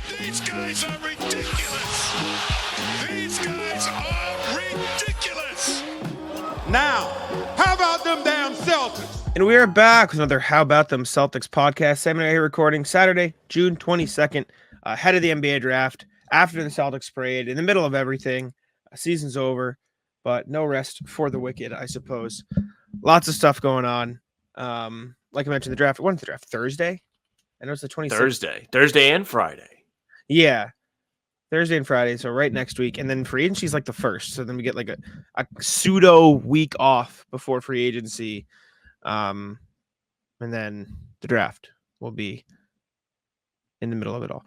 These guys are ridiculous. These guys are ridiculous. Now, how about them damn Celtics? And we are back with another How About Them Celtics podcast. Sam and I are recording Saturday, June 22nd, ahead of the NBA draft, after the Celtics parade, in the middle of everything. Season's over, but no rest for the wicked, I suppose. Lots of stuff going on. Like I mentioned, the draft. When's the draft? Thursday? I know it's the 26th. Thursday and Friday. Yeah. Thursday and Friday, so right next week. And then free agency's like the 1st. So then we get like a pseudo week off before free agency. And then the draft will be in the middle of it all.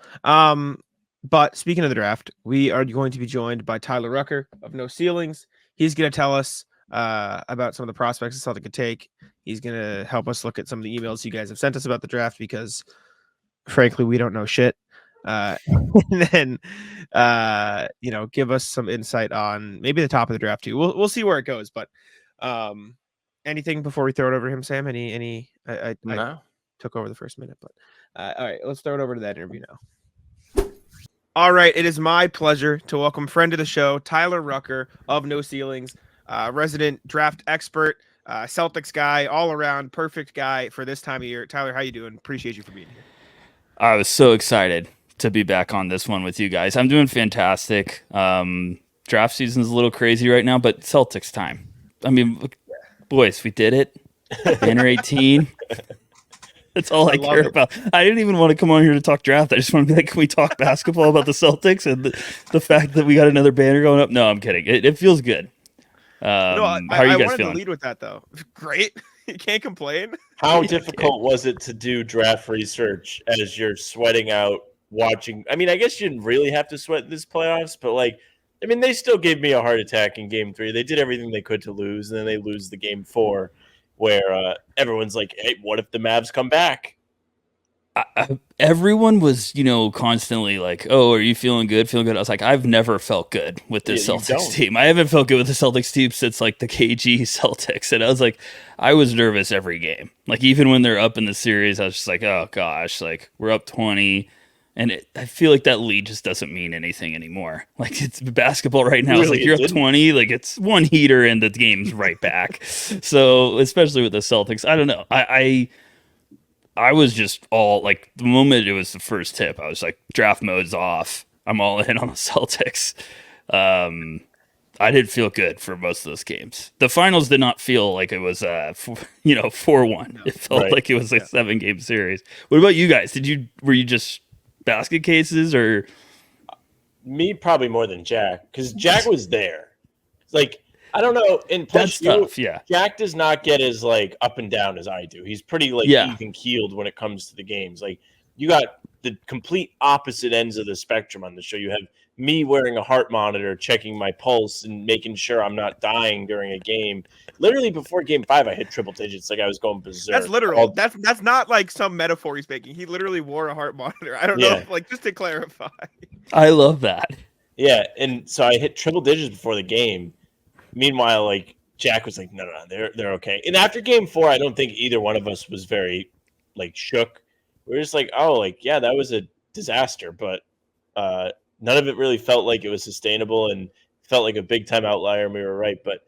But speaking of the draft, we are going to be joined by Tyler Rucker of No Ceilings. He's going to tell us about some of the prospects the Celtic could take. He's going to help us look at some of the emails you guys have sent us about the draft because, frankly, we don't know shit. And then, give us some insight on maybe the top of the draft too. We'll see where it goes. But anything before we throw it over to him, Sam? I took over the first minute, but all right, let's throw it over to that interview now. All right, it is my pleasure to welcome friend of the show, Tyler Rucker of No Ceilings, resident draft expert, Celtics guy, all around perfect guy for this time of year. Tyler, how you doing? Appreciate you for being here. I was so excited to be back on this one with you guys. I'm doing fantastic. Draft season's a little crazy right now, but Celtics time. I mean, boys, we did it. Banner 18. That's all I care about. I didn't even want to come on here to talk draft. I just want to be like, can we talk basketball about the Celtics and the fact that we got another banner going up? No, I'm kidding. It feels good. How are you guys feeling? I wanted to lead with that, though. Great. You can't complain. How difficult was it to do draft research as you're sweating out watching? I mean, I guess you didn't really have to sweat this playoffs, but they still gave me a heart attack in game 3. They did everything they could to lose, and then they lose the game 4. Where everyone's like, hey, what if the Mavs come back? Everyone was, constantly like, oh, are you feeling good? Feeling good? I was like, I've never felt good with this Celtics team. I haven't felt good with the Celtics team since like the KG Celtics. And I was like, I was nervous every game. Like even when they're up in the series, I was just like, oh gosh, like we're up 20. And I feel like that lead just doesn't mean anything anymore. Like it's basketball right now. It's like you're up 20, like it's one heater and the game's right back. So especially with the Celtics, I don't know. I was just all like the moment it was the first tip, I was like draft mode's off. I'm all in on the Celtics. I didn't feel good for most of those games. The finals did not feel like it was 4-1. It felt like it was a 7-game series. What about you guys? Were you just basket cases or me? Probably more than Jack, because Jack was there. Like I don't know, and plus Jack does not get as like up and down as I do. He's pretty even keeled when it comes to the games. Like you got the complete opposite ends of the spectrum on the show. You have me wearing a heart monitor, checking my pulse and making sure I'm not dying during a game. Literally before game 5, I hit triple digits. Like I was going berserk. That's literal. That's not like some metaphor he's making. He literally wore a heart monitor. I don't know. Like just to clarify. I love that. Yeah. And so I hit triple digits before the game. Meanwhile, like Jack was like, no, they're okay. And after game 4, I don't think either one of us was very like shook. We were just like, oh, like, yeah, that was a disaster. But none of it really felt like it was sustainable and felt like a big time outlier. And we were right. But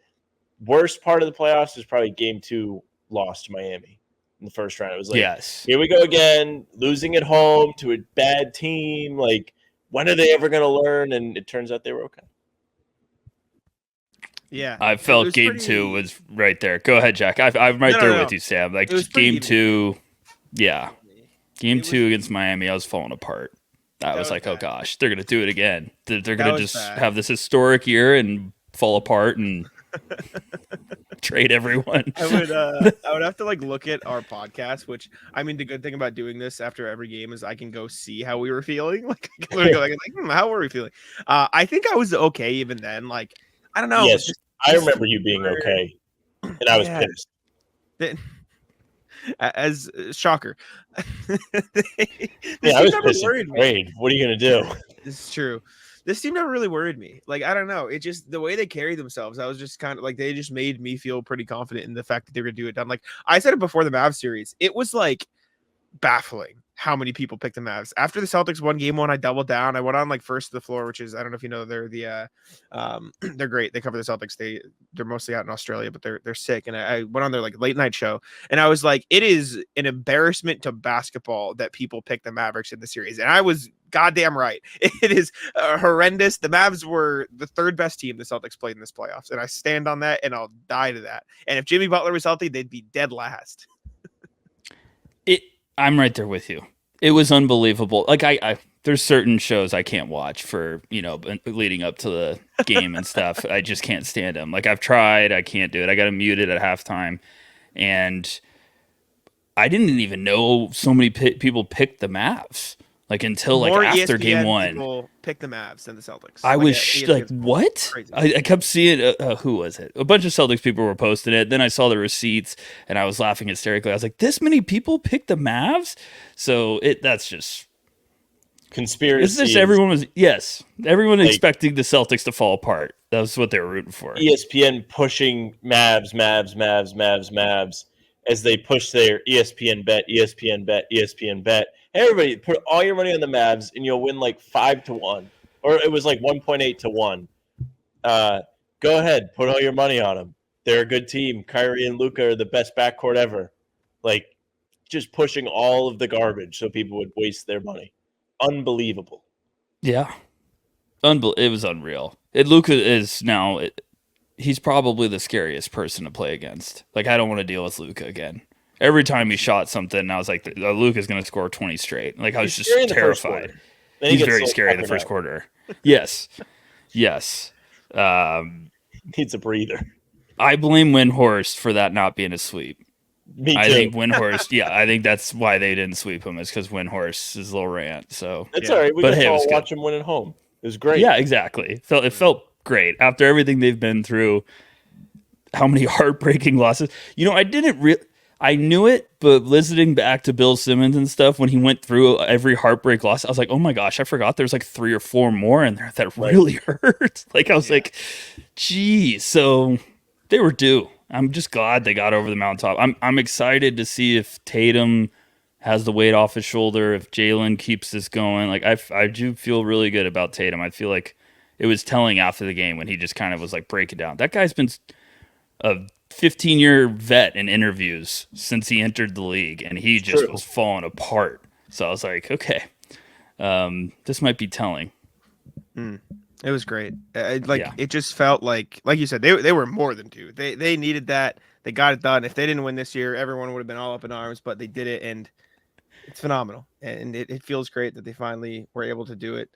worst part of the playoffs is probably game 2 lost to Miami in the first round. It was like, here we go again, losing at home to a bad team. Like, when are they ever going to learn? And it turns out they were okay. Yeah. I felt game 2 was right there. Go ahead, Jack. I'm right there with you, Sam. Like, just game 2. Yeah. Game 2 against Miami, I was falling apart. I was like, bad. Oh gosh, they're going to do it again. They're going to just have this historic year and fall apart and trade everyone. I would have to like look at our podcast, which I mean, the good thing about doing this after every game is I can go see how we were feeling. Like, how were we feeling? I think I was okay even then. Like, I don't know. Yes, I remember you being okay, and I was pissed. As shocker. I was pissed. Worried. What are you gonna do? This is true. This team never really worried me. Like, I don't know. It just, the way they carried themselves, I was just kind of like, they just made me feel pretty confident in the fact that they were going to do it done. Like, I said it before the Mavs series. It was like baffling how many people picked the Mavs. After the Celtics won game 1, I doubled down. I went on like first to the floor, which is, I don't know if you know, they're the they're great. They cover the Celtics. They're mostly out in Australia, but they're sick. And I went on their like late night show, and I was like, it is an embarrassment to basketball that people pick the Mavericks in the series. And I was goddamn right. It is horrendous. The Mavs were the 3rd best team the Celtics played in this playoffs, and I stand on that, and I'll die to that. And if Jimmy Butler was healthy, they'd be dead last. I'm right there with you. It was unbelievable. Like I there's certain shows I can't watch for, leading up to the game and stuff. I just can't stand them. Like I've tried, I can't do it. I got to mute it at halftime. And I didn't even know so many people picked the Mavs. Like until More like after ESPN game 1. People pick the Mavs than the Celtics. I was like, what? I kept seeing, who was it? A bunch of Celtics people were posting it. Then I saw the receipts and I was laughing hysterically. I was like, this many people picked the Mavs? So that's just conspiracy. It's just everyone expecting the Celtics to fall apart. That was what they were rooting for. ESPN pushing Mavs as they push their ESPN bet. Hey, everybody, put all your money on the Mavs, and you'll win like 5-1, or it was like 1.8-1. Go ahead, put all your money on them. They're a good team. Kyrie and Luka are the best backcourt ever. Like, just pushing all of the garbage so people would waste their money. Unbelievable. Yeah, it was unreal. Luka is now. He's probably the scariest person to play against. Like, I don't want to deal with Luka again. Every time he shot something, I was like, Luka's going to score 20 straight. Like, I was just terrified. He's very scary in the first quarter. Yes. Needs a breather. I blame Windhorst for that not being a sweep. Me too. I think Windhorst, I think that's why they didn't sweep him, is because Windhorst's little rant. So that's all right. We can all watch him win at home. It was great. Yeah, exactly. It felt great after everything they've been through. How many heartbreaking losses? I knew it, but listening back to Bill Simmons and stuff when he went through every heartbreak loss, I was like, oh my gosh, I forgot there's like 3 or 4 more in there that really hurt. Like, I was like, geez. So they were due. I'm just glad they got over the mountaintop. I'm excited to see if Tatum has the weight off his shoulder, if Jalen keeps this going. Like, I do feel really good about Tatum. I feel like it was telling after the game when he just kind of was like breaking down. That guy's been a 15-year vet in interviews since he entered the league, and he just was falling apart. So I was like, okay, this might be telling. It was great. It just felt like you said, they were more than due. They needed that. They got it done. If they didn't win this year, everyone would have been all up in arms, but they did it, and it's phenomenal. And it feels great that they finally were able to do it.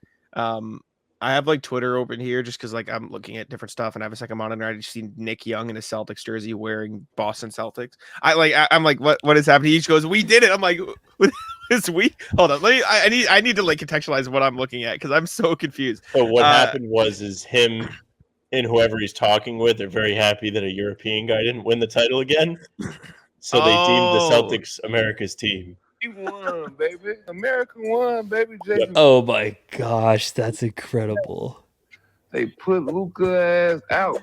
I have like Twitter open here just because like I'm looking at different stuff, and I have a second monitor. I just see Nick Young in a Celtics jersey wearing Boston Celtics. I'm like, what is happening? He just goes, "We did it." I'm like, "This week?" Hold on, I need to like contextualize what I'm looking at because I'm so confused. So what happened is him and whoever he's talking with are very happy that a European guy didn't win the title again, so they deemed the Celtics America's team. He won, baby. America won, baby. Jason. Oh my gosh, that's incredible. They put Luka ass out.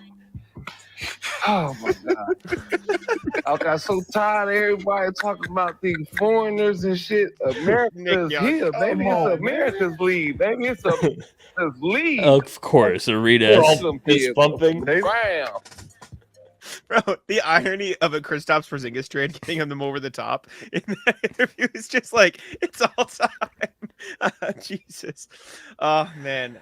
Oh my god. I got so tired of everybody talking about these foreigners and shit. America's here, baby. It's America's league, baby. It's a league. Of course, Arita. Fist bumping. Wow. Bro, the irony of a Kristaps Porzingis trade getting him over the top in that interview is just like, it's all time. Jesus. Oh, man.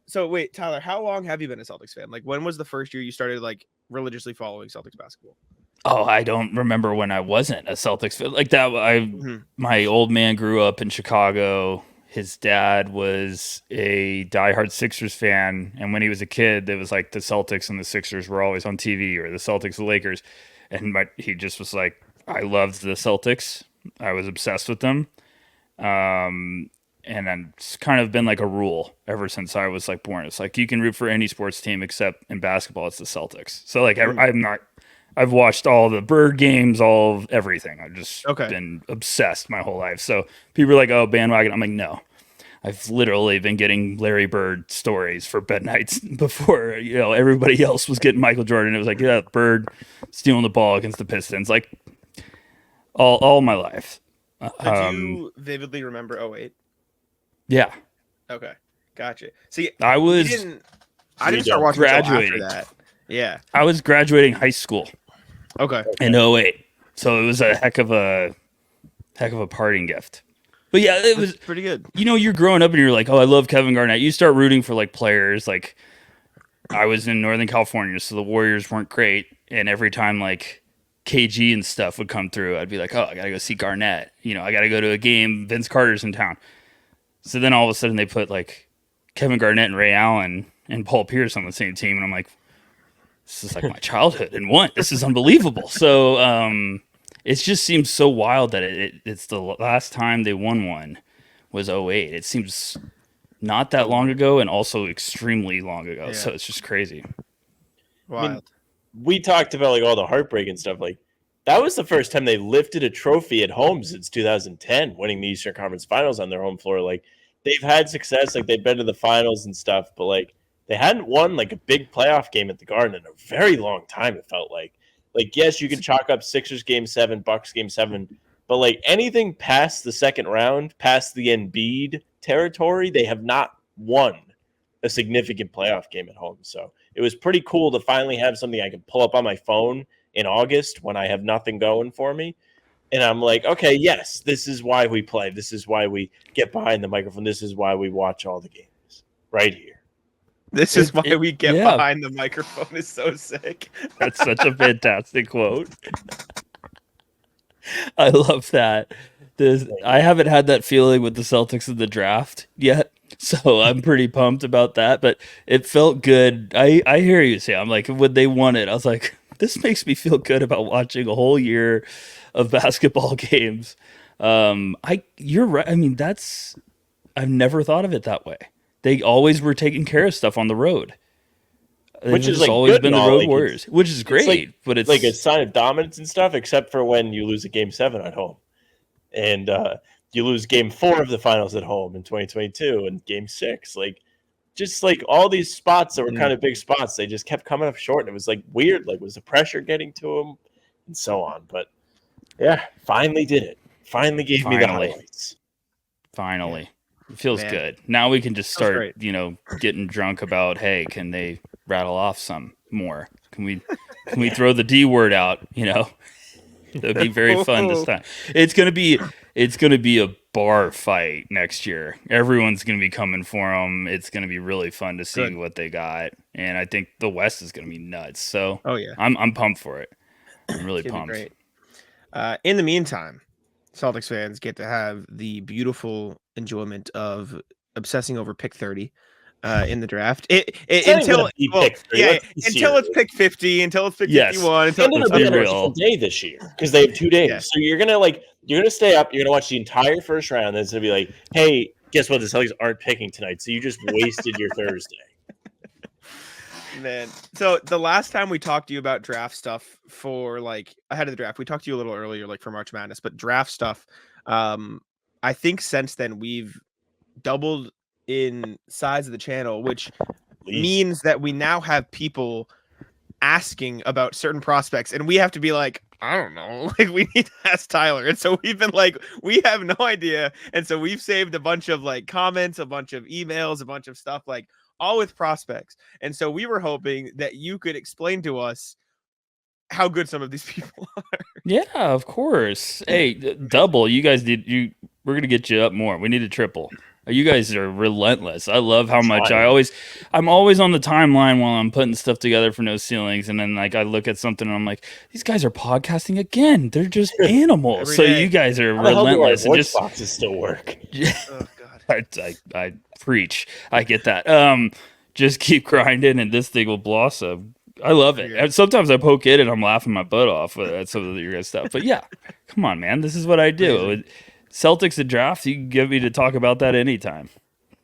So, wait, Tyler, how long have you been a Celtics fan? Like, when was the first year you started, like, religiously following Celtics basketball? Oh, I don't remember when I wasn't a Celtics fan. Like that, my old man grew up in Chicago. His dad was a diehard Sixers fan, and when he was a kid, it was like the Celtics and the Sixers were always on TV, or the Celtics and Lakers, and he just was like, I loved the Celtics. I was obsessed with them, and then it's kind of been like a rule ever since I was like born. It's like you can root for any sports team except in basketball, it's the Celtics. So like I've watched all the Bird games, all of everything. I've just been obsessed my whole life. So people are like, oh, bandwagon. I'm like, no. I've literally been getting Larry Bird stories for bed nights before, everybody else was getting Michael Jordan. It was like, yeah, Bird stealing the ball against the Pistons. Like all my life. So do you vividly remember 08? Yeah. Okay, gotcha. See, I didn't start watching graduating until after that. Yeah. I was graduating high school Okay. in 08. So it was a heck of a parting gift. But yeah, it was pretty good. You know, you're growing up and you're like, oh, I love Kevin Garnett. You start rooting for like players. Like I was in Northern California, so the Warriors weren't great. And every time like KG and stuff would come through, I'd be like, oh, I got to go see Garnett. You know, I got to go to a game. Vince Carter's in town. So then all of a sudden they put like Kevin Garnett and Ray Allen and Paul Pierce on the same team. And I'm like, this is like my childhood in one. This is unbelievable. So it just seems so wild that it's the last time they won one was 08. It seems not that long ago and also extremely long ago. Yeah. So it's just crazy. Wild. I mean, we talked about like all the heartbreak and stuff. Like that was the first time they lifted a trophy at home since 2010, winning the Eastern Conference Finals on their home floor. Like they've had success, like they've been to the finals and stuff, but like they hadn't won like a big playoff game at the Garden in a very long time. It felt like yes, you can chalk up Sixers game 7, Bucks game 7, but like anything past the second round, past the Embiid territory, they have not won a significant playoff game at home. So it was pretty cool to finally have something I can pull up on my phone in August when I have nothing going for me. And I'm like, okay, yes, this is why we play. This is why we get behind the microphone. This is why we watch all the games right here. This is why we get behind the microphone is so sick. That's such a fantastic quote. I love that. I haven't had that feeling with the Celtics in the draft yet, so I'm pretty pumped about that. But it felt good. I hear you, Sam. Like when they won it, I was like, this makes me feel good about watching a whole year of basketball games. You're right. I mean, I've never thought of it that way. They always were taking care of stuff on the road. Which is like always been the road like warriors, which is great, but it's like a sign of dominance and stuff, except for when you lose a game 7 at home. And you lose game 4 of the finals at home in 2022 and game 6. Like just like all these spots that were kind of big spots, they just kept coming up short. And it was like weird. Like was the pressure getting to them and so on. But yeah, finally did it. Finally gave me the highlights. Finally. It feels good. Now we can just start, getting drunk about, hey, can they rattle off some more? Can we throw the D word out, That'd be very fun this time. It's gonna be a bar fight next year. Everyone's gonna be coming for them. It's gonna be really fun to see what they got, and I think the West is gonna be nuts. So, I'm pumped for it. I'm really pumped. Great. In the meantime, Celtics fans get to have the beautiful enjoyment of obsessing over pick 30. In the draft, until it's pick 50, until it's pick 51, until it's a real day this year because they have 2 days. Yeah. So you're gonna stay up. You're gonna watch the entire first round. Then it's gonna be like, hey, guess what? The Celtics aren't picking tonight, so you just wasted your Thursday. Man, so the last time we talked to you about draft stuff for like ahead of the draft, we talked to you a little earlier, like for March Madness, but draft stuff. I think since then we've doubled in size of the channel, which means that we now have people asking about certain prospects and we have to be like, I don't know, like we need to ask Tyler. And so we've been like, we have no idea. And so we've saved a bunch of like comments, a bunch of emails, a bunch of stuff, like all with prospects. And so we were hoping that you could explain to us how good some of these people are. Yeah, of course. Hey, double. You guys we're going to get you up more. We need a triple. You guys are relentless. I love how much I'm always on the timeline while I'm putting stuff together for No Ceilings. And then like I look at something and I'm like, these guys are podcasting again. They're just animals. So you guys are relentless. And just boxes still work. Oh God. I preach. I get that. Just keep grinding and this thing will blossom. I love it. And sometimes I poke it and I'm laughing my butt off at some of your guys' stuff. But yeah, come on, man. This is what I do. Celtics and draft, you can get me to talk about that anytime.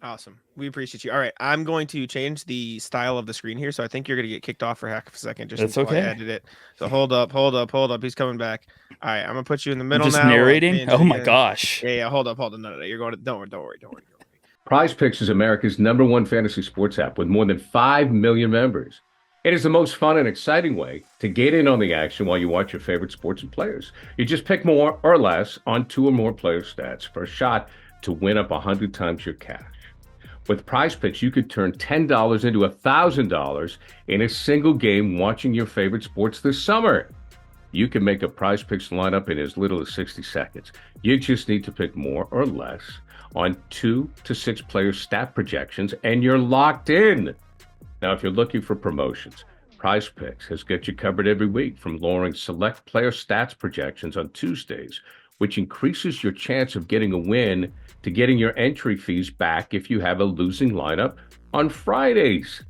Awesome. We appreciate you. All right. I'm going to change the style of the screen here. So I think you're going to get kicked off for half a second. Just That's okay. I edit it. So hold up. He's coming back. All right. I'm going to put you in the middle just now. Narrating? Oh my gosh. Yeah. Hold up. No. You're going to, don't worry. Prize Picks is America's #1 fantasy sports app with more than 5 million members. It is the most fun and exciting way to get in on the action while you watch your favorite sports and players. You just pick more or less on 2 or more player stats for a shot to win up 100 times your cash. With Prize Picks, you could turn $10 into $1,000 in a single game watching your favorite sports this summer. You can make a Prize Picks lineup in as little as 60 seconds. You just need to pick more or less on 2 to 6 player stat projections, and you're locked in. Now, if you're looking for promotions, Prize Picks has got you covered every week, from lowering select player stats projections on Tuesdays, which increases your chance of getting a win, to getting your entry fees back if you have a losing lineup on Fridays.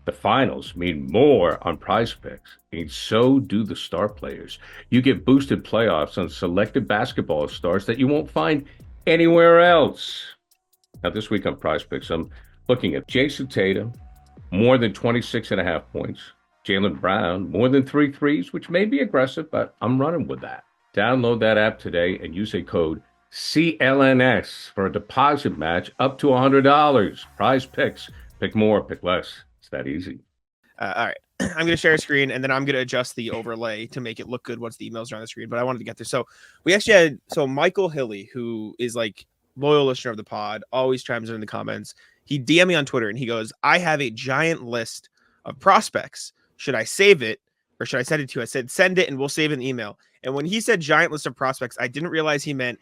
The finals mean more on Prize Picks, and so do the star players. You get boosted playoffs on selected basketball stars that you won't find anywhere else. Now, this week on Prize Picks, I'm looking at Jason Tatum, more than 26.5 points. Jaylen Brown, more than 3 threes, which may be aggressive, but I'm running with that. Download that app today and use a code CLNS for a deposit match up to $100. Prize Picks. Pick more, pick less. It's that easy. All right. I'm going to share a screen, and then I'm going to adjust the overlay to make it look good once the emails are on the screen. But I wanted to get there. So we actually had Michael Hilly, who is like loyal listener of the pod, always chimes in the comments. He DM'd me on Twitter, and he goes, I have a giant list of prospects. Should I save it, or should I send it to you? I said, send it, and we'll save it in the email. And when he said giant list of prospects, I didn't realize he meant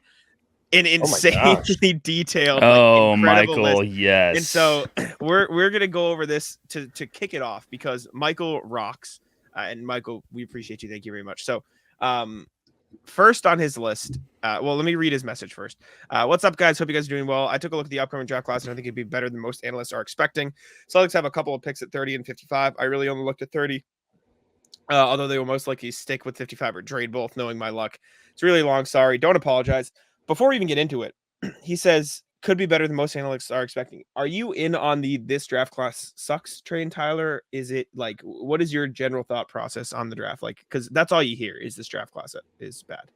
an insanely detailed, Michael, list. yes. And so we're gonna go over this to kick it off, because Michael rocks, and Michael, we appreciate you. Thank you very much. So, first on his list, well, let me read his message first. What's up, guys? Hope you guys are doing well. I took a look at the upcoming draft class, and I think it'd be better than most analysts are expecting. Celtics have a couple of picks at 30 and 55. I really only looked at 30. Although they will most likely stick with 55 or trade both, knowing my luck. It's really long. Sorry. Don't apologize. Before we even get into it, he says, could be better than most analysts are expecting. Are you in on this draft class sucks train, Tyler? Is it like, what is your general thought process on the draft? Like, because that's all you hear is this draft class is bad.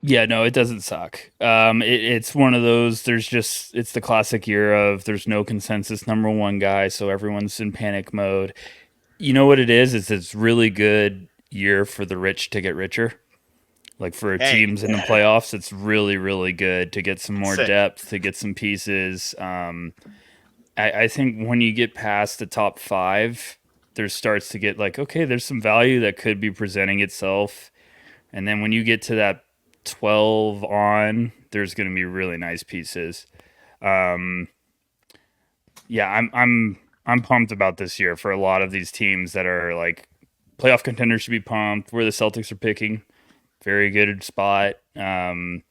Yeah, no, it doesn't suck. It's one of those, it's the classic year of there's no consensus number one guy, so everyone's in panic mode. You know what it is it's really good year for the rich to get richer. Like for teams in the playoffs, it's really, really good to get some more depth, to get some pieces. I think when you get past the top 5, there starts to get like, okay, there's some value that could be presenting itself. And then when you get to that 12 on, there's going to be really nice pieces. I'm pumped about this year for a lot of these teams that are like playoff contenders should be pumped. Where the Celtics are picking, very good spot. It'll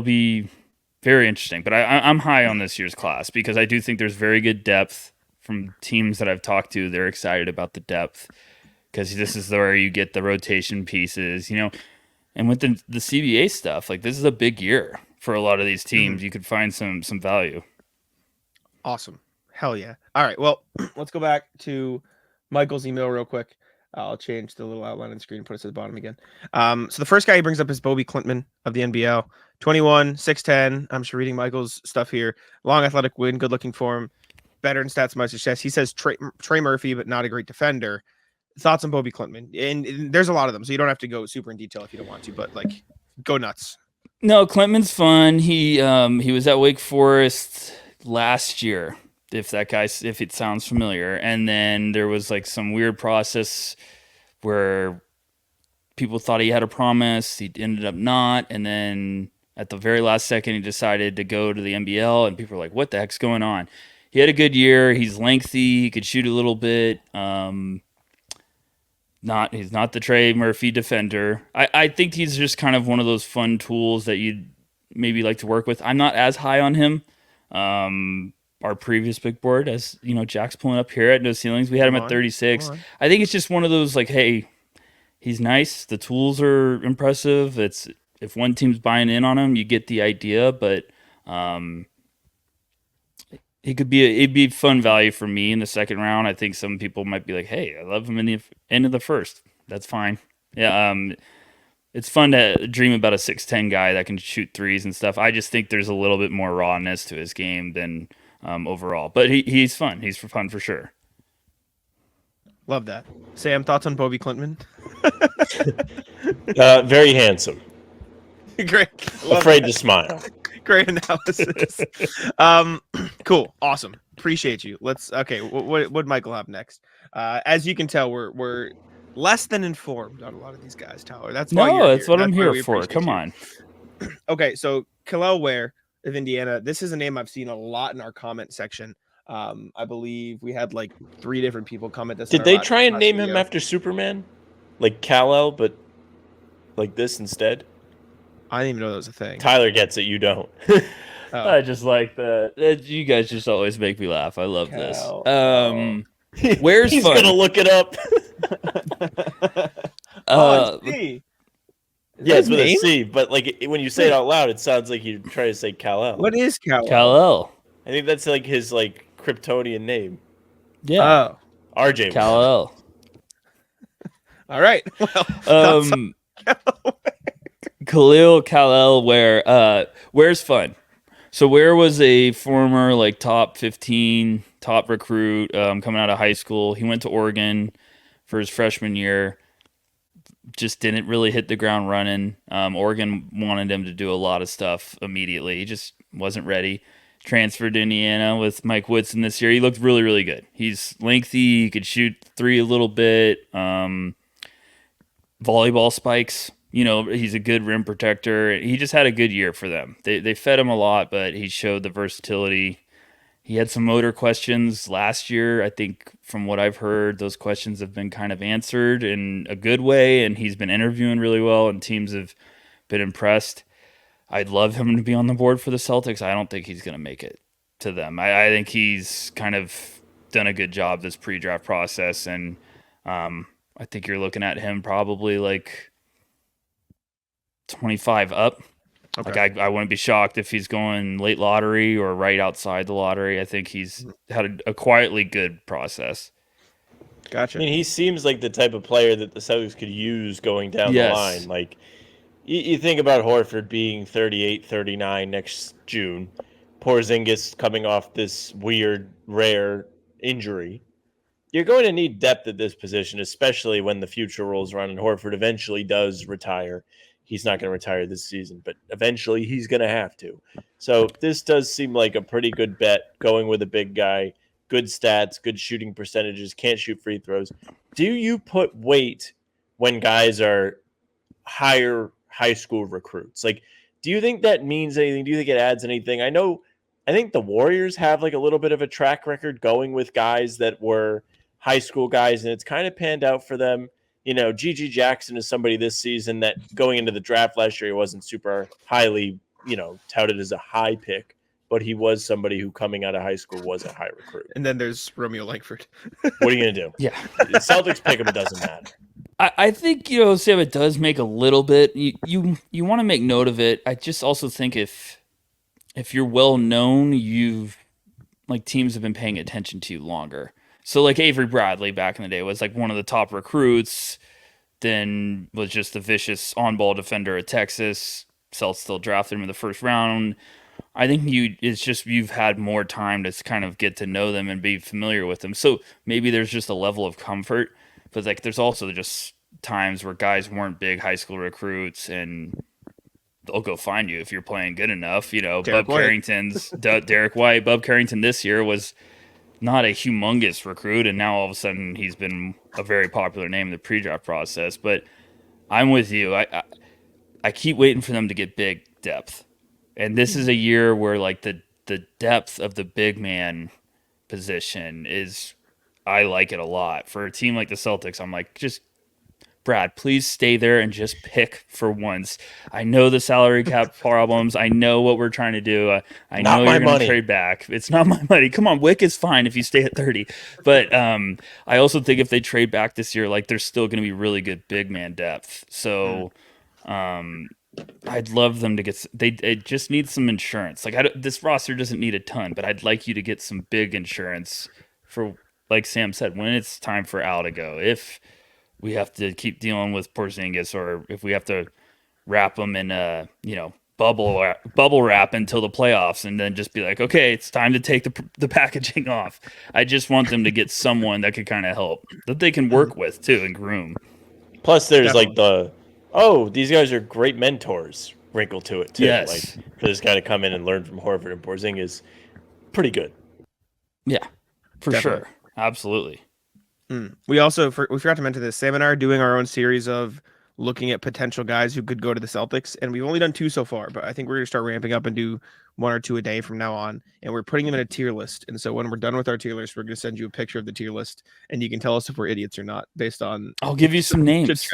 be very interesting. But I'm high on this year's class because I do think there's very good depth from teams that I've talked to. They're excited about the depth because this is where you get the rotation pieces, And with the CBA stuff, like this is a big year for a lot of these teams. You could find some value. Awesome. Hell yeah. All right. Well, let's go back to Michael's email real quick. I'll change the little outline on the screen and put it to the bottom again. So the first guy he brings up is Bobby Klintman of the NBL. 21, 6'10". I'm just reading Michael's stuff here. Long athletic win, good looking form. Better in stats, my success. He says Trey Murphy, but not a great defender. Thoughts on Bobby Klintman? And there's a lot of them, so you don't have to go super in detail if you don't want to, but like go nuts. No, Klintman's fun. He was at Wake Forest last year, if it sounds familiar. And then there was like some weird process where people thought he had a promise. He ended up not. And then at the very last second, he decided to go to the NBL, and people were like, what the heck's going on? He had a good year. He's lengthy. He could shoot a little bit. He's not the Trey Murphy defender. I think he's just kind of one of those fun tools that you'd maybe like to work with. I'm not as high on him. Our previous big board, as Jack's pulling up here at No Ceilings, we had him at 36. I think it's just one of those like, hey, he's nice. The tools are impressive. It's if one team's buying in on him, you get the idea. But it'd be fun value for me in the second round. I think some people might be like, hey, I love him in the end of the first. That's fine. Yeah. It's fun to dream about a 6'10" guy that can shoot threes and stuff. I just think there's a little bit more rawness to his game than overall. But he's fun. He's for fun for sure. Love that. Sam, thoughts on Bobby Clintman? Very handsome. Great. Afraid to smile. Great analysis. Cool. Awesome. Appreciate you. Okay. What Michael have next? As you can tell, we're less than informed on a lot of these guys, Tyler. That's what I'm here for. Come on. Okay. So Kel'el Ware of Indiana. This is a name I've seen a lot in our comment section. I believe we had like 3 different people comment this. Did they try and name him after Superman? Like Kal-El, but like this instead? I didn't even know that was a thing. Tyler gets it, you don't. I just like that. You guys just always make me laugh. I love this. Where's He's fun? Gonna look it up. Yeah, it's with a C, but like when you say it out loud, it sounds like you try to say Kal-El. What is Kal-El? Kal-El. I think that's like his like Kryptonian name. Yeah. RJ. Kal-El. All right. Well, Kal-El, Ware's fun. So Ware was a former like top 15, top recruit coming out of high school. He went to Oregon for his freshman year. Just didn't really hit the ground running. Oregon wanted him to do a lot of stuff immediately. He just wasn't ready. Transferred to Indiana with Mike Woodson this year. He looked really, really good. He's lengthy. He could shoot 3 a little bit. Volleyball spikes. You know, he's a good rim protector. He just had a good year for them. They fed him a lot, but he showed the versatility. He had some motor questions last year. I think from what I've heard, those questions have been kind of answered in a good way, and he's been interviewing really well, and teams have been impressed. I'd love him to be on the board for the Celtics. I don't think he's going to make it to them. I think he's kind of done a good job this pre-draft process, and I think you're looking at him probably like 25 up. Okay. Like I wouldn't be shocked if he's going late lottery or right outside the lottery. I think he's had a quietly good process. Gotcha. I mean, he seems like the type of player that the Celtics could use going down the line. Like, you think about Horford being 38, 39 next June. Porzingis coming off this weird, rare injury. You're going to need depth at this position, especially when the future rolls around and Horford eventually does retire. He's not going to retire this season, but eventually he's going to have to. So this does seem like a pretty good bet, going with a big guy, good stats, good shooting percentages, can't shoot free throws. Do you put weight when guys are higher high school recruits? Like, do you think that means anything? Do you think it adds anything? I think the Warriors have like a little bit of a track record going with guys that were high school guys, and it's kind of panned out for them. You know, G.G. Jackson is somebody this season that going into the draft last year, he wasn't super highly, touted as a high pick, but he was somebody who coming out of high school was a high recruit. And then there's Romeo Langford. What are you going to do? Yeah. The Celtics pick him, it doesn't matter. I think, Sam, it does make a little bit. You want to make note of it. I just also think if you're well known, teams have been paying attention to you longer. So like Avery Bradley back in the day was like one of the top recruits, then was just the vicious on-ball defender at Texas. Celtics still drafted him in the first round. I think you've had more time to kind of get to know them and be familiar with them. So maybe there's just a level of comfort, but like there's also just times where guys weren't big high school recruits and they'll go find you if you're playing good enough. Derek White, Bub Carrington this year was not a humongous recruit, and now all of a sudden he's been a very popular name in the pre-draft process. But I'm with you. I keep waiting for them to get big depth. And this is a year where like the depth of the big man position I like it a lot. For a team like the Celtics, I'm like, just Brad, please stay there and just pick for once. I know the salary cap problems. I know what we're trying to do. I know you're going to trade back. It's not my money. Come on, Wick is fine if you stay at 30. But I also think if they trade back this year, like there's still going to be really good big man depth. So I'd love them to get. They just need some insurance. Like this roster doesn't need a ton, but I'd like you to get some big insurance for, like Sam said, when it's time for Al to go. If we have to keep dealing with Porzingis, or if we have to wrap him in bubble wrap until the playoffs, and then just be like, okay, it's time to take the packaging off. I just want them to get someone that could kind of help, that they can work with too and groom. Plus, there's like these guys are great mentors wrinkle to it too. Yes. Like for this guy to come in and learn from Horford and Porzingis is pretty good. Yeah, for sure, absolutely. We also we forgot to mention this. Sam and I are doing our own series of looking at potential guys who could go to the Celtics, and we've only done 2 so far, but I think we're going to start ramping up and do 1 or 2 a day from now on, and we're putting them in a tier list. And so when we're done with our tier list, we're going to send you a picture of the tier list, and you can tell us if we're idiots or not based on. I'll give you some names.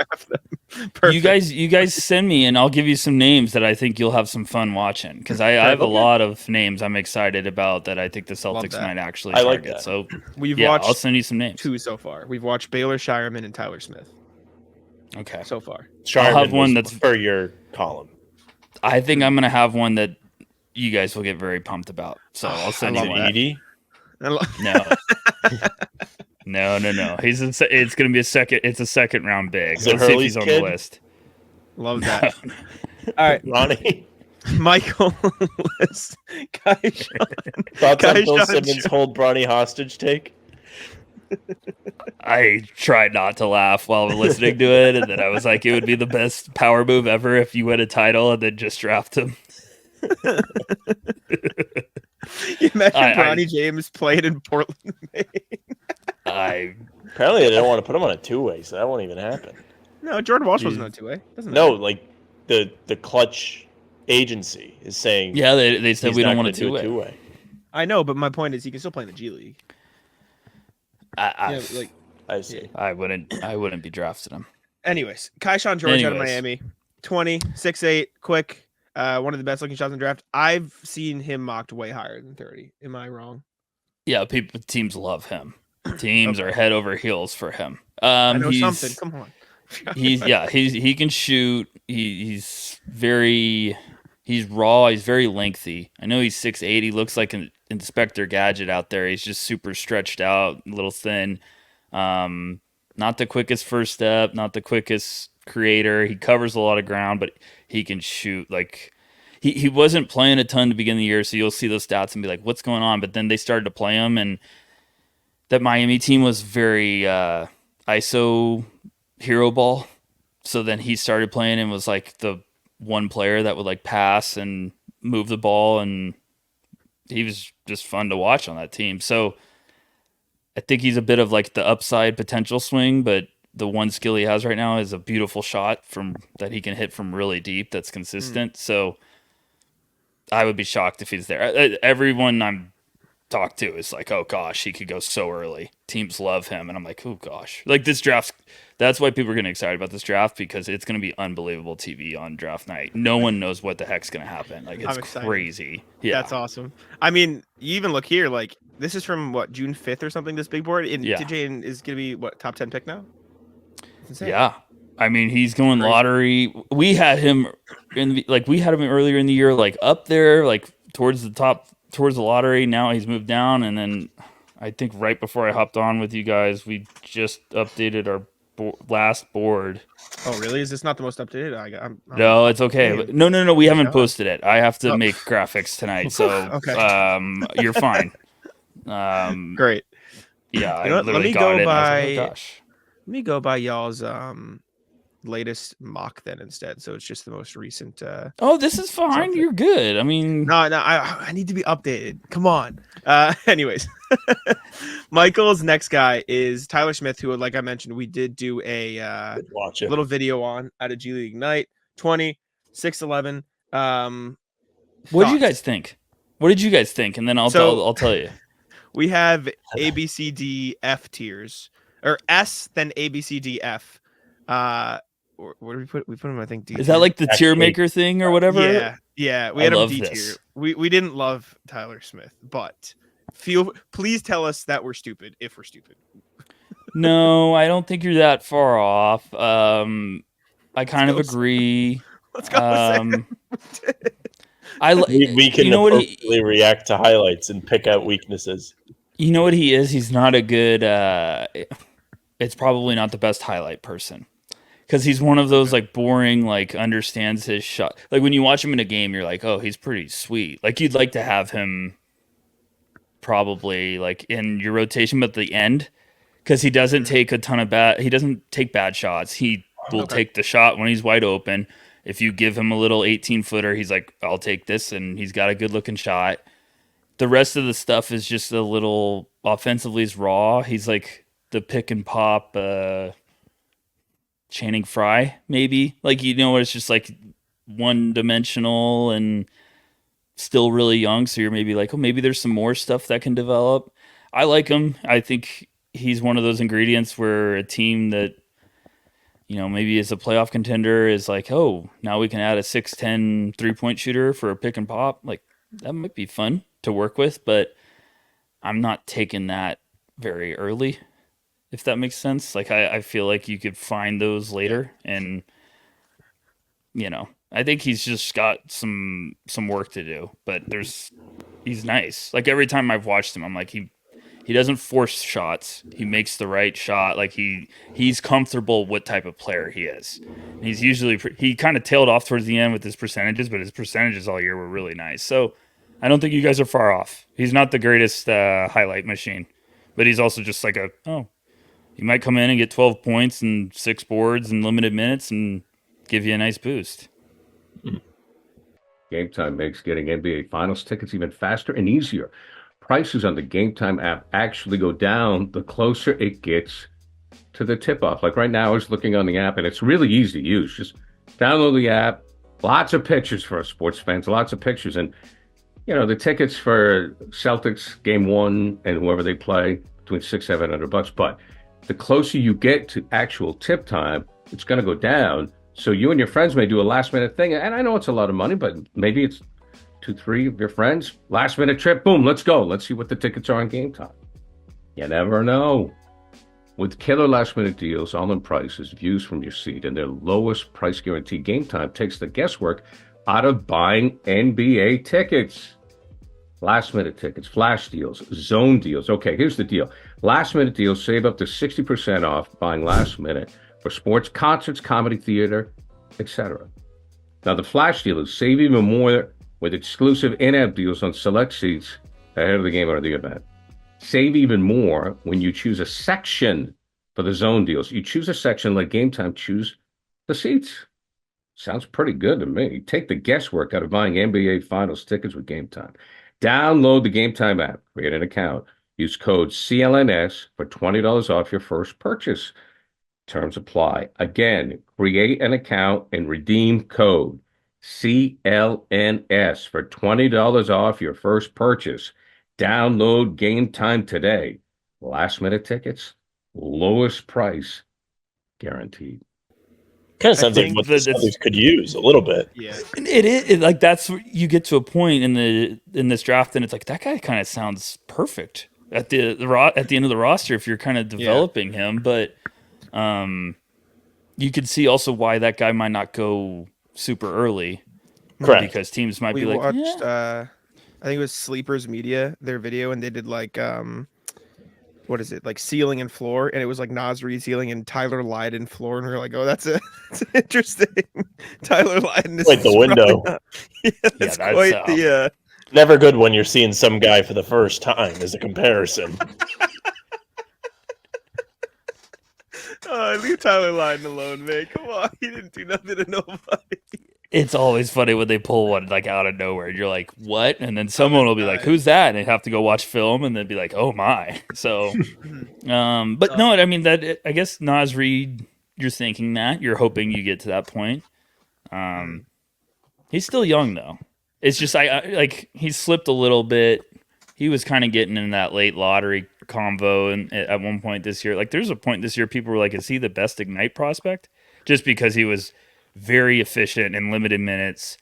You guys send me, and I'll give you some names that I think you'll have some fun watching, because I have a lot of names I'm excited about that I think the Celtics might actually target. Like so we've watched I'll send you some names. 2 so far. We've watched Baylor, Scheierman, and Tyler Smith. Okay. So far. I'll have one that's for your column. I think I'm going to have one that you guys will get very pumped about. So I'll send you one. Edie? No. No. It's going to be a second round big. Let's see if he's on the list. Love that. All right. Ronnie. Michael. Thoughts on Bill Simmons' hold Bronny hostage take? I tried not to laugh while listening to it, and then I was like, it would be the best power move ever if you win a title and then just draft him. You imagine Bronny James playing in Portland, Maine. Apparently they don't want to put him on a 2-way, so that won't even happen. No, Jordan Walsh wasn't on a 2-way. Like the clutch agency is saying. Yeah, they said we don't want a 2-way. I know, but my point is he can still play in the G League. I see. I wouldn't be drafting him. Anyways, Keyshawn George out of Miami, 20, 6'8", quick, one of the best looking shots in the draft. I've seen him mocked way higher than 30. Am I wrong? Yeah, teams love him. Teams are head over heels for him. I know something. Come on. He can shoot. He's raw. He's very lengthy. I know he's 6'8". He looks like an Inspector Gadget out there. He's just super stretched out, a little thin. Not the quickest first step, not the quickest creator. He covers a lot of ground, but he can shoot. Like he wasn't playing a ton to begin the year, so you'll see those stats and be like, what's going on? But then they started to play him, and that Miami team was very ISO hero ball. So then he started playing and was like the one player that would like pass and move the ball, and he was just fun to watch on that team. So I think he's a bit of like the upside potential swing, but the one skill he has right now is a beautiful shot that he can hit from really deep. That's consistent. So I would be shocked if he's there. Everyone I'm talked to is like, oh gosh, he could go so early. Teams love him. And I'm like, oh gosh, like this draft. That's why people are getting excited about this draft, because it's going to be unbelievable TV on draft night. No one knows what the heck's going to happen. Like it's crazy. Yeah. That's awesome. I mean, you even look here, like this is from June 5th or something, this big board. And TJ is going to be top 10 pick now? Yeah. I mean, he's going lottery. We had him earlier in the year, like up there, like towards the top, towards the lottery. Now he's moved down. And then I think right before I hopped on with you guys, we just updated our last board. Oh, really? Is this not the most updated? No, it's okay. No. We haven't posted it. I have to make graphics tonight. So you're fine. Great. Yeah, I literally got it. Like, oh, gosh. Let me go by y'all's latest mock then instead. So it's just the most recent. Oh, this is fine. Something. You're good. I mean, no, I need to be updated. Come on. Anyways, Michael's next guy is Tyler Smith, who, like I mentioned, we did do a little video on at a G League night. 20, 6'11". What did you guys think? And then I'll tell you. We have A, B, C, D, F tiers. Or S, then A, B, C, D, F. What did we put? We put him, I think, D. Is that like the tier maker thing or whatever? Yeah. We had him D tier. We didn't love Tyler Smith, but please tell us that we're stupid if we're stupid. No, I don't think you're that far off. I kind of agree. Let's go. We can appropriately react to highlights and pick out weaknesses. You know what he is? He's not a good. It's probably not the best highlight person, because he's one of those like boring, like understands his shot. Like when you watch him in a game, you're like, oh, he's pretty sweet. Like you'd like to have him probably like in your rotation, but at the end, because he doesn't take a ton of he doesn't take bad shots. He will take the shot when he's wide open. If you give him a little 18-footer, he's like, I'll take this, and he's got a good-looking shot. The rest of the stuff is just a little offensively is raw. He's like the pick and pop Channing Frye, maybe. Like, you know, it's just like one-dimensional and still really young, so you're maybe like, oh, maybe there's some more stuff that can develop. I like him. I think he's one of those ingredients where a team that, you know, maybe as a playoff contender is like, oh, now we can add a 6'10" three-point shooter for a pick and pop. Like, that might be fun to work with, but I'm not taking that very early, if that makes sense. Like, I feel like you could find those later, and, you know, I think he's just got some work to do, but he's nice. Like, every time I've watched him, I'm like, he doesn't force shots. He makes the right shot. Like he's comfortable what type of player he is. And he's usually he kind of tailed off towards the end with his percentages, but his percentages all year were really nice. So I don't think you guys are far off. He's not the greatest highlight machine, but he's also just like he might come in and get 12 points and 6 boards in limited minutes and give you a nice boost. Game Time makes getting NBA Finals tickets even faster and easier. Prices on the Game Time app actually go down the closer it gets to the tip-off. Like right now, I was looking on the app, and it's really easy to use. Just download the app. Lots of pictures for us sports fans, lots of pictures. And, you know, the tickets for Celtics Game 1 and whoever they play, between $600-$700. But the closer you get to actual tip time, it's going to go down. So you and your friends may do a last-minute thing. And I know it's a lot of money, but maybe it's 2-3 of your friends, last minute trip, boom, let's go. Let's see what the tickets are on Game Time. You never know. With killer last minute deals, all in prices, views from your seat, and their lowest price guarantee, Game Time takes the guesswork out of buying NBA tickets. Last minute tickets, flash deals, zone deals. Okay, here's the deal. Last minute deals save up to 60% off buying last minute for sports, concerts, comedy, theater, etc. Now the flash deal is save even more with exclusive in-app deals on select seats ahead of the game or the event. Save even more when you choose a section for the zone deals. You choose a section, let Game Time choose the seats. Sounds pretty good to me. Take the guesswork out of buying NBA Finals tickets with Game Time. Download the Game Time app, create an account, use code CLNS for $20 off your first purchase. Terms apply. Again, create an account and redeem code CLNS for $20 off your first purchase. Download Game Time today. Last minute tickets, lowest price guaranteed. Kind of sounds like what the Celtics could use a little bit. Yeah, It is like that's you get to a point in this draft, and it's like that guy kind of sounds perfect at the end of the roster if you're kind of developing him. But you could see also why that guy might not go super early. Correct. Because teams might we be like, watched. I think it was Sleepers Media, their video, and they did like what is it, like ceiling and floor, and it was like Nas Reed ceiling and Tyler Lydon floor, and we are like, oh, that's interesting. Tyler Lydon is like the window. That's quite the never good when you're seeing some guy for the first time as a comparison. Leave Tyler Lydon alone, man. Come on, he didn't do nothing to nobody. It's always funny when they pull one like out of nowhere. You're like, what? And then someone will be like, who's that? And they have to go watch film and then be like, oh my. So, but no, I mean I guess Nas Reed, you're thinking that you're hoping you get to that point. He's still young though. It's just I like he's slipped a little bit. He was kind of getting in that late lottery convo, and at one point this year, like there's a point this year, people were like, is he the best Ignite prospect? Just because he was very efficient in limited minutes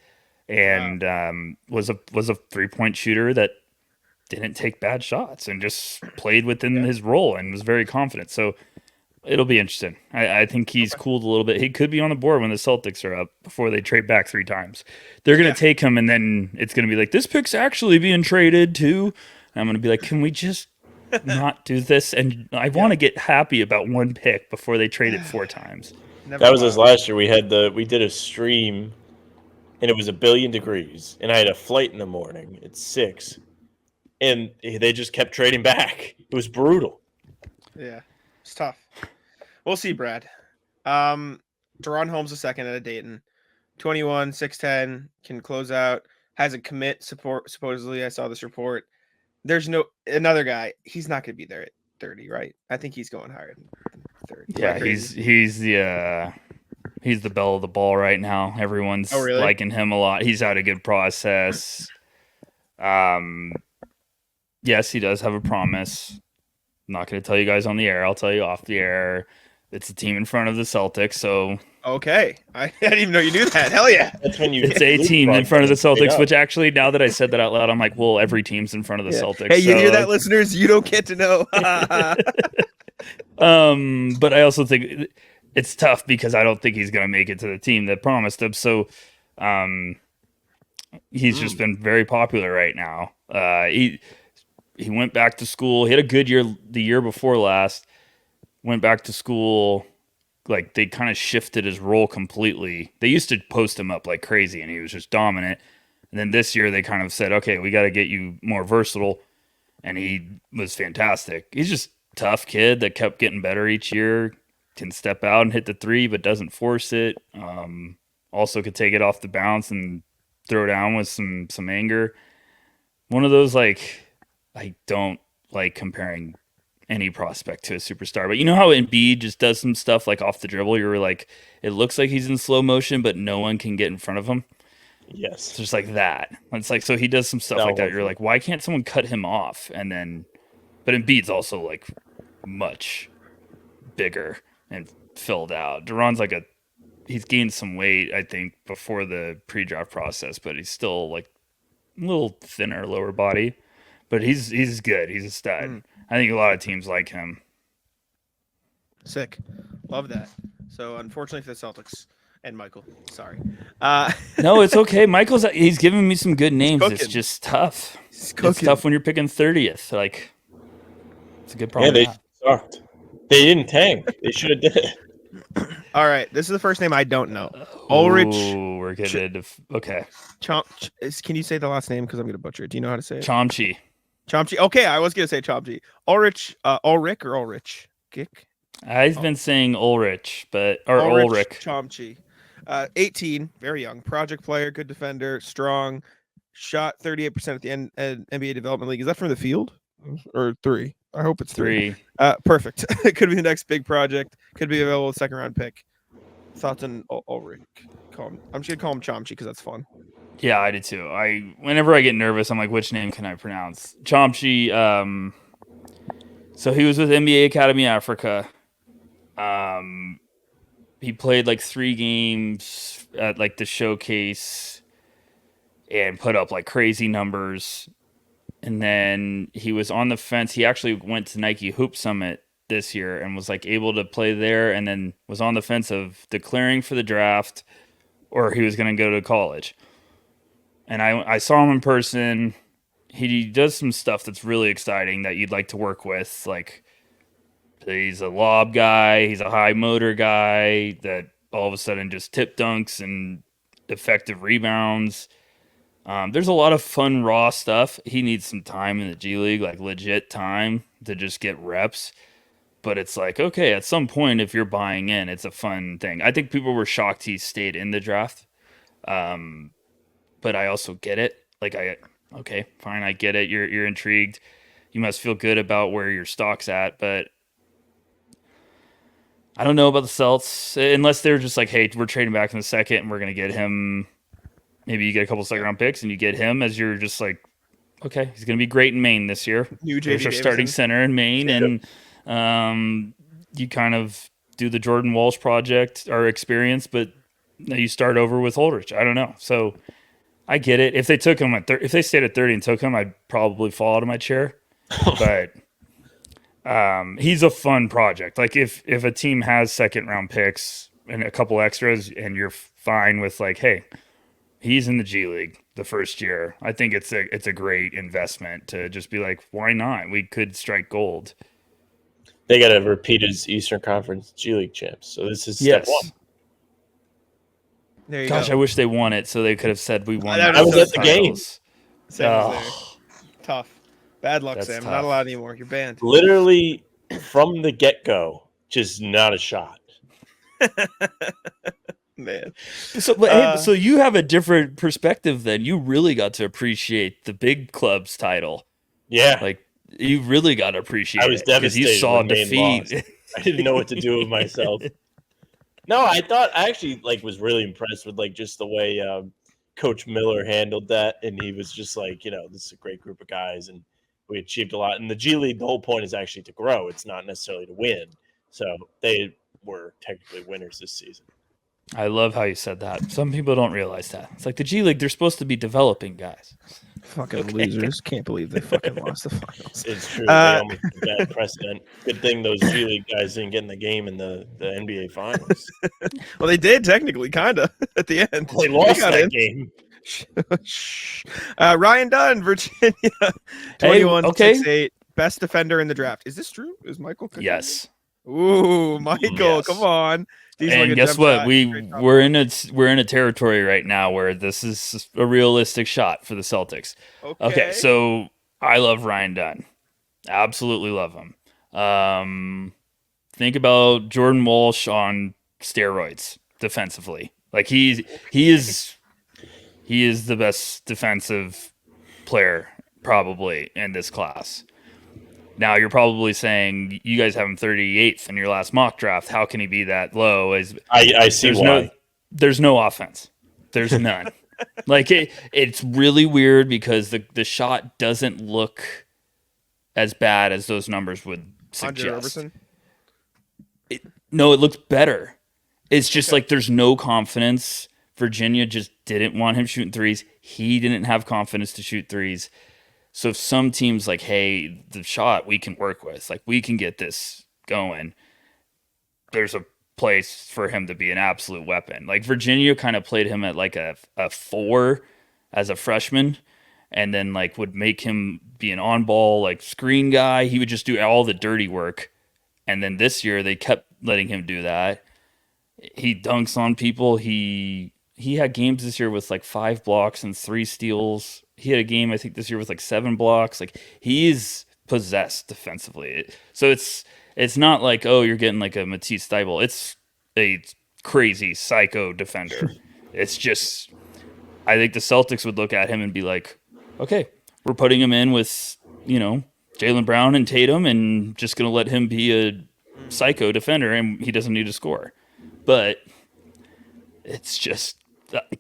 and was a 3-point shooter that didn't take bad shots and just played within his role and was very confident. So it'll be interesting. I think he's cooled a little bit. He could be on the board when the Celtics are up before they trade back 3 times. They're going to take him, and then it's going to be like, this pick's actually being traded too. And I'm going to be like, can we just not do this? And I want to get happy about one pick before they trade it 4 times. Never That was us wild. last year. We did a stream, and it was 1,000,000,000 degrees, and I had a flight in the morning at 6, and they just kept trading back. It was brutal. Yeah, it's tough. We'll see, Brad. Deron Holmes II at a Dayton, 21, 6'10", can close out. Has a commit support. Supposedly, I saw this report. There's another guy. He's not going to be there at 30, right? I think he's going higher than 30. Yeah, he's the belle of the ball right now. Everyone's really? liking him a lot. He's had a good process. Yes, he does have a promise. I'm not going to tell you guys on the air. I'll tell you off the air. It's a team in front of the Celtics, so okay. I didn't even know you knew that. Hell yeah! That's when you. It's a team in front of the Celtics. Which actually, now that I said that out loud, I'm like, well, every team's in front of the Celtics. Hey, you hear that, listeners? You don't get to know. But I also think it's tough because I don't think he's going to make it to the team that promised him. So, he's just been very popular right now. He went back to school. He had a good year the year before last. Went back to school. Like, they kind of shifted his role completely. They used to post him up like crazy, and he was just dominant. And then this year, they kind of said, okay, we got to get you more versatile. And he was fantastic. He's just a tough kid that kept getting better each year. Can step out and hit the three, but doesn't force it. Also could take it off the bounce and throw down with some anger. One of those, like, I don't like comparing any prospect to a superstar, but you know how Embiid just does some stuff like off the dribble. You're like, it looks like he's in slow motion, but no one can get in front of him. Yes, it's just like that. It's like, so he does some stuff like that. You're like, why can't someone cut him off? And then, but Embiid's also like much bigger and filled out. Duran's like he's gained some weight, I think, before the pre-draft process, but he's still like a little thinner lower body. But he's good. He's a stud. I think a lot of teams like him. Sick. Love that. So, unfortunately for the Celtics and Michael, sorry. No, it's okay. He's giving me some good names. It's just tough. It's tough when you're picking 30th. Like, it's a good problem. Yeah, they sucked. They didn't tank. They should have did it. All right. This is the first name I don't know. Ulrich. Ooh, we're getting into okay. Can you say the last name? Because I'm going to butcher it. Do you know how to say it? Chomchi. Okay, I was going to say Chomchi. Ulrich or Ulrich? Kick? I've been saying Ulrich, Ulrich. Chomchi. 18, very young. Project player, good defender, strong. Shot 38% at the NBA Development League. Is that from the field? Or 3? I hope it's 3. Perfect. It could be the next big project. Could be available with second-round pick. Thoughts on Ulrich? I'm just going to call him Chomchi because that's fun. Yeah, I did too. Whenever I get nervous, I'm like, which name can I pronounce? Chomchi. So he was with NBA Academy Africa. He played like 3 games at like the showcase and put up like crazy numbers. And then he was on the fence. He actually went to Nike Hoop Summit this year and was like able to play there, and then was on the fence of declaring for the draft or he was going to go to college. And I saw him in person. He does some stuff that's really exciting that you'd like to work with. Like, he's a lob guy. He's a high motor guy that all of a sudden just tip dunks and effective rebounds. There's a lot of fun, raw stuff. He needs some time in the G League, like legit time to just get reps. But it's like, okay, at some point, if you're buying in, it's a fun thing. I think people were shocked he stayed in the draft. But I also get it. Like, okay, fine, I get it. You're intrigued. You must feel good about where your stock's at, but I don't know about the Celts unless they're just like, hey, we're trading back in the second and we're going to get him. Maybe you get a couple second-round picks and you get him as you're just like, okay, he's going to be great in Maine this year. There's our starting center in Maine, and you kind of do the Jordan Walsh project or experience, but you start over with Ulrich. I don't know. So I get it. If they took him if they stayed at 30 and took him, I'd probably fall out of my chair. But he's a fun project. Like if a team has second-round picks and a couple extras, and you're fine with like, hey, he's in the G League the first year, I think it's a great investment to just be like, why not? We could strike gold. They got to repeat as Eastern Conference G League champs. So this is step 1. There you Gosh, go. I wish they won it so they could have said we won. That I was so at the game. titles. Sam was there. Oh, Tough. Bad luck, That's Sam. tough. Not allowed anymore. You're banned. Literally from the get-go, just not a shot. Man. So, but, hey, so you have a different perspective then. You really got to appreciate the big club's title. Yeah. Like, you really got to appreciate I was it because you devastated saw when Maine defeat. lost. I didn't know what to do with myself. No, I actually was really impressed with just the way Coach Miller handled that, and he was just like, this is a great group of guys, and we achieved a lot. And the G League, the whole point is actually to grow. It's not necessarily to win. So they were technically winners this season. I love how you said that. Some people don't realize that. It's like the G League, they're supposed to be developing guys. Fucking losers. Can't believe they fucking lost the finals. It's true. They almost had that precedent. Good thing those G League guys didn't get in the game in the NBA Finals. Well, they did technically, kind of, at the end. They lost got that in. game. Ryan Dunn, Virginia. 21, 6'8", best defender in the draft. Is this true? Is Michael cooking? Yes. Ooh, Michael, Yes. come on. And guess what? We're in a territory right now where this is a realistic shot for the Celtics. Okay, so I love Ryan Dunn. Absolutely love him. Think about Jordan Walsh on steroids defensively. Like he is the best defensive player probably in this class. Now you're probably saying you guys have him 38th in your last mock draft. How can he be that low? I see why. There's no offense. There's none. It's really weird because the shot doesn't look as bad as those numbers would suggest. No, it looks better. It's just there's no confidence. Virginia just didn't want him shooting threes. He didn't have confidence to shoot threes. So if some teams hey, the shot we can work with, we can get this going, there's a place for him to be an absolute weapon. Virginia kind of played him at a 4 as a freshman, and then would make him be an on-ball screen guy. He would just do all the dirty work. And then this year they kept letting him do that. He dunks on people. He had games this year with 5 blocks and 3 steals. He had a game, I think, this year with 7 blocks. He is possessed defensively. So it's not oh, you're getting a Matisse Thybulle. It's a crazy psycho defender. It's just, I think the Celtics would look at him and be okay, we're putting him in with, Jaylen Brown and Tatum and just going to let him be a psycho defender and he doesn't need to score. But it's just,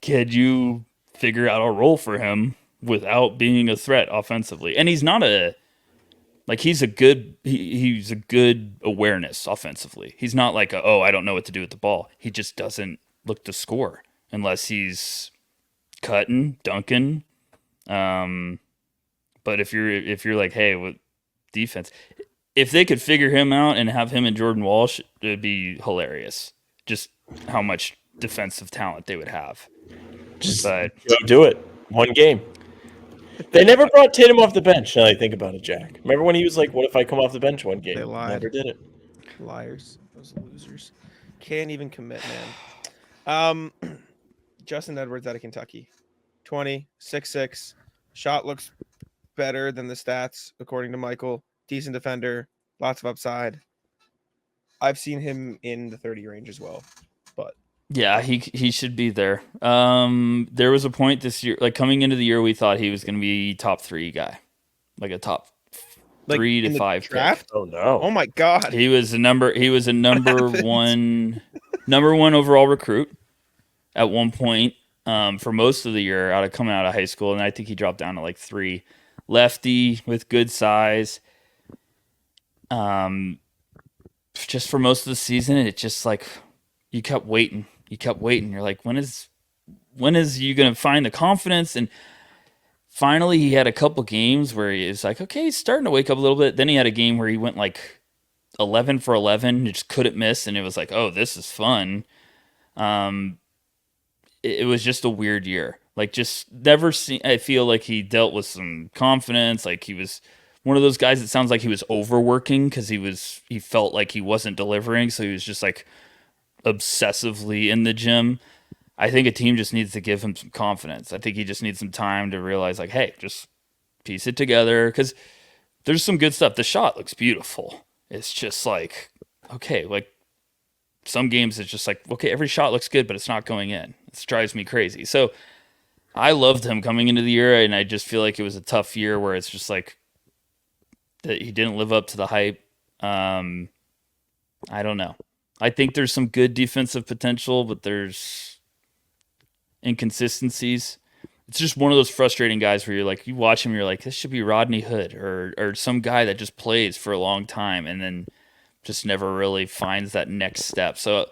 could you figure out a role for him without being a threat offensively? And he's not he's a good awareness offensively. He's not I don't know what to do with the ball. He just doesn't look to score unless he's cutting, dunking. But if you're hey, with defense, if they could figure him out and have him and Jordan Walsh, it'd be hilarious. Just how much defensive talent they would have. But go do it. One game. They never brought Tatum off the bench. Now I think about it, Jack. Remember when he was what if I come off the bench one game? They lied. Never did it. Liars. Those losers. Can't even commit, man. Justin Edwards out of Kentucky. 20, 6'6". Shot looks better than the stats, according to Michael. Decent defender. Lots of upside. I've seen him in the 30 range as well. But yeah, he should be there. There was a point this year, coming into the year, we thought he was going to be top 3 guy, a top 3 to 5 draft. pick. Oh no! Oh my God! He was a number one overall recruit at one point for most of the year coming out of high school, and I think he dropped down to 3. Lefty with good size. Just for most of the season, it just you kept waiting. You're when is you going to find the confidence? And finally, he had a couple games where he was okay, he's starting to wake up a little bit. Then he had a game where he went 11 for 11, you just couldn't miss, and it was oh, this is fun. It was just a weird year. Just never seen. I feel he dealt with some confidence. He was one of those guys. It sounds like he was overworking because he felt he wasn't delivering, so he was just obsessively in the gym. I think a team just needs to give him some confidence. I think he just needs some time to realize, like, hey, just piece it together. Because there's some good stuff. The shot looks beautiful. It's just like, okay, like some games it's just like, okay, every shot looks good, but it's not going in. It drives me crazy. So I loved him coming into the year, and I just feel like it was a tough year where it's just like that he didn't live up to the hype. I don't know. I think there's some good defensive potential, but there's inconsistencies. It's just one of those frustrating guys where you're like, you watch him, you're like, this should be Rodney Hood or some guy that just plays for a long time and then just never really finds that next step. So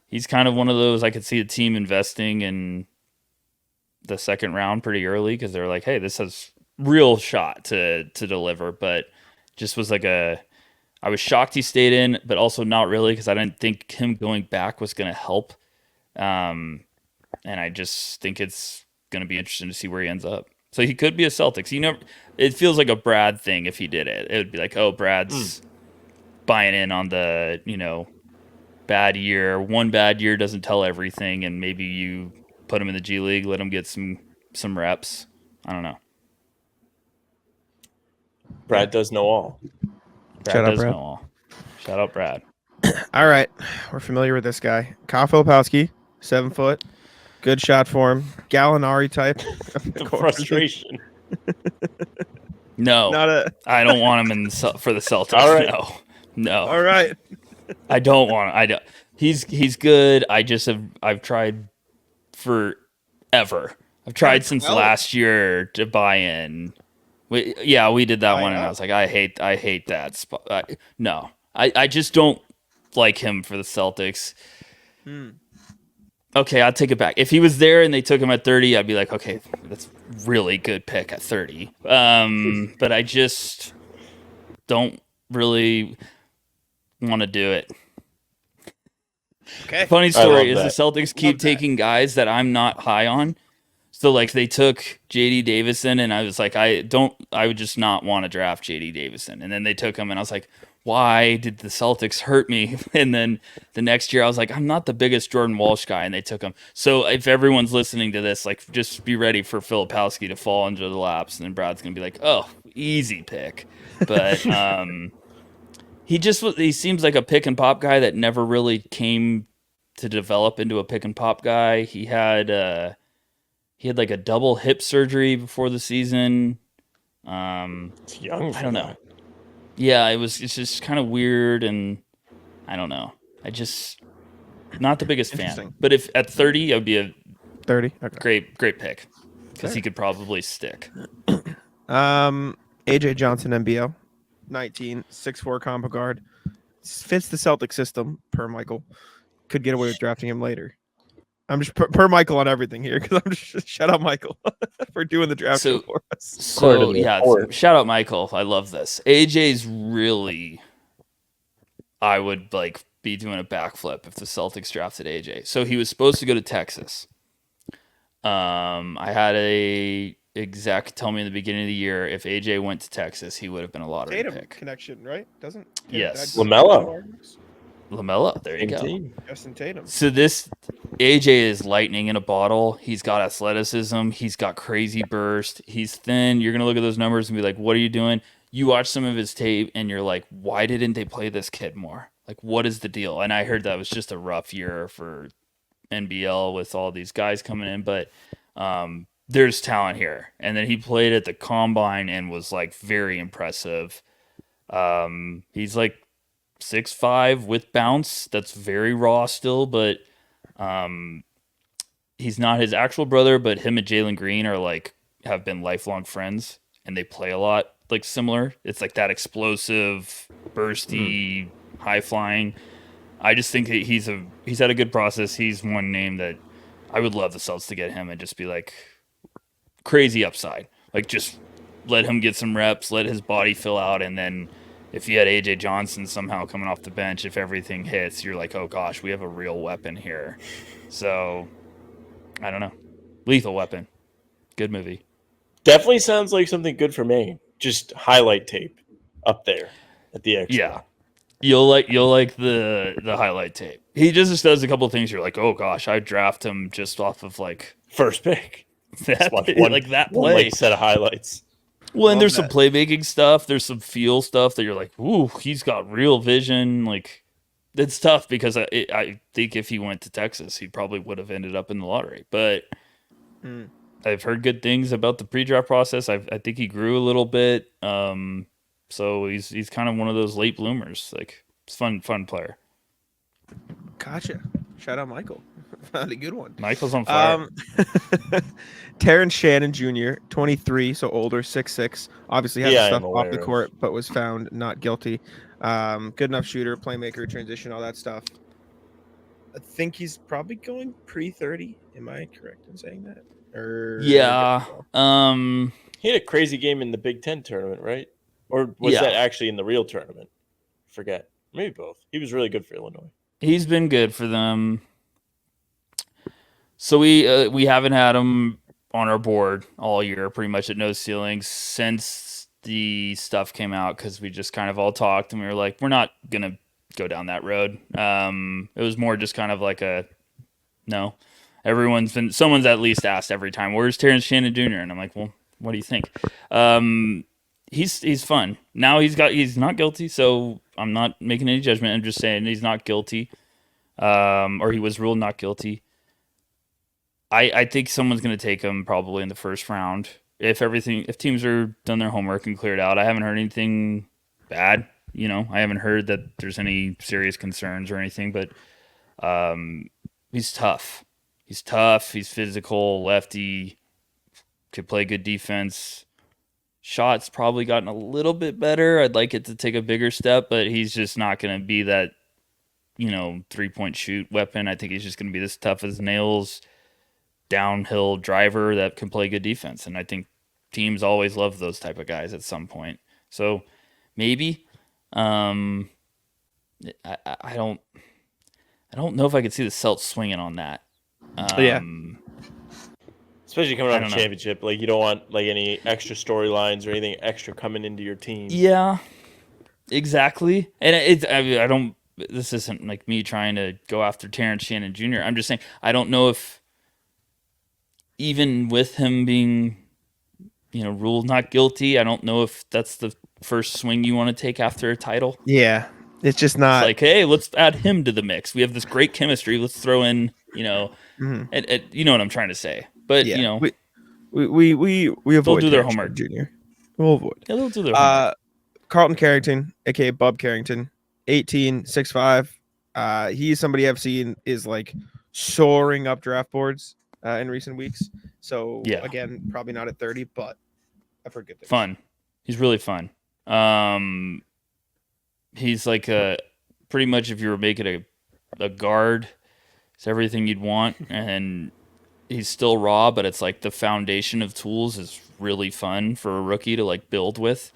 he's kind of one of those, I could see a team investing in the second round pretty early because they're like, hey, this has real shot to deliver, but just was like I was shocked he stayed in, but also not really because I didn't think him going back was going to help. And I just think it's going to be interesting to see where he ends up. So he could be a Celtics. It feels like a Brad thing if he did it. It would be like, oh, Brad's buying in on the, bad year. One bad year doesn't tell everything, and maybe you put him in the G League, let him get some reps. I don't know. Brad does know all. Brad does know all. Shout out, Brad. All right. We're familiar with this guy. Kyle Filipowski, 7 foot. Good shot for him. Gallinari type. The frustration. No. I don't want him for the Celtics. All right. No. All right. I don't want him. He's good. I've tried forever. I've tried since last year to buy in. We did that one, and I was like, I hate that spot. No, I just don't like him for the Celtics. Okay, I'll take it back. If he was there and they took him at 30, I'd be like, okay, that's really good pick at 30. But I just don't really want to do it. Okay. Funny story is the Celtics keep taking guys that I'm not high on. So like they took JD Davison, and I was like, I would just not want to draft JD Davison. And then they took him, and I was like, why did the Celtics hurt me? And then the next year I was like, I'm not the biggest Jordan Walsh guy, and they took him. So if everyone's listening to this, like just be ready for Filipowski to fall into the laps, and then Brad's gonna be like, oh, easy pick. But he seems like a pick and pop guy that never really came to develop into a pick and pop guy. He had like a double hip surgery before the season. It's young. I don't know. Yeah, it's just kind of weird, and I don't know. I just not the biggest fan. But if at 30, I would be a 30. Okay. Great pick because he could probably stick. AJ Johnson, NBL, 19, 6'4" combo guard, fits the Celtic system per Michael. Could get away with drafting him later. I'm just per Michael on everything here because I'm just shout out Michael for doing the draft for us. So shout out Michael. I love this. AJ's really, I would like be doing a backflip if the Celtics drafted AJ. So he was supposed to go to Texas. I had a exec tell me in the beginning of the year if AJ went to Texas, he would have been a lottery Tatum pick. Connection, right? Doesn't yes. LaMelo. There you go. Justin Tatum. So this AJ is lightning in a bottle. He's got athleticism. He's got crazy burst. He's thin. You're going to look at those numbers and be like, what are you doing? You watch some of his tape and you're like, why didn't they play this kid more? Like, what is the deal? And I heard that was just a rough year for NBL with all these guys coming in, but there's talent here. And then he played at the Combine and was like very impressive. He's like 6'5" with bounce. That's very raw still, but he's not his actual brother, but him and Jalen Green are like have been lifelong friends, and they play a lot like similar. It's like that explosive, bursty, high flying. I just think that he's had a good process. He's one name that I would love the Celtics to get him and just be like crazy upside. Like just let him get some reps, let his body fill out, and then if you had AJ Johnson somehow coming off the bench, if everything hits, you're like, oh gosh, we have a real weapon here. So, I don't know. Lethal Weapon. Good movie. Definitely sounds like something good for me. Just highlight tape up there at the X. Yeah. You'll like the highlight tape. He just does a couple of things. You're like, oh gosh, I draft him just off of like First pick. that, Watch one, like that one play. like set of highlights. Well, and Love there's that. some playmaking stuff. There's some feel stuff that you're like, ooh, he's got real vision. Like, it's tough because I think if he went to Texas, he probably would have ended up in the lottery. But I've heard good things about the pre-draft process. I think he grew a little bit. So he's kind of one of those late bloomers. Like, it's fun player. Gotcha. Shout out Michael. Found a good one. Michael's on fire. Terrence Shannon Jr., 23, so older, 6'6". Obviously had Yeah, stuff I'm off aware the of. court, but was found not guilty. Good enough shooter, playmaker, transition, all that stuff. I think he's probably going pre-30. Am I correct in saying that? Or Yeah. He had a crazy game in the Big Ten tournament, right? Or was Yeah. that actually in the real tournament? Forget. Maybe both. He was really good for Illinois. He's been good for them. So we haven't had him on our board all year, pretty much at no ceilings since the stuff came out, because we just kind of all talked and we were like, we're not gonna go down that road. It was more just kind of like a no. Someone's at least asked every time, where's Terrence Shannon Jr.? And I'm like, well, what do you think? He's fun. Now he's not guilty, so I'm not making any judgment. I'm just saying he's not guilty. Or he was ruled not guilty. I think someone's going to take him probably in the first round if teams are done their homework and cleared out. I haven't heard anything bad. I haven't heard that there's any serious concerns or anything. But he's tough. He's tough. He's physical. Lefty. Could play good defense. Shot's probably gotten a little bit better. I'd like it to take a bigger step, but he's just not going to be that 3-point shoot weapon. I think he's just going to be this tough as nails downhill driver that can play good defense, and I think teams always love those type of guys at some point. So maybe I don't know if I could see the Celts swinging on that. Especially coming I off a don't know. championship, like you don't want like any extra storylines or anything extra coming into your team. Yeah, exactly. And I don't. This isn't like me trying to go after Terrence Shannon Jr. I'm just saying I don't know if even with him being, ruled not guilty, I don't know if that's the first swing you want to take after a title. Yeah, it's just not It's like, hey, let's add him to the mix. We have this great chemistry. Let's throw in, Mhm. and you know what I'm trying to say. But Yeah, we avoid do their Terrence homework. Shannon Jr. We'll avoid. yeah, they'll do their homework. Carlton Carrington, aka Bub Carrington, 18, 6'5". He's somebody I've seen is like soaring up draft boards in recent weeks. So Yeah. again, probably not at 30, but I've heard good things. Fun. He's really fun. He's like pretty much if you were making a guard, it's everything you'd want, and he's still raw, but it's like the foundation of tools is really fun for a rookie to like build with.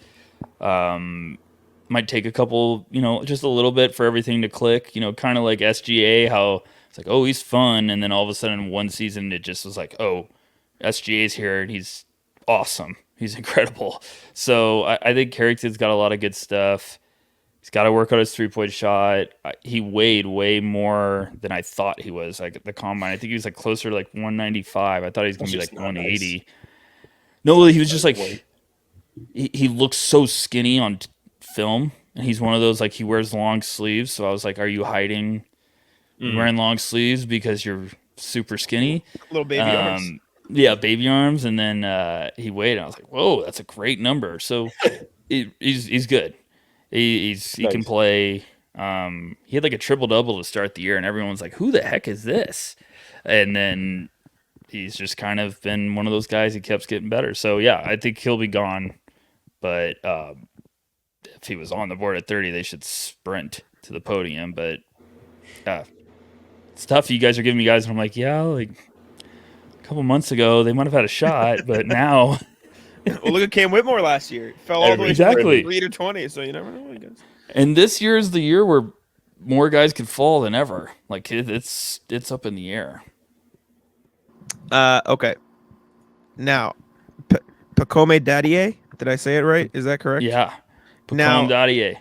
Might take a couple, just a little bit for everything to click, kind of like SGA, how it's like, oh, he's fun. And then all of a sudden one season, it just was like, oh, SGA's here and he's awesome. He's incredible. So I think Carrington's got a lot of good stuff. He's got to work on his 3-point shot. He weighed way more than I thought he was. Like at the combine, I think he was like closer to like 195. I thought he was going to be like 180. Nice. No, he was just like, he looks so skinny on film, and he's one of those like he wears long sleeves. So I was like, are you hiding wearing long sleeves because you're super skinny? Little baby arms. Yeah, baby arms. And then he weighed, and I was like, whoa, that's a great number. So he's good. He nice. Can play. He had like a triple-double to start the year, and everyone's like, who the heck is this? And then he's just kind of been one of those guys. He kept getting better. So yeah, I think he'll be gone. But if he was on the board at 30, they should sprint to the podium. But it's tough. You guys are giving me guys, and I'm like, yeah, like a couple months ago, they might have had a shot, but now. Well, look at Cam Whitmore last year. Fell all the way Exactly. from 3 to 20, so you never know, I guess. And this year is the year where more guys could fall than ever. Like it's up in the air. Okay. Now, Pacome Daddier, did I say it right? Is that correct? Yeah. Now, Daddier.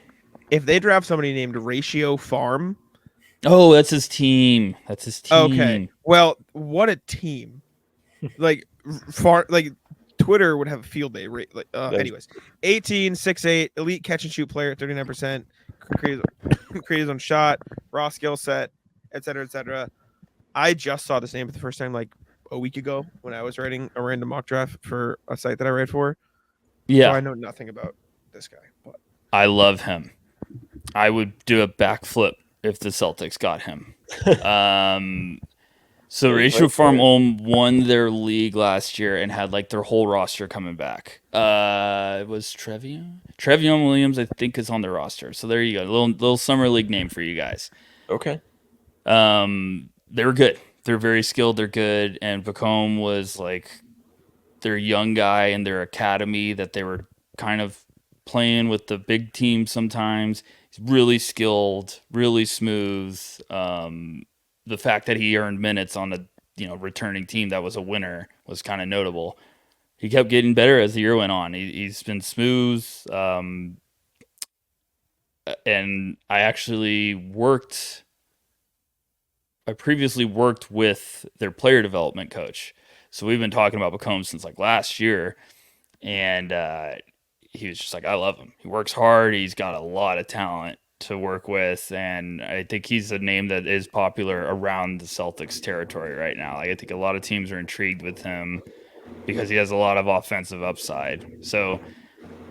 if they draft somebody named Ratio Farm, Oh, that's his team. That's his team. Okay. Well, what a team. Like Twitter would have a field day. Anyways, 18, 6'8", elite catch and shoot player, 39%, created his own shot, raw skill set, etc. I just saw this name for the first time like a week ago when I was writing a random mock draft for a site that I write for. Yeah. So I know nothing about this guy. But I love him. I would do a backflip if the Celtics got him. So Ratio Farm Ulm won their league last year and had like their whole roster coming back. It was Trevion Williams, I think, is on the roster. So there you go, little summer league name for you guys. Okay. They were good. They're very skilled. They're good. And Bacombe was like their young guy in their academy that they were kind of playing with the big team sometimes. He's really skilled, really smooth. The fact that he earned minutes on a returning team that was a winner was kind of notable. He kept getting better as the year went on. He's been smooth. And I previously worked with their player development coach. So we've been talking about Bacombe since like last year. And he was just like, I love him. He works hard. He's got a lot of talent to work with, and I think he's a name that is popular around the Celtics territory right now. Like, I think a lot of teams are intrigued with him because he has a lot of offensive upside. So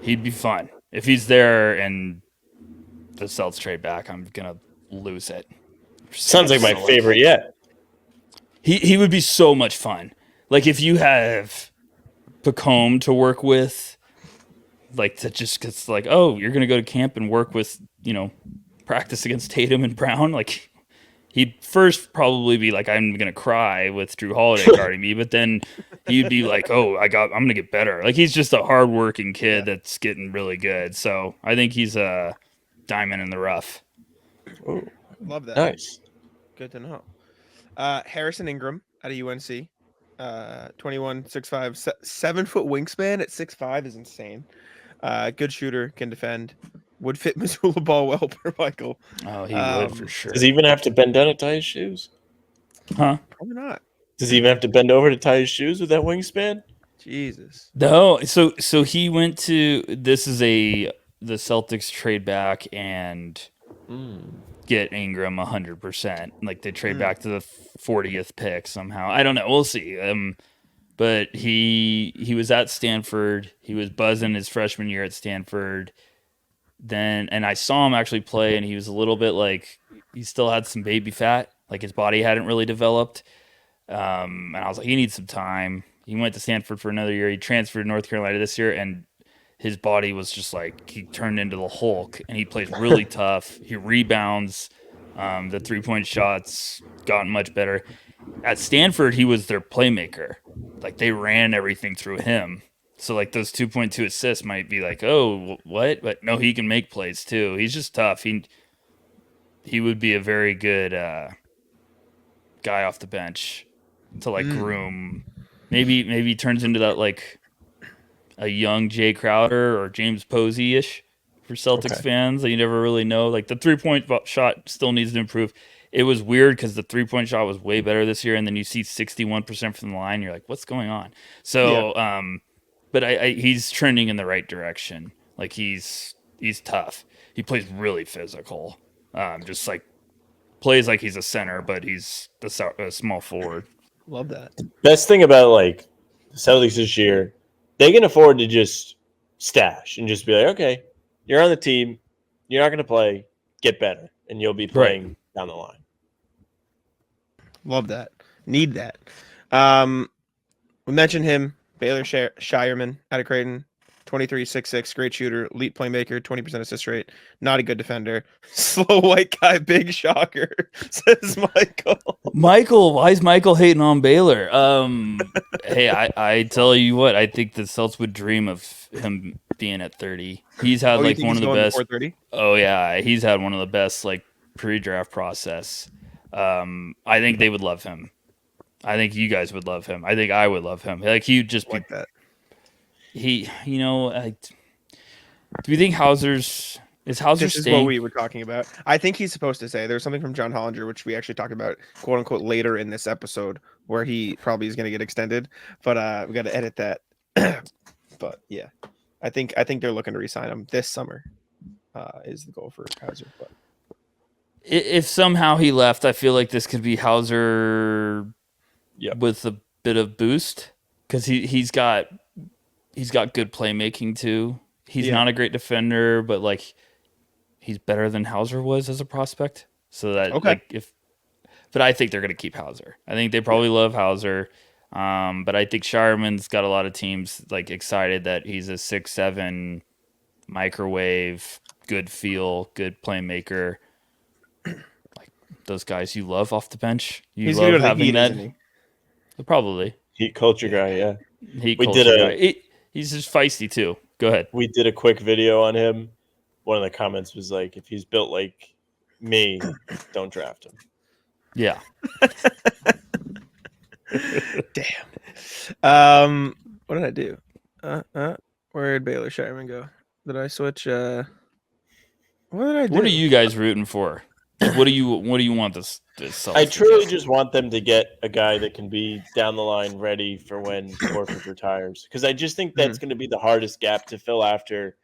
he'd be fun. If he's there and the Celtics trade back, I'm gonna lose it. Sounds like my favorite yet. He would be so much fun. Like, if you have Bacombe to work with, like, that just gets like, oh, you're gonna go to camp and work with, practice against Tatum and Brown. Like, he'd first probably be like, I'm gonna cry with Drew Holiday guarding me, but then he'd be like, oh, I'm gonna get better. Like, he's just a hardworking kid that's getting really good. So I think he's a diamond in the rough. Ooh, love that. Nice. Good to know. Harrison Ingram out of UNC. 21, 6'5", 7-foot wingspan at 6'5" is insane. Good shooter, can defend. Would fit Missoula ball well per Michael. Oh, he would for sure. Does he even have to bend down to tie his shoes? Huh? Probably not. Does he even have to bend over to tie his shoes with that wingspan? Jesus. No. So he went to, this is the Celtics trade back and get Ingram 100%. Like, they trade back to the 40th pick somehow. I don't know. We'll see. But he was at Stanford. He was buzzing his freshman year at Stanford. And I saw him actually play, and he was a little bit like, he still had some baby fat. Like, his body hadn't really developed. And I was like, he needs some time. He went to Stanford for another year. He transferred to North Carolina this year, and his body was just like, he turned into the Hulk, and he plays really tough. He rebounds. The three-point shots gotten much better. At Stanford, he was their playmaker. Like, they ran everything through him. So, like, those 2.2 assists might be like, oh, what? But no, he can make plays too. He's just tough. He would be a very good guy off the bench to, like, groom. Maybe he turns into that, like, a young Jay Crowder or James Posey-ish for Celtics fans that you never really know. Like, the three-point shot still needs to improve. It was weird because the three-point shot was way better this year, and then you see 61% from the line. You're like, what's going on? So, but he's trending in the right direction. Like, he's tough. He plays really physical. Just like plays like he's a center, but he's a small forward. Love that. Best thing about, like, the Celtics this year, they can afford to just stash and just be like, okay, you're on the team, you're not going to play, get better, and you'll be playing down the line. Love that. Need that. We mentioned him, Baylor Scheierman out of Creighton, 23, 6'6", great shooter, elite playmaker, 20% assist rate, not a good defender. Slow white guy, big shocker, says Michael. Michael, why is Michael hating on Baylor? Hey, I tell you what, I think the Celtics would dream of him being at 30. He's had like one of the best. Oh yeah, he's had one of the best like pre-draft process. I think they would love him. I think you guys would love him. I think I would love him. Like he'd just be. Like that. Do you think Hauser's Is Hauser This is staying? what we were talking about. I think he's supposed to say. There's something from John Hollinger, which we actually talked about, quote unquote, later in this episode, where he probably is going to get extended. But we got to edit that. But yeah, I think they're looking to re-sign him this summer. Is the goal for Hauser. But If somehow he left, I feel like this could be Hauser with a bit of boost because he's got good playmaking too. He's not a great defender, but like he's better than Hauser was as a prospect. So that but I think they're gonna keep Hauser. I think they probably love Hauser. But I think Scheierman's got a lot of teams like excited that he's a 6'7" microwave, good feel, good playmaker. Like those guys you love off the bench. He's love having Heat, that. Probably Heat culture guy, yeah. Heat culture guy. He's just feisty too. Go ahead. We did a quick video on him. One of the comments was like, "If he's built like me, don't draft him." Yeah. Damn. What did I do? Where did Baylor Scheierman go? Did I switch? What did I do? What are you guys rooting for? What do you want this I truly just want them to get a guy that can be down the line ready for when Horford retires. Because I just think that's going to be the hardest gap to fill after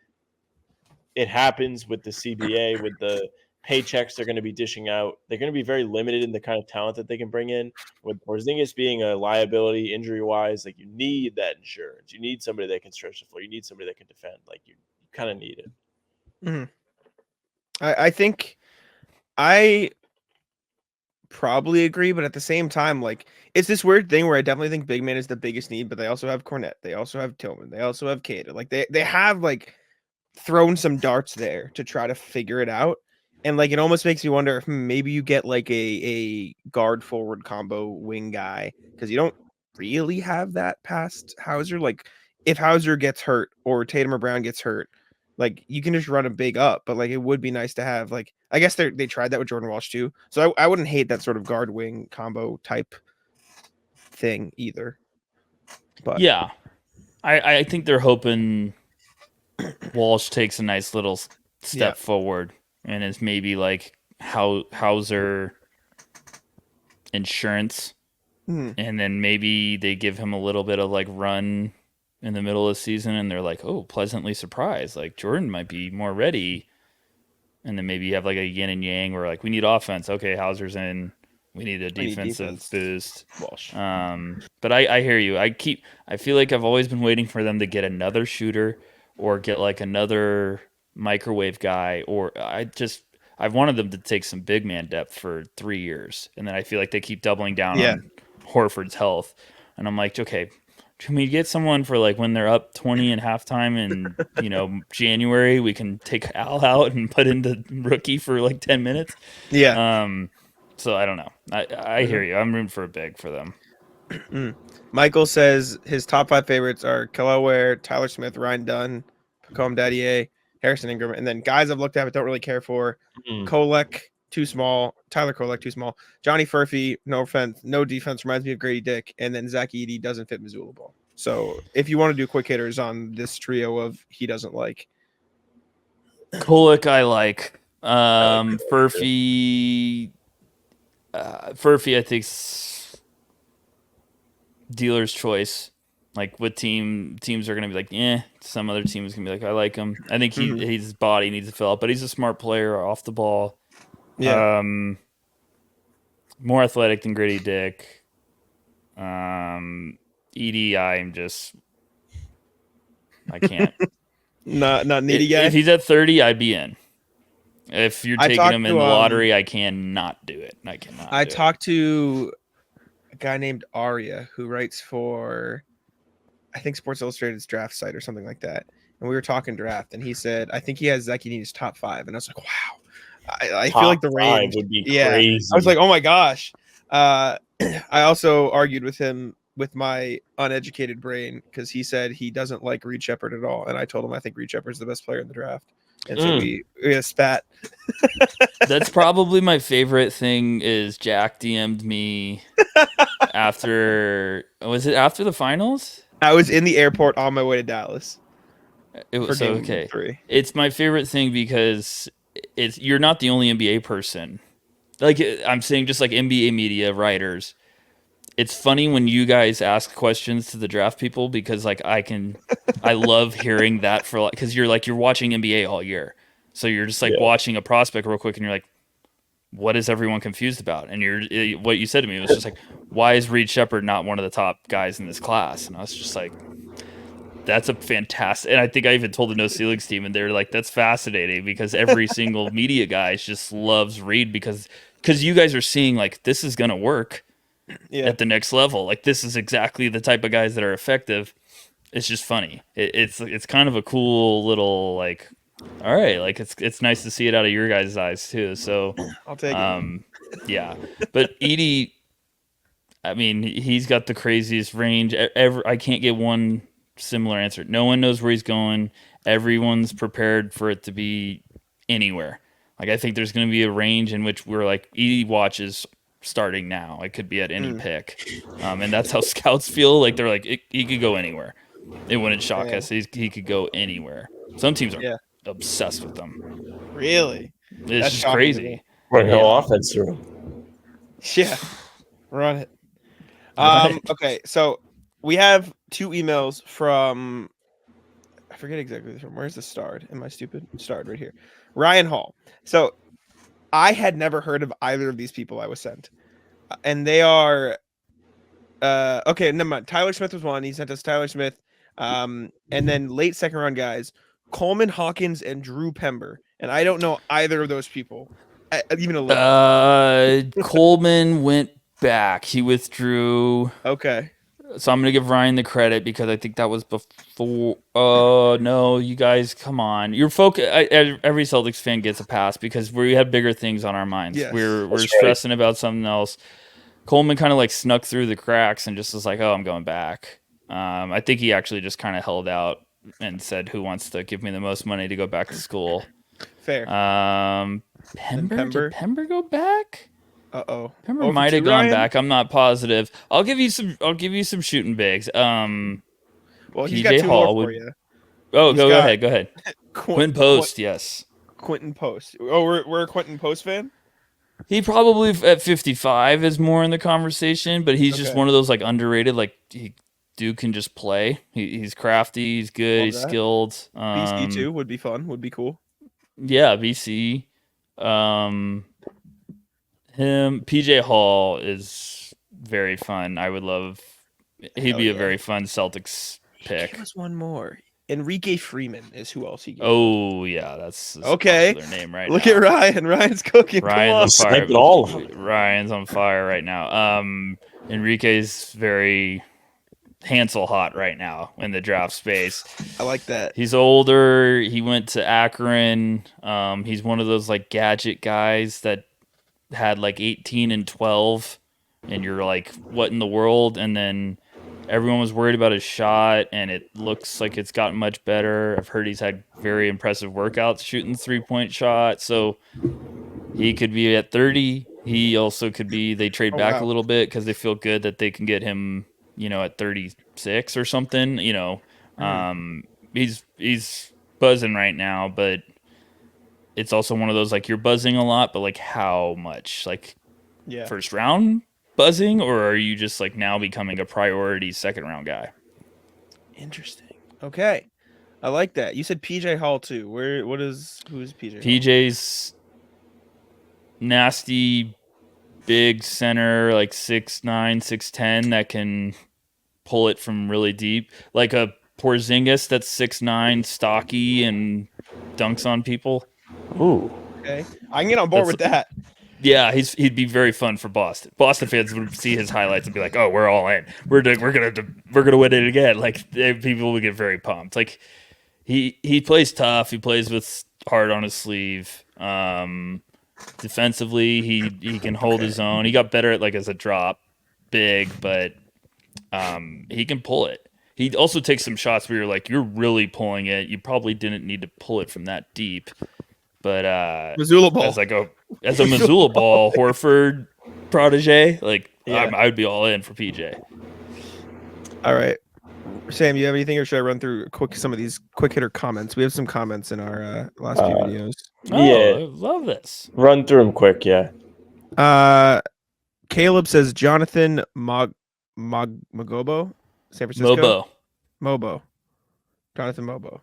it happens with the CBA, with the paychecks they're going to be dishing out. They're going to be very limited in the kind of talent that they can bring in. With Porzingis being a liability injury-wise, like you need that insurance. You need somebody that can stretch the floor. You need somebody that can defend. Like you kind of need it. Mm-hmm. I think I probably agree, but at the same time, like it's this weird thing where I definitely think big man is the biggest need, but they also have Cornette, they also have Tillman, they also have Cater. Like they have like thrown some darts there to try to figure it out, and like it almost makes me wonder if maybe you get like a guard forward combo wing guy because you don't really have that past Hauser. Like if Hauser gets hurt or Tatum or Brown gets hurt, like you can just run a big up, but like it would be nice to have like I guess they tried that with Jordan Walsh too. So I wouldn't hate that sort of guard wing combo type thing either. But yeah, I think they're hoping Walsh takes a nice little step forward and is maybe like Hauser insurance, and then maybe they give him a little bit of like run in the middle of the season, and they're like, oh, pleasantly surprised. Like Jordan might be more ready. And then maybe you have like a yin and yang where like we need offense. Okay, Hauser's in. We need a defensive boost. Walsh. But I hear you. I feel like I've always been waiting for them to get another shooter or get like another microwave guy. Or I've wanted them to take some big man depth for 3 years. And then I feel like they keep doubling down on Horford's health. And I'm like, okay, can we get someone for like when they're up 20 in halftime in January? We can take Al out and put in the rookie for like 10 minutes. Yeah. So I don't know. I hear you. I'm rooting for a big for them. Michael says his top 5 favorites are Kelly Ware, Tyler Smith, Ryan Dunn, Pacome Daddier, Harrison Ingram, and then guys I've looked at but don't really care for. Kolek, too small. Tyler Kolek, too small. Johnny Furphy, no offense, no defense, reminds me of Grady Dick. And then Zach Edey doesn't fit Missoula ball. So if you want to do quick hitters on this trio of he doesn't like. Kolek I like. Furphy I think's dealer's choice. Like what teams are gonna be like, some other team is gonna be like, I like him. I think his body needs to fill up, but he's a smart player off the ball. Yeah. More athletic than Grady Dick. Edey, I can't. not needy guy. If he's at 30, I'd be in. If you're taking him in the lottery, I cannot do it. I talked to a guy named Arya who writes for, I think, Sports Illustrated's draft site or something like that. And we were talking draft, and he said, I think he has Zach Edey's top 5. And I was like, wow. I feel like the range would be crazy. I was like, oh my gosh. I also argued with him with my uneducated brain because he said he doesn't like Reed Shepherd at all. And I told him I think Reed Shepherd's the best player in the draft. And so we spat. That's probably my favorite thing is Jack DM'd me was it after the finals? I was in the airport on my way to Dallas. It was game okay. 3. It's my favorite thing because you're not the only NBA person. Like I'm saying, just like NBA media writers. It's funny when you guys ask questions to the draft people because like I love hearing that because you're watching NBA all year. So you're just like watching a prospect real quick and you're like, what is everyone confused about? And what you said to me was just like, why is Reed Shepherd not one of the top guys in this class? And I was just like, that's a fantastic. And I think I even told the No Ceilings team, and they're like, that's fascinating because every single media guy just loves Reed because you guys are seeing like this is gonna work at the next level. Like this is exactly the type of guys that are effective. It's just funny. It's kind of a cool little like. All right, like it's nice to see it out of your guys' eyes too. So I'll take it. Yeah. But Edey, I mean, he's got the craziest range ever. I can't get one similar answer. No one knows where he's going. Everyone's prepared for it to be anywhere. Like I think there's going to be a range in which we're like Edey watches starting now. It could be at any pick, and that's how scouts feel. Like they're like he could go anywhere. It wouldn't shock us. He could go anywhere. Some teams are obsessed with them. Really? It's just crazy. Run no offense through him. Yeah, run it. Okay, so we have 2 emails from, I forget exactly from, where's the starred? Am I stupid? Starred right here. Ryan Hall. So I had never heard of either of these people I was sent. And they are, okay, never mind. Tyler Smith was one. He sent us Tyler Smith. And then late second round guys, Coleman Hawkins and Drew Pember. And I don't know either of those people, even a little. Coleman went back. He withdrew. Okay. So I'm going to give Ryan the credit because I think that was before. Oh, no, you guys, come on. Your focus. Every Celtics fan gets a pass because we had bigger things on our minds. Yes, we're stressing about something else. Coleman kind of like snuck through the cracks and just was like, oh, I'm going back. I think he actually just kind of held out and said, who wants to give me the most money to go back to school? Fair. Pember? Did Pember go back? Uh-oh. Pember might have gone back. I'm not positive. I'll give you some shooting bigs. Well, he's PJ got 2 Hall more for you. Oh, go ahead. Quinn Post, yes. Quentin Post. Oh, we're a Quentin Post fan? He probably at 55 is more in the conversation, but he's just one of those like underrated. Like dude can just play. He's crafty. He's good. He's skilled. BC too would be fun. Would be cool. Yeah, BC. Him. PJ Hall is very fun. I would love. He'd be a very fun Celtics pick. Give us one more. Enrique Freeman is who else he gave. Oh yeah, that's okay. Their name right Look now. at Ryan. Ryan's cooking. Ryan's on fire. All of them. Ryan's on fire right now. Enrique's very Hansel hot right now in the draft space. I like that. He's older. He went to Akron. He's one of those like gadget guys that had like 18 and 12, and you're like, what in the world? And then everyone was worried about his shot, and it looks like it's gotten much better. I've heard he's had very impressive workouts shooting 3-point shot. So he could be at 30. He also could be, they trade back a little bit because they feel good that they can get him, at 36 or something. He's buzzing right now, but it's also one of those, like, you're buzzing a lot, but like how much? Like first round buzzing, or are you just like now becoming a priority second round guy? Interesting. Okay. I like that. You said PJ Hall too. Who's PJ? PJ's nasty big center, like 6'9", 6'10", that can pull it from really deep. Like a Porzingis that's 6'9", stocky, and dunks on people. Ooh. Okay. I can get on board with that. Yeah, he'd be very fun for Boston. Boston fans would see his highlights and be like, "Oh, we're all in. We're gonna win it again." Like people would get very pumped. Like he plays tough. He plays with heart on his sleeve. Defensively, he can hold his own. He got better at like as a drop big, but he can pull it. He also takes some shots where you're like, you're really pulling it. You probably didn't need to pull it from that deep. But Missoula ball. As a Missoula ball, Horford protege, like I would be all in for PJ. All right. Sam, you have anything, or should I run through some of these quick hitter comments? We have some comments in our last few videos. Oh, Yeah. I love this. Run through them quick, yeah. Caleb says Jonathan Magobo, San Francisco. Mobo. Jonathan Mobo.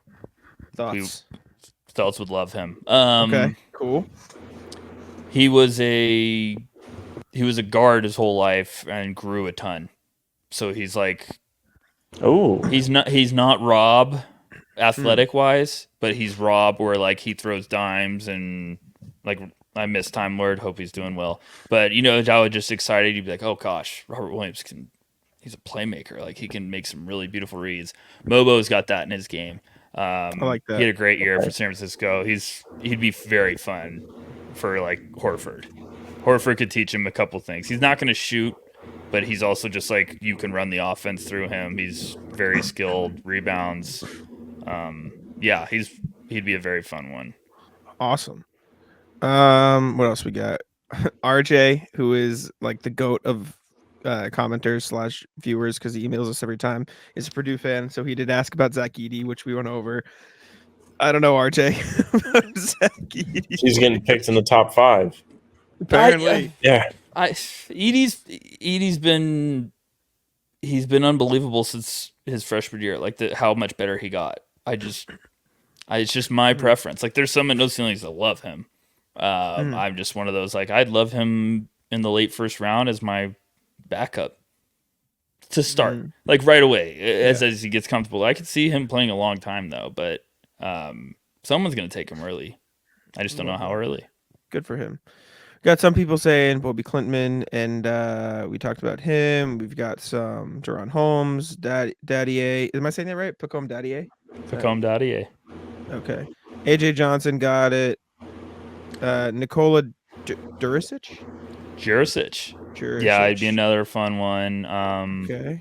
Thoughts? Celtics would love him. Okay, cool. He was a guard his whole life and grew a ton. So he's like, he's not Rob athletic wise, but he's Rob where like he throws dimes and like I miss Time Lord. Hope he's doing well. But I was just excited. You'd be like, oh gosh, Robert Williams he's a playmaker. Like he can make some really beautiful reads. Mobo's got that in his game. I like that. He had a great year for San Francisco. He'd be very fun for like Horford. Horford could teach him a couple things. He's not going to shoot, but he's also just like you can run the offense through him. He's very skilled, rebounds. He'd be a very fun one. Awesome. What else we got? RJ, who is like the GOAT of commenters / viewers because he emails us every time, is a Purdue fan. So he did ask about Zach Edey, which we went over. I don't know, RJ. Zach Edey. He's getting picked in the top 5. Apparently. Edey's been unbelievable since his freshman year. Like how much better he got. It's just my preference. Like there's some in those feelings that love him. I'm just one of those, like, I'd love him in the late first round as my backup to start, like right away as he gets comfortable. I could see him playing a long time though, but someone's going to take him early. I just don't know how early. Good for him. Got some people saying Bobby Clintman, and we talked about him. We've got some Jaron Holmes, Daddy A. Am I saying that right? Pacome Daddy A? Pacome Daddy A. Okay. AJ Johnson got it. Nikola Jurisic? Yeah, it'd be another fun one. Okay.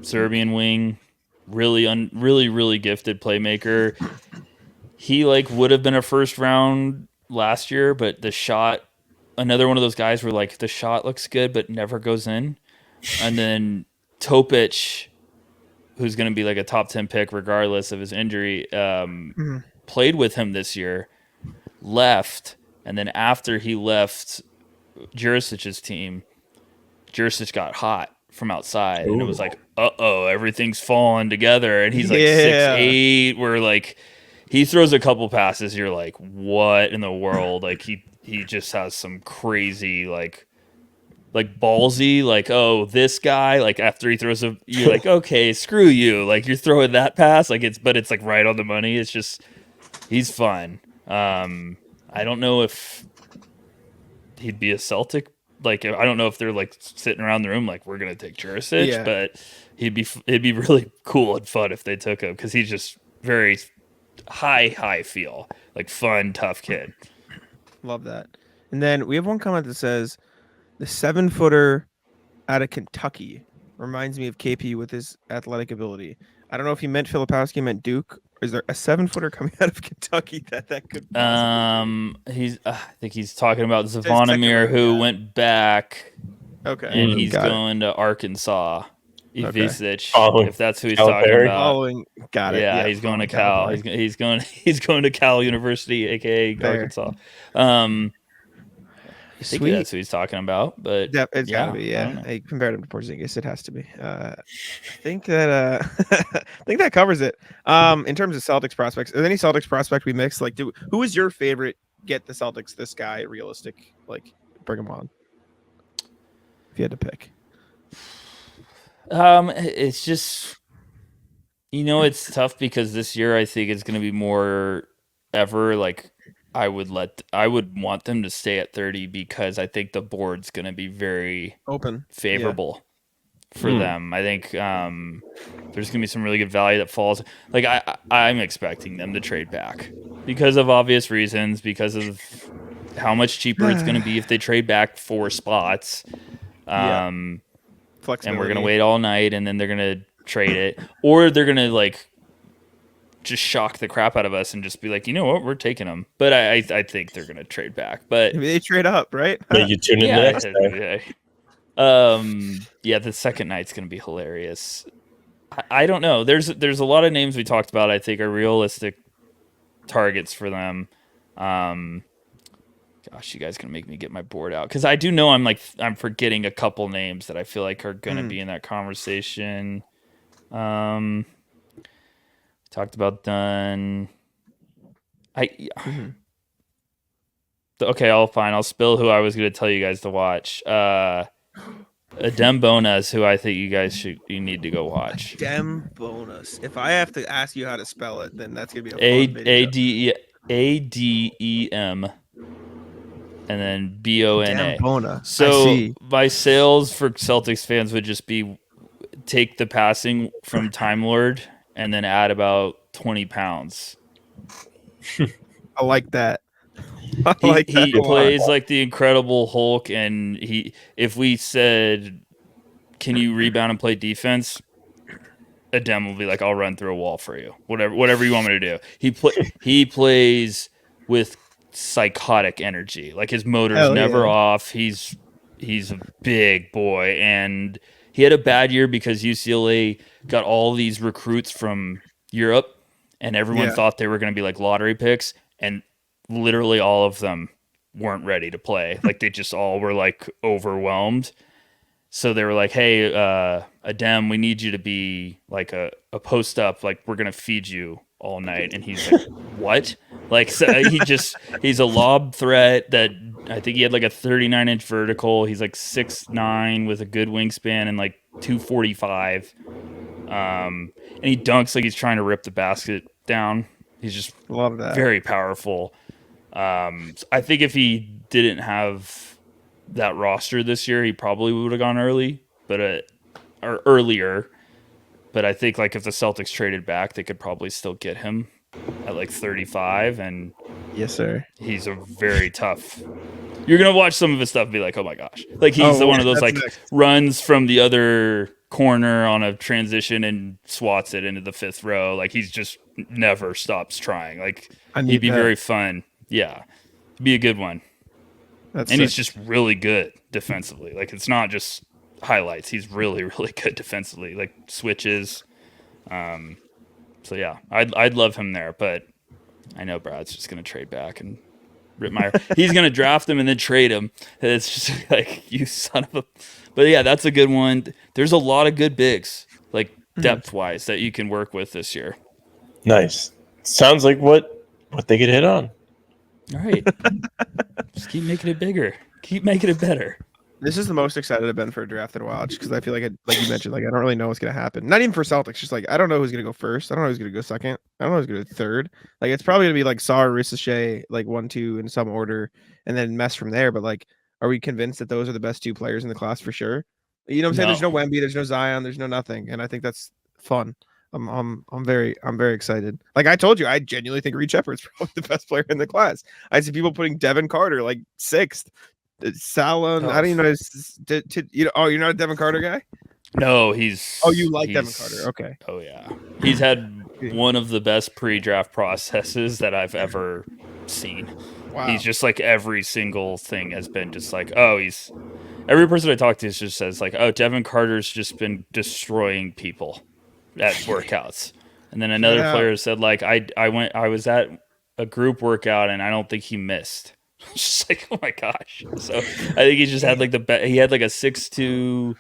Serbian wing, really gifted playmaker. He would have been a first round last year, but the shot, another one of those guys where the shot looks good but never goes in. And then Topic, who's going to be a top 10 pick regardless of his injury, played with him this year, left, and then after he left Jurisic's team, Jurisic got hot from outside. Ooh. And it was everything's falling together, and he's 6'8", where he throws a couple passes, you're like, what in the world? He just has some crazy ballsy, this guy, after he throws you're like, okay, screw you. You're throwing that pass, it's right on the money. It's just, he's fun. I don't know if he'd be a Celtic. I don't know if they're sitting around the room we're gonna take Jurisic, but it'd be really cool and fun if they took him because he's just very high feel, fun, tough kid. Love that. And then we have one comment that says the 7-footer out of Kentucky reminds me of KP with his athletic ability. I don't know if he meant Filipowski, meant Duke. Is there a 7-footer coming out of Kentucky that could possibly I think he's talking about Zvonimir, who went back. Okay. And he's going to Arkansas. Ivisic, if that's who he's talking about. Got it. Yeah, he's going to Cal. He's going to Cal University, aka Arkansas. I think that's who he's talking about, but it's gotta be. Yeah, I compared him to Porzingis. It has to be. I think that I think that covers it. In terms of Celtics prospects, is there any Celtics prospect we mixed? Who is your favorite? Get the Celtics. This guy realistic. Bring him on. If you had to pick. It's just, it's tough because this year I think it's going to be more ever. I would want them to stay at 30 because I think the board's going to be very open, favorable for them. I think there's going to be some really good value that falls. I'm expecting them to trade back because of obvious reasons, because of how much cheaper it's going to be if they trade back 4 spots. And we're going to wait all night and then they're going to trade it, or they're going to just shock the crap out of us and just be you know what, we're taking them. But I think they're going to trade back. But maybe they trade up, right? You tune in the next day. The second night's going to be hilarious. I don't know. There's a lot of names we talked about I think are realistic targets for them. Gosh, you guys gonna make me get my board out because I do know I'm forgetting a couple names that I feel like are gonna be in that conversation. Talked about Dunn. Okay, I'll spill who I was gonna tell you guys to watch. Adem Bonas, who I think you need to go watch. Adem Bonas. If I have to ask you how to spell it, then that's gonna be a fun video. Adem, and then Bona. Adem Bona. So my sales for Celtics fans would just be take the passing from Time Lord and then add about 20 pounds. I like that. He plays like the Incredible Hulk, and if we said, "Can you rebound and play defense?" Adem will be like, "I'll run through a wall for you." Whatever you want me to do. He plays with psychotic energy. Like his motor's never off. He's a big boy, and he had a bad year because UCLA got all these recruits from Europe, and everyone thought they were going to be like lottery picks, and literally all of them weren't ready to play. Like they just all were like overwhelmed. So they were like, "Hey, Adem, we need you to be like a post up. Like we're gonna feed you all night." And he's like, "What?" Like so he's a lob threat that I think he had like a 39-inch vertical. He's like 6'9" with a good wingspan and like 245. And he dunks like he's trying to rip the basket down. He's just love that. Very powerful. I think if he didn't have that roster this year, he probably would have gone early, or earlier. But I think like if the Celtics traded back, they could probably still get him at like 35. And yes, sir. He's a very tough. You're gonna watch some of his stuff and be like, "Oh my gosh!" Like he's one of those like runs from the other corner on a transition and swats it into the fifth row. Like he's just never stops trying. Like he'd be very fun. Yeah, be a good one. He's just really good defensively. Like it's not just highlights. He's really, really good defensively. Like switches. So yeah, I'd love him there, but I know Brad's just gonna trade back and rip my. He's gonna draft him and then trade him. It's just like you son of a. But yeah, that's a good one. There's a lot of good bigs, like depth wise, that you can work with this year. Nice. Sounds like what they could hit on. All right. Just keep making it bigger. Keep making it better. This is the most excited I've been for a draft in a while, just because I feel like you mentioned, like I don't really know what's gonna happen. Not even for Celtics, just like I don't know who's gonna go first. I don't know who's gonna go second. I don't know who's gonna go third. Like it's probably gonna be like Saar, Ricochet, like 1, 2 in some order, and then mess from there. But like, are we convinced that those are the best two players in the class for sure? You know what I'm saying? There's no Wemby, there's no Zion, there's no nothing, and I think that's fun. I'm very excited. Like I told you, I genuinely think Reed Shepard's probably the best player in the class. I see people putting Devin Carter like 6th. Salon, I don't even know. Oh, you're not a Devin Carter guy? No, he's. Oh, you like Devin Carter? Okay. Oh yeah, he's had one of the best pre-draft processes that I've ever seen. Wow. He's just like every single thing has been just like, oh, he's. Every person I talk to just says like, oh, Devin Carter's just been destroying people at workouts. And then another player said like, I was at a group workout and I don't think he missed. Just like, oh my gosh. So I think he just had like he had like a 6'2".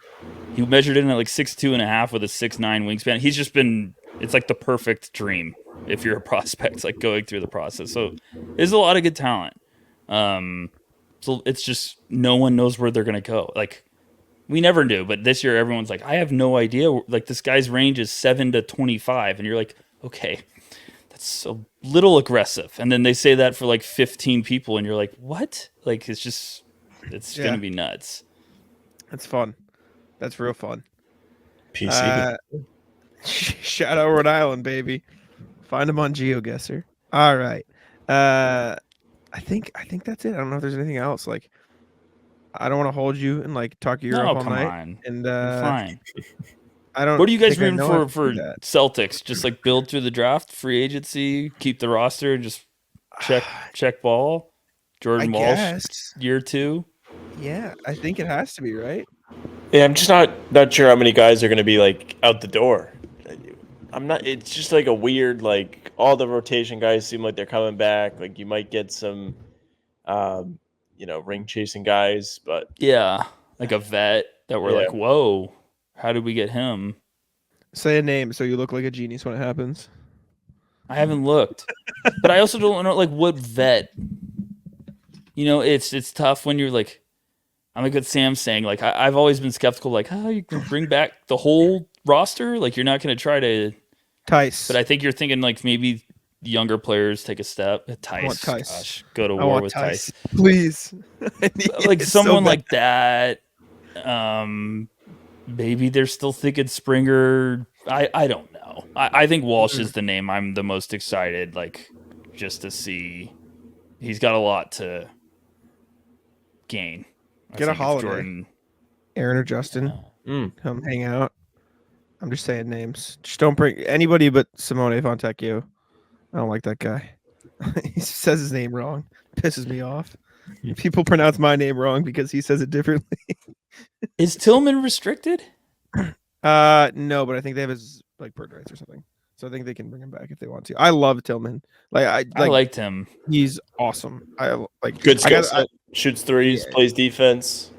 He measured in at like 6'2.5" with a 6'9" wingspan. He's just been, it's like the perfect dream if you're a prospect, like going through the process. So there's a lot of good talent. So it's just no one knows where they're gonna go. Like we never knew, but this year everyone's like, I have no idea. Like this guy's range is 7 to 25, and you're like, okay, that's a little aggressive. And then they say that for like 15 people, and you're like, what? Like it's gonna be nuts. That's fun. That's real fun. PC. Shout out Rhode Island, baby. Find them on GeoGuessr. All right. I think that's it. I don't know if there's anything else. Like, I don't want to hold you and like talk Europe all night. On. And fine. I don't. What are you guys rooting for Celtics? Just like build through the draft, free agency, keep the roster, and just check ball. Jordan Walsh, year 2. Yeah, I think it has to be, right? Yeah, I'm just not sure how many guys are going to be like out the door. I'm not. It's just like a weird, like all the rotation guys seem like they're coming back. Like you might get some, ring chasing guys, but Yeah, like a vet that we're like, whoa, how did we get him? Say a name so you look like a genius when it happens. I haven't looked, but I also don't know like what vet. It's tough when you're like, I'm like what Sam's saying. Like I've always been skeptical, like how you can bring back the whole roster. Like you're not going to try to Tice, but I think you're thinking like maybe younger players take a step. Tice, gosh, go to war with Tice, please. Like someone so like that. Maybe they're still thinking Springer. I don't know. I think Walsh is the name I'm the most excited, like, just to see. He's got a lot to gain. Get a holiday. Aaron or Justin, come hang out. I'm just saying names. Just don't bring anybody but Simone Fontecchio. I don't like that guy. He says his name wrong. Pisses me off. People pronounce my name wrong because he says it differently. Is Tillman restricted? No, but I think they have his like bird rights or something. So I think they can bring him back if they want to. I love Tillman. I liked him. He's awesome. I like good skill set. Shoots threes, plays defense.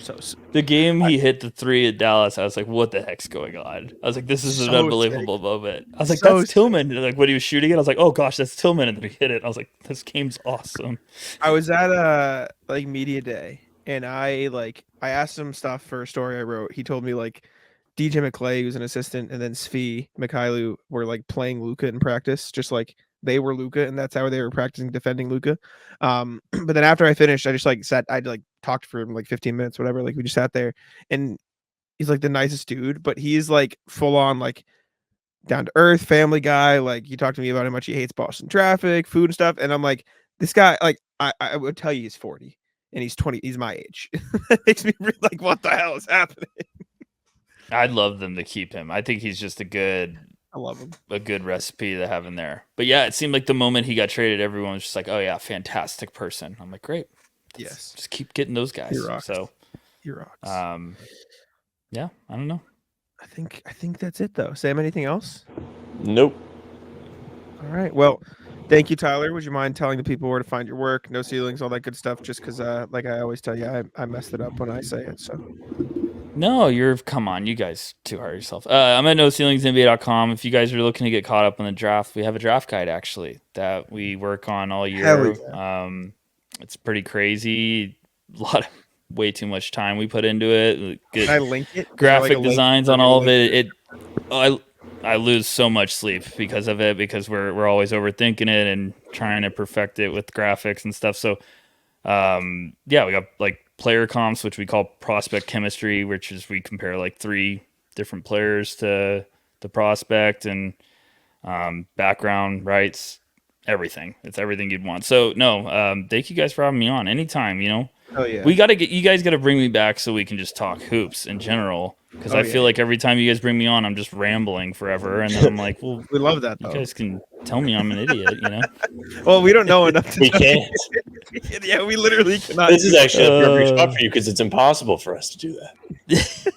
So the game he hit the three at Dallas, I was like, "What the heck's going on?" I was like, "This is an unbelievable moment." I was like, "That's Tillman!" And like when he was shooting it, I was like, "Oh gosh, that's Tillman!" And then he hit it. I was like, "This game's awesome." I was at a media day, and I asked him stuff for a story I wrote. He told me like DJ McClay, who's an assistant, and then Svi Mikhailu were like playing Luka in practice, just like they were Luka, and that's how they were practicing defending Luka. But then after I finished, I just I'd talked for him like 15 minutes, whatever. Like we just sat there, and he's like the nicest dude, but he's like full on like down to earth family guy. Like he talked to me about how much he hates Boston traffic, food and stuff, and I'm like, this guy, like I would tell you he's 40 and he's 20. He's my age. That makes me really like, what the hell is happening? I'd love them to keep him. I think he's just I love him. A good recipe to have in there. But yeah, it seemed like the moment he got traded, everyone was just like, "Oh yeah, fantastic person." I'm like, "Great, yes, just keep getting those guys." He rocks. So, he rocks. Yeah, I don't know. I think that's it though. Sam, anything else? Nope. All right. Well, thank you, Tyler. Would you mind telling the people where to find your work, No Ceilings, all that good stuff? Just because, like I always tell you, I messed it up when I say it. So. No, come on, you guys too hard yourself. I'm at NoCeilingsNBA.com. If you guys are looking to get caught up on the draft, we have a draft guide actually that we work on all year. Yeah. It's pretty crazy. Way too much time we put into it. Can I link it? Graphic designs on all of it. I lose so much sleep because of it, because we're always overthinking it and trying to perfect it with graphics and stuff. So, we got like player comps, which we call prospect chemistry, which is we compare like 3 different players to the prospect, and background, rights, everything. It's everything you'd want. So thank you guys for having me on anytime. Oh yeah, you guys got to bring me back so we can just talk hoops in general, because I feel like every time you guys bring me on, I'm just rambling forever, and then I'm like, well, we love that though. You guys can tell me I'm an idiot, Well, we don't know enough to we can't. Yeah, we literally cannot. This is actually a perfect spot for you, because it's impossible for us to do that.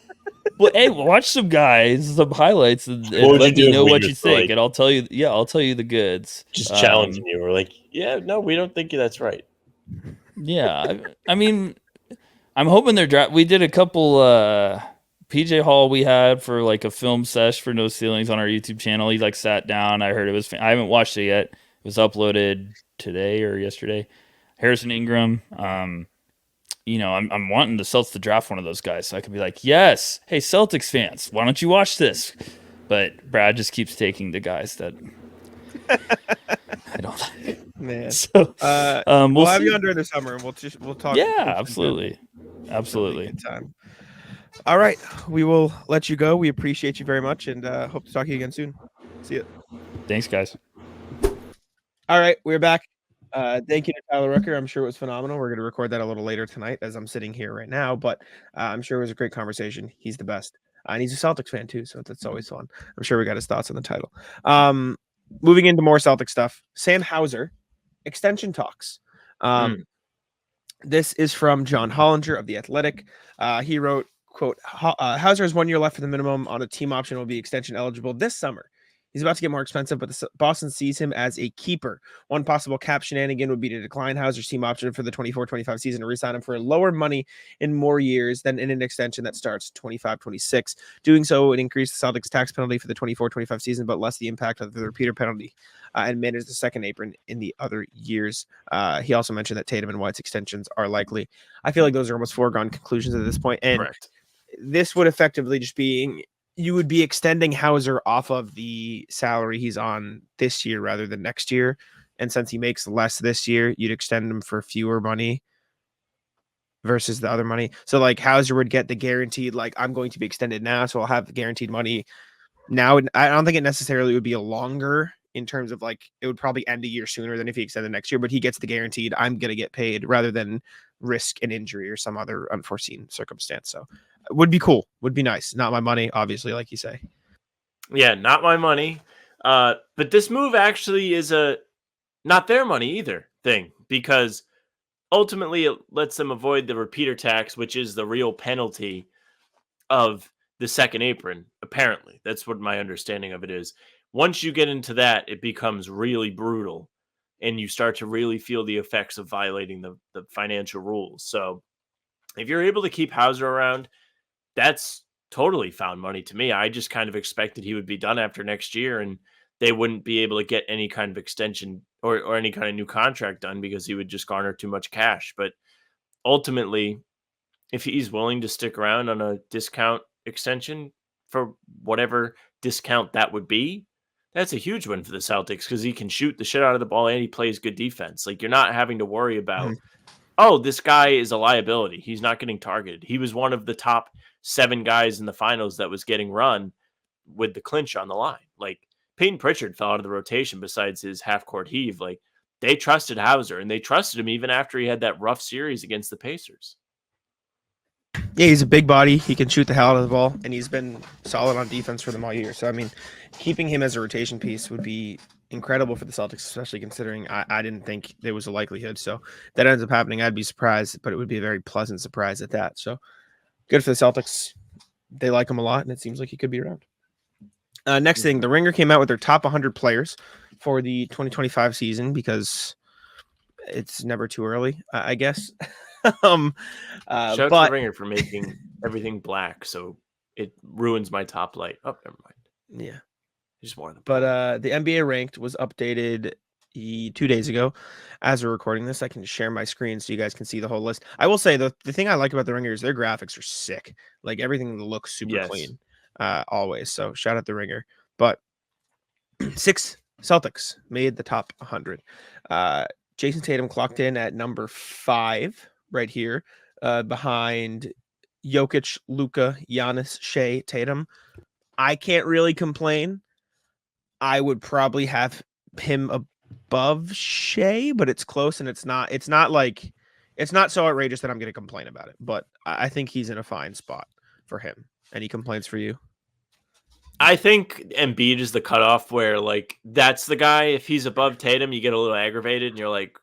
Well, hey, watch some guys, some highlights, and let me know what you think, and I'll tell you. Yeah, I'll tell you the goods. Just challenging you. We're like, yeah, no, we don't think that's right. Yeah, I mean, I'm hoping they're draft. We did a couple PJ Hall we had for like a film sesh for No Ceilings on our YouTube channel. He like sat down. I heard it was. I haven't watched it yet. It was uploaded today or yesterday. Harrison Ingram. I'm wanting the Celtics to draft one of those guys, so I could be like, yes, hey Celtics fans, why don't you watch this? But Brad just keeps taking the guys that I don't. Man, so we'll have you on during the summer, and we'll talk. Yeah, absolutely. Good time. All right, we will let you go. We appreciate you very much, and hope to talk to you again soon. See you. Thanks, guys. All right, we're back. Thank you to Tyler Rucker. I'm sure it was phenomenal. We're going to record that a little later tonight as I'm sitting here right now, but I'm sure it was a great conversation. He's the best. And he's a Celtics fan too, so that's always fun. I'm sure we got his thoughts on the title. Moving into more Celtic stuff, Sam Hauser, extension talks. This is from John Hollinger of The Athletic. He wrote, quote, Hauser has 1 year left for the minimum on a team option, will be extension eligible this summer. He's about to get more expensive, but Boston sees him as a keeper. One possible cap shenanigan would be to decline Hauser's team option for the 24-25 season and re-sign him for lower money in more years than in an extension that starts 25-26. Doing so would increase the Celtics tax penalty for the 24-25 season, but less the impact of the repeater penalty and manage the second apron in the other years. He also mentioned that Tatum and White's extensions are likely. I feel like those are almost foregone conclusions at this point. And Correct. This would effectively just be, you would be extending Hauser off of the salary he's on this year rather than next year. And since he makes less this year, you'd extend him for fewer money versus the other money. So like Hauser would get the guaranteed, like, I'm going to be extended now, so I'll have the guaranteed money now. I don't think it necessarily would be a longer in terms of like, it would probably end a year sooner than if he extended next year, but he gets the guaranteed, I'm going to get paid rather than risk an injury or some other unforeseen circumstance. So would be cool. Would be nice. Not my money, obviously, like you say. Yeah, not my money. But this move actually is a not their money either thing, because ultimately it lets them avoid the repeater tax, which is the real penalty of the second apron. Apparently, that's what my understanding of it is. Once you get into that, it becomes really brutal, and you start to really feel the effects of violating the financial rules. So if you're able to keep Hauser around, that's totally found money to me. I just kind of expected he would be done after next year and they wouldn't be able to get any kind of extension or any kind of new contract done because he would just garner too much cash. But ultimately, if he's willing to stick around on a discount extension for whatever discount that would be, that's a huge win for the Celtics because he can shoot the shit out of the ball and he plays good defense. Like, you're not having to worry about, oh, this guy is a liability. He's not getting targeted. He was one of the top 7 guys in the finals that was getting run with the clinch on the line. Like, Peyton Pritchard fell out of the rotation besides his half-court heave. Like, they trusted Hauser, and they trusted him even after he had that rough series against the Pacers. Yeah, he's a big body. He can shoot the hell out of the ball, and he's been solid on defense for them all year. So, I mean, keeping him as a rotation piece would be incredible for the Celtics, especially considering I didn't think there was a likelihood. So if that ends up happening, I'd be surprised, but it would be a very pleasant surprise at that. So good for the Celtics. They like him a lot, and it seems like he could be around. Next thing, the Ringer came out with their top 100 players for the 2025 season because it's never too early, I guess. Shout out to the Ringer for making everything black, so it ruins my top light. Oh, never mind. Yeah. Just more than. But the NBA ranked was updated 2 days ago. As we're recording this, I can share my screen so you guys can see the whole list. I will say the thing I like about the Ringer is their graphics are sick. Like, everything looks super clean, always. So shout out the Ringer. But 6 Celtics made the top 100. Jason Tatum clocked in at number 5 right here, behind Jokic, Luka, Giannis, Shea, Tatum. I can't really complain. I would probably have him above Shea, but it's close, and it's not so outrageous that I'm going to complain about it. But I think he's in a fine spot for him. Any complaints for you? I think Embiid is the cutoff where, like, that's the guy. If he's above Tatum, you get a little aggravated, and you're like,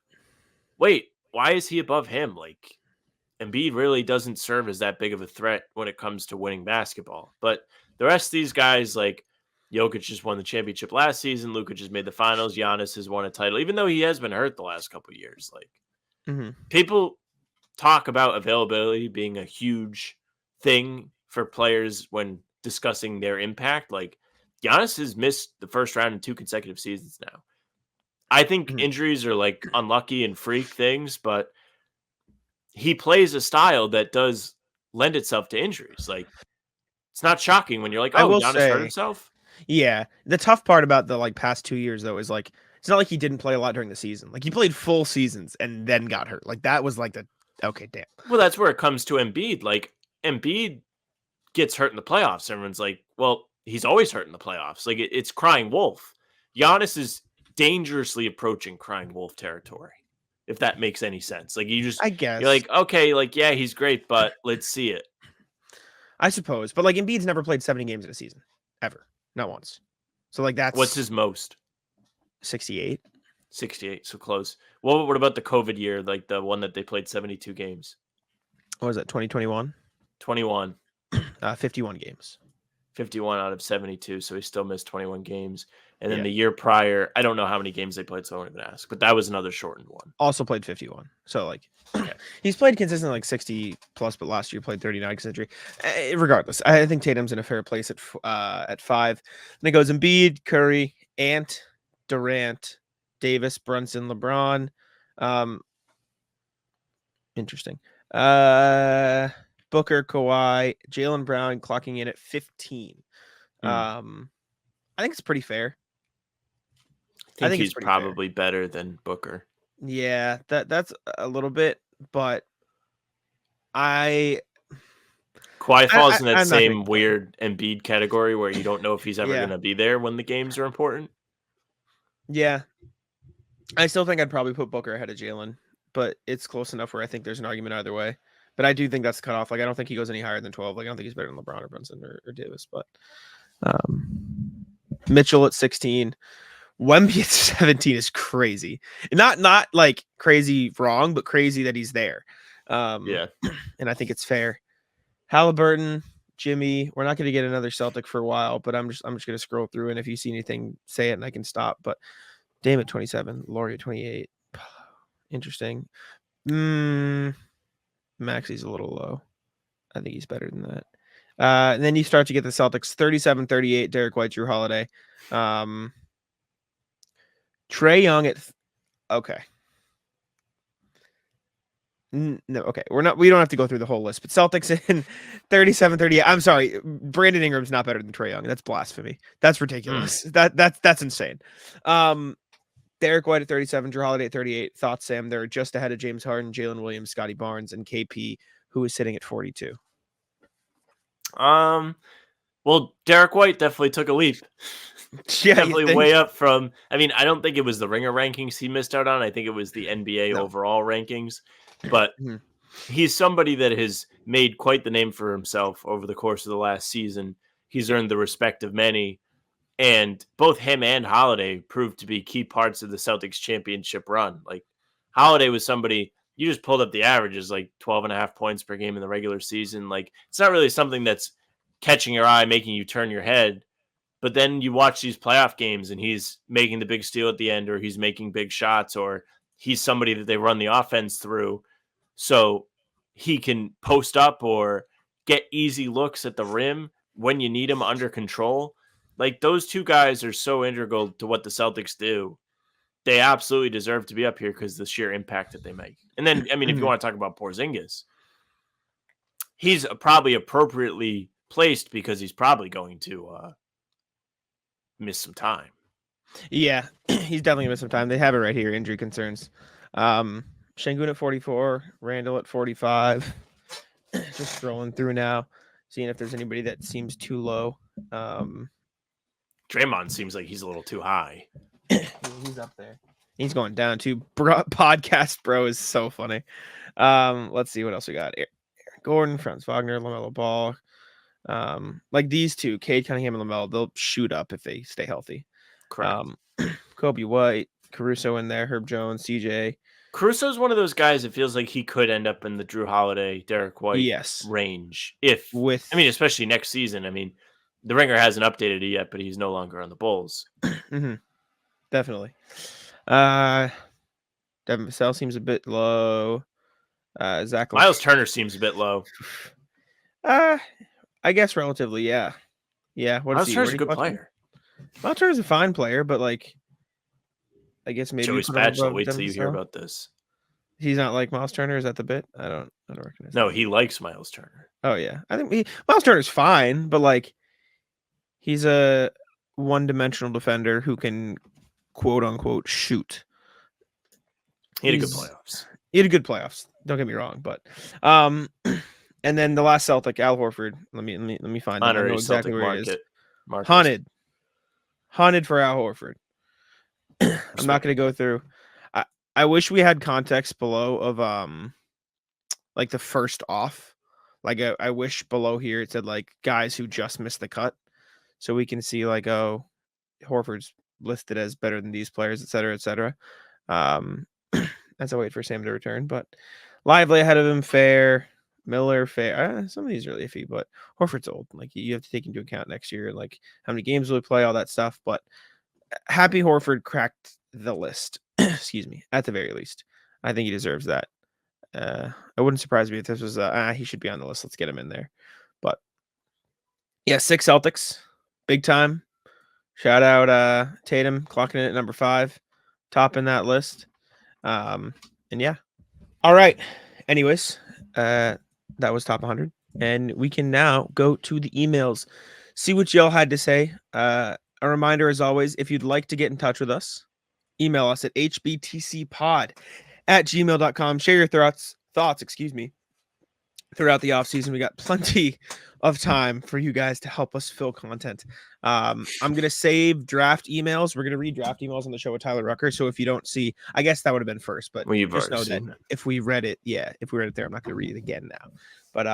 wait, why is he above him? Like, Embiid really doesn't serve as that big of a threat when it comes to winning basketball. But the rest of these guys, like, Jokic just won the championship last season. Luka just made the finals. Giannis has won a title, even though he has been hurt the last couple of years. Like, people talk about availability being a huge thing for players when discussing their impact. Like, Giannis has missed the first round in 2 consecutive seasons now. I think injuries are like unlucky and freak things, but he plays a style that does lend itself to injuries. Like, it's not shocking when you're like, oh, Giannis hurt himself. Yeah. The tough part about the past 2 years though is like, it's not like he didn't play a lot during the season. Like, he played full seasons and then got hurt. Like, that was like okay, damn. Well, that's where it comes to Embiid. Like, Embiid gets hurt in the playoffs. Everyone's like, well, he's always hurt in the playoffs. Like, it's crying wolf. Giannis is dangerously approaching crying wolf territory, if that makes any sense. Like, I guess you're like, okay, like, yeah, he's great, but let's see it. I suppose. But like, Embiid's never played 70 games in a season ever. Not once. So like, what's his most? 68. 68. So close. What about the COVID year? Like the one that they played 72 games. What was that? 2021? 21. 51 games. 51 out of 72, so he still missed 21 games. And then Yeah. the year prior, I don't know how many games they played, so I won't even ask. But that was another shortened one. Also played 51. So like Okay. he's played consistently like 60 plus, but last year played 39 because injury. Regardless, I think Tatum's in a fair place at 5. Then it goes Embiid, Curry, Ant, Durant, Davis, Brunson, LeBron. Interesting. Booker, Kawhi, Jaylen Brown clocking in at 15. I think it's pretty fair. I think he's probably better than Booker. Yeah, that's a little bit, but Kawhi falls in that same weird Embiid category where you don't know if he's ever going to be there when the games are important. Yeah. I still think I'd probably put Booker ahead of Jaylen, but it's close enough where I think there's an argument either way. But I do think that's cut off. Like, I don't think he goes any higher than 12. Like, I don't think he's better than LeBron or Brunson or Davis. But Mitchell at 16. Wemby at 17 is crazy. Not like crazy wrong, but crazy that he's there. Yeah. And I think it's fair. Halliburton, Jimmy. We're not going to get another Celtic for a while, but I'm just going to scroll through, and if you see anything, say it, and I can stop. But Dame at 27, Laurie at 28. Interesting. Maxi's a little low. I think he's better than that. And then you start to get the Celtics 37-38, Derek White, Drew Holiday. Trae Young at okay. No, okay. We don't have to go through the whole list, but Celtics in 37-38. I'm sorry. Brandon Ingram's not better than Trae Young. That's blasphemy. That's ridiculous. That's insane. Derek White at 37, Drew Holiday at 38. Thoughts, Sam? They're just ahead of James Harden, Jalen Williams, Scotty Barnes, and KP, who is sitting at 42. Well, Derek White definitely took a leap. Yeah, definitely way up from. I mean, I don't think it was the Ringer rankings he missed out on. I think it was the NBA overall rankings. But he's somebody that has made quite the name for himself over the course of the last season. He's earned the respect of many. And both him and Holiday proved to be key parts of the Celtics championship run. Like, Holiday was somebody, you just pulled up the averages, like 12.5 points per game in the regular season. Like, it's not really something that's catching your eye, making you turn your head. But then you watch these playoff games and he's making the big steal at the end, or he's making big shots, or he's somebody that they run the offense through. So he can post up or get easy looks at the rim when you need him under control. Like, those two guys are so integral to what the Celtics do. They absolutely deserve to be up here because of the sheer impact that they make. And then, I mean, if you want to talk about Porzingis, he's probably appropriately placed because he's probably going to miss some time. Yeah, he's definitely going to miss some time. They have it right here, injury concerns. Şengün at 44, Randall at 45. Just scrolling through now, seeing if there's anybody that seems too low. Draymond seems like he's a little too high. He's up there. He's going down too. Podcast bro is so funny. Let's see what else we got. Aaron Gordon, Franz Wagner, LaMelo Ball. Like these two, Cade Cunningham and LaMelo, they'll shoot up if they stay healthy. Correct. Kobe White, Caruso in there, Herb Jones, CJ. Caruso's one of those guys that feels like he could end up in the Drew Holiday, Derek White range. Especially next season. I mean, the Ringer hasn't updated it yet, but he's no longer on the Bulls. Definitely. Devin Vassell seems a bit low. Zach Miles Turner seems a bit low. I guess relatively, yeah. Yeah. Miles Turner's a good player. Miles Turner's a fine player, but like, I guess maybe Joey Spatula, wait till you hear about this. He's not like Miles Turner. Is that the bit? I don't recognize. No, he likes Miles Turner. Oh yeah, I think Miles Turner's fine, but like, he's a one-dimensional defender who can quote unquote shoot. He had a good playoffs. Don't get me wrong, but and then the last Celtic, Al Horford. Let me find him. I know exactly where he is. Haunted for Al Horford. I'm not going to go through. I wish we had context below of like the first off. Like I wish below here it said like guys who just missed the cut, so we can see like, oh, Horford's listed as better than these players, et cetera, et cetera. As I wait for Sam to return, but Lively ahead of him, fair. Miller, Fair. Some of these are really iffy, but Horford's old. Like you have to take into account next year, like how many games will he play, all that stuff. But happy Horford cracked the list. Excuse me, at the very least. I think he deserves that. It wouldn't surprise me if this was he should be on the list. Let's get him in there. But yeah, 6 Celtics, big time. Shout out Tatum clocking in at number 5, topping that list. And yeah. All right. Anyways, that was top 100. And we can now go to the emails, see what y'all had to say. A reminder, as always, if you'd like to get in touch with us, email us at hbtcpod@gmail.com. Share your thoughts, throughout the offseason. We got plenty of time for you guys to help us fill content. I'm going to save draft emails. We're going to read draft emails on the show with Tyler Rucker. So if you don't see, I guess that would have been first, but just know that if we read it there, I'm not going to read it again now. But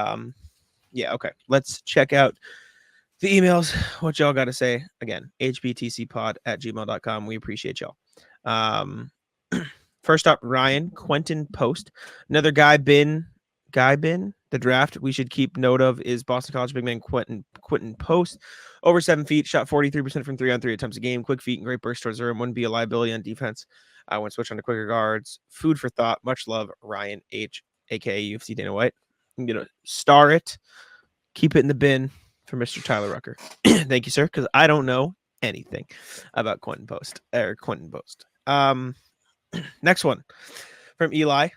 yeah, okay. Let's check out the emails. What y'all got to say. Again, hbtcpod@gmail.com. We appreciate y'all. First up, Ryan Quentin Post. Another guy bin. The draft we should keep note of is Boston College big man Quentin Post. Over 7 feet, shot 43% from 3-on-3 attempts a game. Quick feet and great burst towards the rim. Wouldn't be a liability on defense. When switch on to quicker guards. Food for thought. Much love, Ryan H, aka UFC Dana White. I'm gonna star it. Keep it in the bin for Mr. Tyler Rucker. Thank you, sir, because I don't know anything about Quentin Post. Next one from Eli.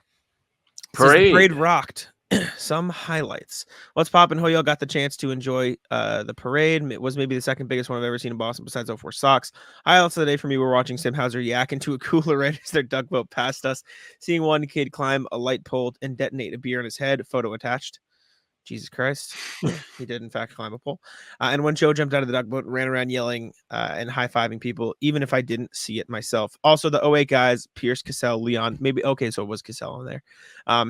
Parade rocked. Some highlights. What's poppin'? Ho, y'all got the chance to enjoy the parade. It was maybe the second biggest one I've ever seen in Boston besides 04 Sox. Highlights of the day for me were watching Sim Hauser yak into a cooler right as their duck boat passed us, seeing one kid climb a light pole and detonate a beer in his head. Photo attached. Jesus Christ. He did, in fact, climb a pole. And when Joe jumped out of the duck boat, ran around yelling and high-fiving people, even if I didn't see it myself. Also, the 08 guys, Pierce, Cassell, Leon, maybe, okay, so it was Cassell on there,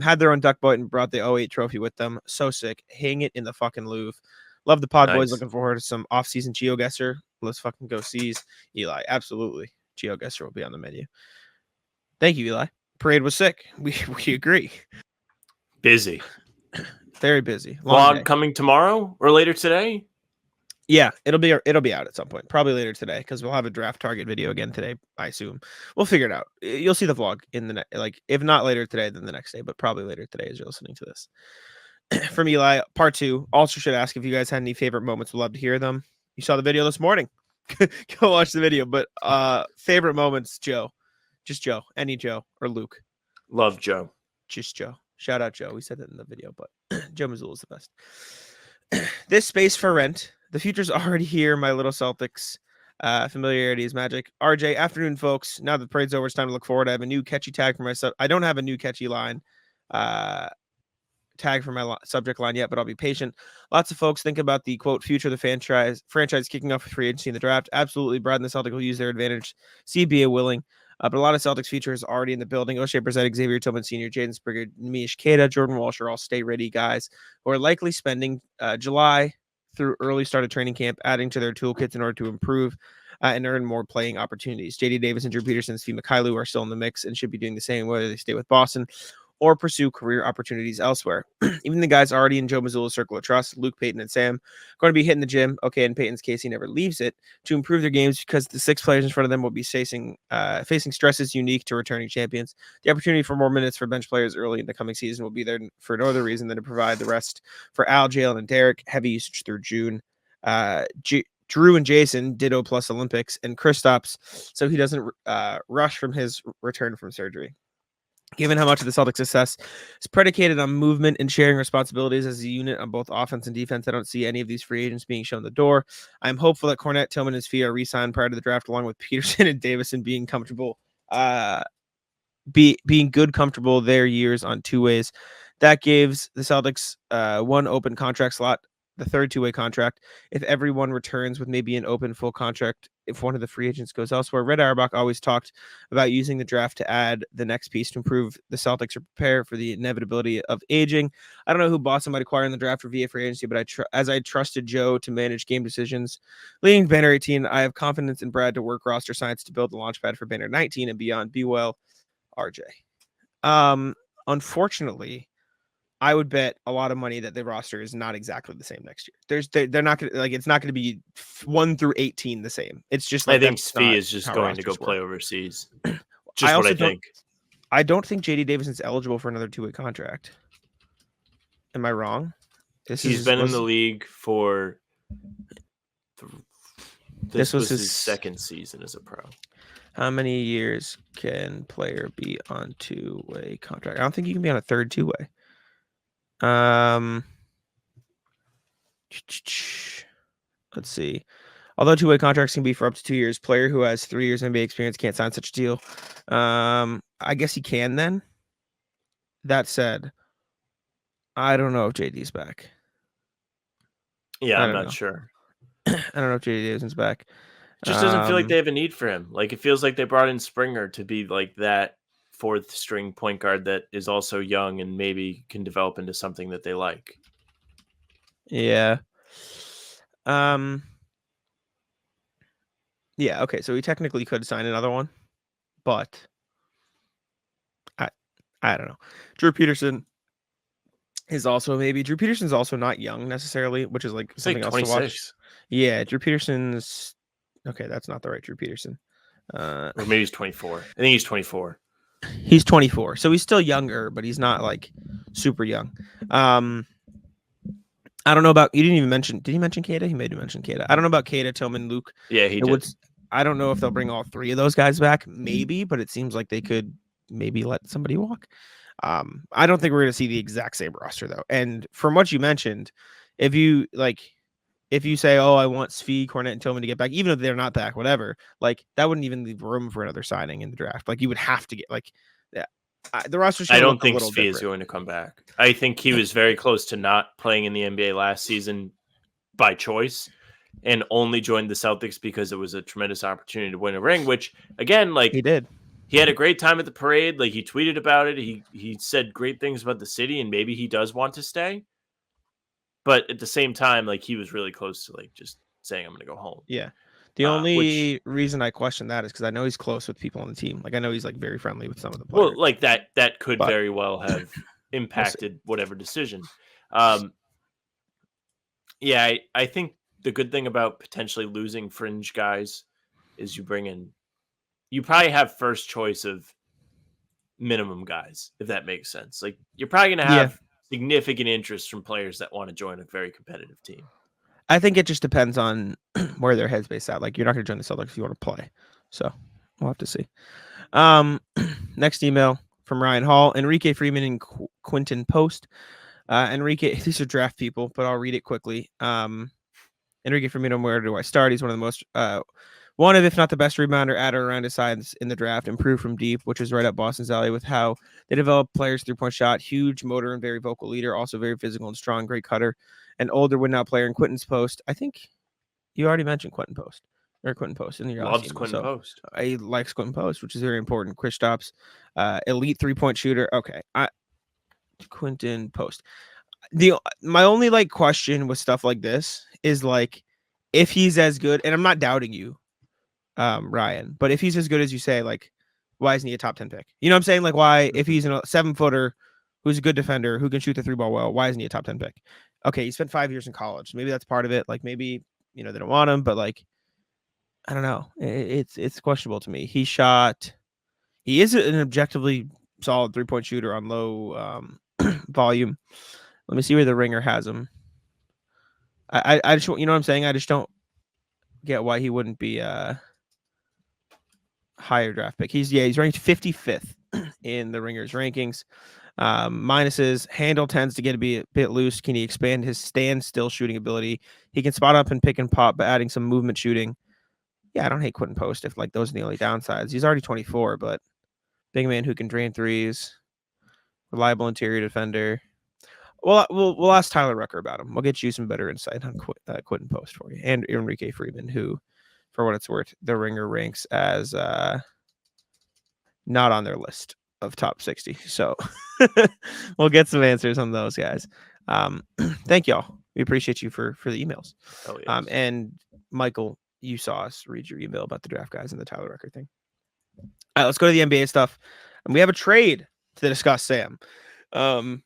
had their own duck boat and brought the 08 trophy with them. So sick. Hang it in the fucking Louvre. Love the pod boys. Looking forward to some off-season GeoGuessr. Let's fucking go C's. Eli, absolutely. GeoGuessr will be on the menu. Thank you, Eli. Parade was sick. We agree. Busy. Very busy. Vlog coming tomorrow or later today? Yeah, it'll be out at some point, probably later today, because we'll have a draft target video again today. I assume we'll figure it out. You'll see the vlog in the if not later today, then the next day, but probably later today as you're listening to this. From Eli, part 2. Also should ask if you guys had any favorite moments. We'd love to hear them. You saw the video this morning. Go watch the video. But favorite moments, Joe, just Joe, any Joe or Luke. Love Joe. Just Joe. Shout out Joe. We said that in the video, but Joe Mazzulla is the best. This space for rent. The future's already here. My little Celtics. Familiarity is magic. RJ, afternoon, folks. Now that the parade's over, it's time to look forward. I have a new catchy tag for myself. I don't have a new catchy line tag for my subject line yet, but I'll be patient. Lots of folks think about the quote future of the franchise kicking off with free agency in the draft. Absolutely, Brad and the Celtics will use their advantage. CBA willing. But a lot of Celtics futures already in the building. O'Shea Brissett, Xavier Tillman Sr., Jaden Springer, Nemish Queta, Jordan Walsh are all stay-ready guys who are likely spending July through early start of training camp, adding to their toolkits in order to improve and earn more playing opportunities. J.D. Davis and Drew Peterson, Steve Mikhailuk are still in the mix and should be doing the same whether they stay with Boston or pursue career opportunities elsewhere. Even the guys already in Joe Mazzulla's circle of trust, Luke, Peyton, and Sam, going to be hitting the gym. Okay, in Peyton's case, he never leaves it to improve their games because the 6 players in front of them will be facing stresses unique to returning champions. The opportunity for more minutes for bench players early in the coming season will be there for no other reason than to provide the rest for Al, Jalen, and Derek. Heavy usage through June. Drew and Jason, ditto plus Olympics, and Kristaps, so he doesn't rush from his return from surgery. Given how much of the Celtics' success is predicated on movement and sharing responsibilities as a unit on both offense and defense, I don't see any of these free agents being shown the door. I'm hopeful that Cornette, Tillman, and Sfia are re-signed prior to the draft, along with Peterson and Davison being comfortable, being good, comfortable their years on 2-ways. That gives the Celtics one open contract slot, the third 2-way contract. If everyone returns with maybe an open full contract, if one of the free agents goes elsewhere. Red Auerbach always talked about using the draft to add the next piece to improve the Celtics or prepare for the inevitability of aging. I don't know who Boston might acquire in the draft or via free agency, but as I trusted Joe to manage game decisions leading Banner 18, I have confidence in Brad to work roster science to build the launch pad for Banner 19 and beyond. Be well, RJ. Unfortunately, I would bet a lot of money that the roster is not exactly the same next year. They're not going to like, it's not going to be 1 through 18 the same. It's just like, I think Svi is just going to go play overseas. Just what I think. I don't think JD Davison's eligible for another 2-way contract. Am I wrong? He's been in the league for this was his second season as a pro. How many years can player be on 2-way contract? I don't think you can be on a third 2-way. Let's see. Although 2-way contracts can be for up to 2 years, player who has 3 years NBA experience can't sign such a deal. I guess he can then. That said, I don't know if JD's back. Yeah, I'm not sure. I don't know if JD Davison's back. Just doesn't feel like they have a need for him. Like, it feels like they brought in Springer to be like that fourth string point guard that is also young and maybe can develop into something that they like. Yeah. Yeah, okay, so he technically could sign another one, but I don't know. Drew Peterson is also maybe. Drew Peterson's also not young necessarily, which is like something else to watch. Yeah, Drew Peterson's okay. That's not the right Drew Peterson. Or maybe he's 24. I think he's 24. He's 24, so he's still younger, but he's not like super young. I don't know about. You didn't even mention. Did he mention Keita? He made you mention Keita. I don't know about Keita, Tillman, Luke. Yeah, he did. I don't know if they'll bring all 3 of those guys back. Maybe, but it seems like they could maybe let somebody walk. I don't think we're going to see the exact same roster though. And from what you mentioned, if you say, "Oh, I want Svi, Cornette, and Tillman to get back," even if they're not back, whatever, like that wouldn't even leave room for another signing in the draft. Like you would have to get like, yeah, the roster. I don't think Svi is going to come back. I think he was very close to not playing in the NBA last season by choice, and only joined the Celtics because it was a tremendous opportunity to win a ring. Which again, like he did. He had a great time at the parade. Like he tweeted about it. He said great things about the city, and maybe he does want to stay. But at the same time, like he was really close to like just saying, "I'm going to go home." Yeah. The only reason I question that is because I know he's close with people on the team. Like I know he's like very friendly with some of the players. Well, like that could very well have impacted whatever decision. Yeah, I think the good thing about potentially losing fringe guys is you probably have first choice of minimum guys, if that makes sense. Like you're probably going to have significant interest from players that want to join a very competitive team. I think it just depends on where their headspace at. Like you're not going to join the Celtics if you want to play. So we'll have to see. Next email from Ryan Hall, Enrique Freeman and Quentin Post. Enrique, these are draft people, but I'll read it quickly. Enrique Freeman, where do I start? He's one of the most, one of, if not the best rebounder at or around his sides in the draft, improved from deep, which is right up Boston's alley with how they develop players' 3-point shot, huge motor and very vocal leader, also very physical and strong, great cutter, an older win-now player in Quentin's Post. I think you already mentioned Quentin Post in your loves Quentin Post. I likes Quentin Post, which is very important. Quick stops, elite 3-point shooter. Okay, Quentin Post. My only like question with stuff like this is like if he's as good, and I'm not doubting you, Ryan, but if he's as good as you say, like why isn't he a top 10 pick? You know what I'm saying? Like why, if he's a 7-footer who's a good defender who can shoot the 3-ball well, why isn't he a top 10 pick? Okay, he spent 5 years in college. Maybe that's part of it. Like maybe they don't want him, but like I don't know. It's questionable to me. He is an objectively solid 3-point shooter on low volume. Let me see where the Ringer has him. I just, you know what I'm saying? I just don't get why he wouldn't be a higher draft pick. He's ranked 55th in the Ringer's rankings. Minuses, handle tends to get to be a bit loose. Can he expand his standstill shooting ability? He can spot up and pick and pop, but adding some movement shooting. Yeah, I don't hate Quentin Post if like those are the only downsides. He's already 24, but big man who can drain threes, reliable interior defender. Well, we'll ask Tyler Rucker about him. We'll get you some better insight on Quentin Post for you, and Enrique Freeman, who, for what it's worth, the Ringer ranks as not on their list of top 60. So we'll get some answers on those guys. Thank y'all. We appreciate you for the emails. Oh, yes. And Michael, you saw us read your email about the draft guys and the Tyler Rucker thing. All right, let's go to the NBA stuff. And we have a trade to discuss, Sam. The 2023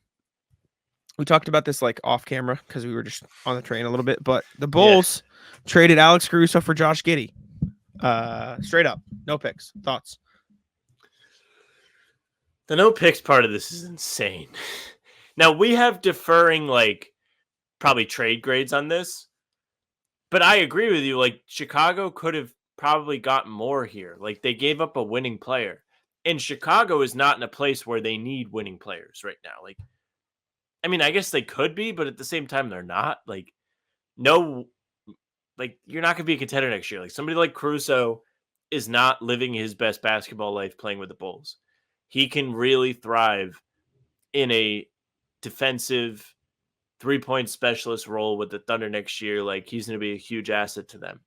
NBA We talked about this like off camera because we were just on the train a little bit, but the Bulls traded Alex Caruso for Josh Giddey. Straight up, no picks. Thoughts? The no picks part of this is insane. Now we have deferring like probably trade grades on this, but I agree with you. Like Chicago could have probably gotten more here. Like they gave up a winning player, and Chicago is not in a place where they need winning players right now. Like, I mean, I guess they could be, but at the same time, they're not. Like, no, like you're not going to be a contender next year. Like somebody like Caruso is not living his best basketball life playing with the Bulls. He can really thrive in a defensive 3-point specialist role with the Thunder next year. Like he's going to be a huge asset to them.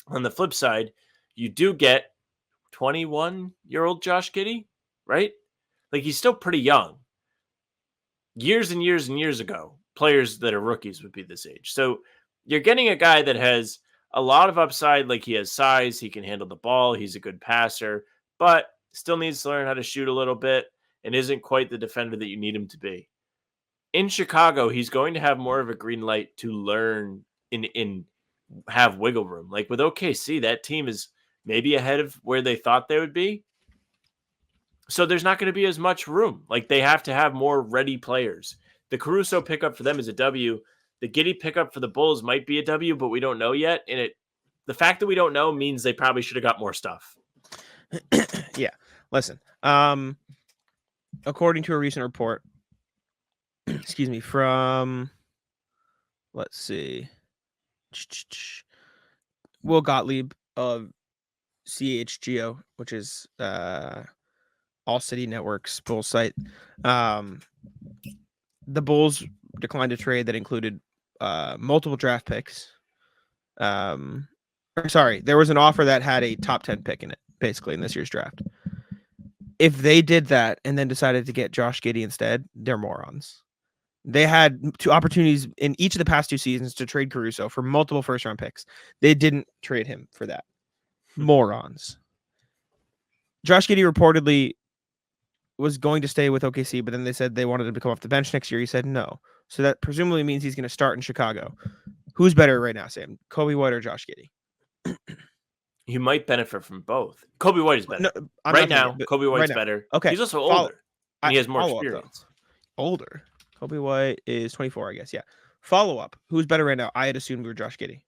On the flip side, you do get 21-year-old Josh Giddey, right? Like he's still pretty young. Years and years and years ago, players that are rookies would be this age. So you're getting a guy that has a lot of upside. Like he has size, he can handle the ball, he's a good passer, but still needs to learn how to shoot a little bit and isn't quite the defender that you need him to be. In Chicago, he's going to have more of a green light to learn in have wiggle room. Like with OKC, that team is maybe ahead of where they thought they would be. So there's not going to be as much room. Like they have to have more ready players. The Caruso pickup for them is a W. The Giddey pickup for the Bulls might be a W, but we don't know yet. And the fact that we don't know means they probably should have got more stuff. Yeah. Listen, according to a recent report, excuse me, from, let's see, Will Gottlieb of CHGO, which is All City Network's Bulls site. The Bulls declined a trade that included multiple draft picks. Sorry, there was an offer that had a top 10 pick in it, basically, in this year's draft. If they did that and then decided to get Josh Giddey instead, they're morons. They had 2 opportunities in each of the past 2 seasons to trade Caruso for multiple first-round picks. They didn't trade him for that. Morons. Josh Giddey reportedly was going to stay with OKC, but then they said they wanted him to come off the bench next year. He said no. So that presumably means he's going to start in Chicago. Who's better right now, Sam? Kobe White or Josh Giddey? You might benefit from both. Kobe White is better. No, right now, Kobe White's better. Okay. He's also older. And he has more experience. Older. Kobe White is 24, I guess. Yeah. Follow up. Who's better right now? I had assumed we were Josh Giddey.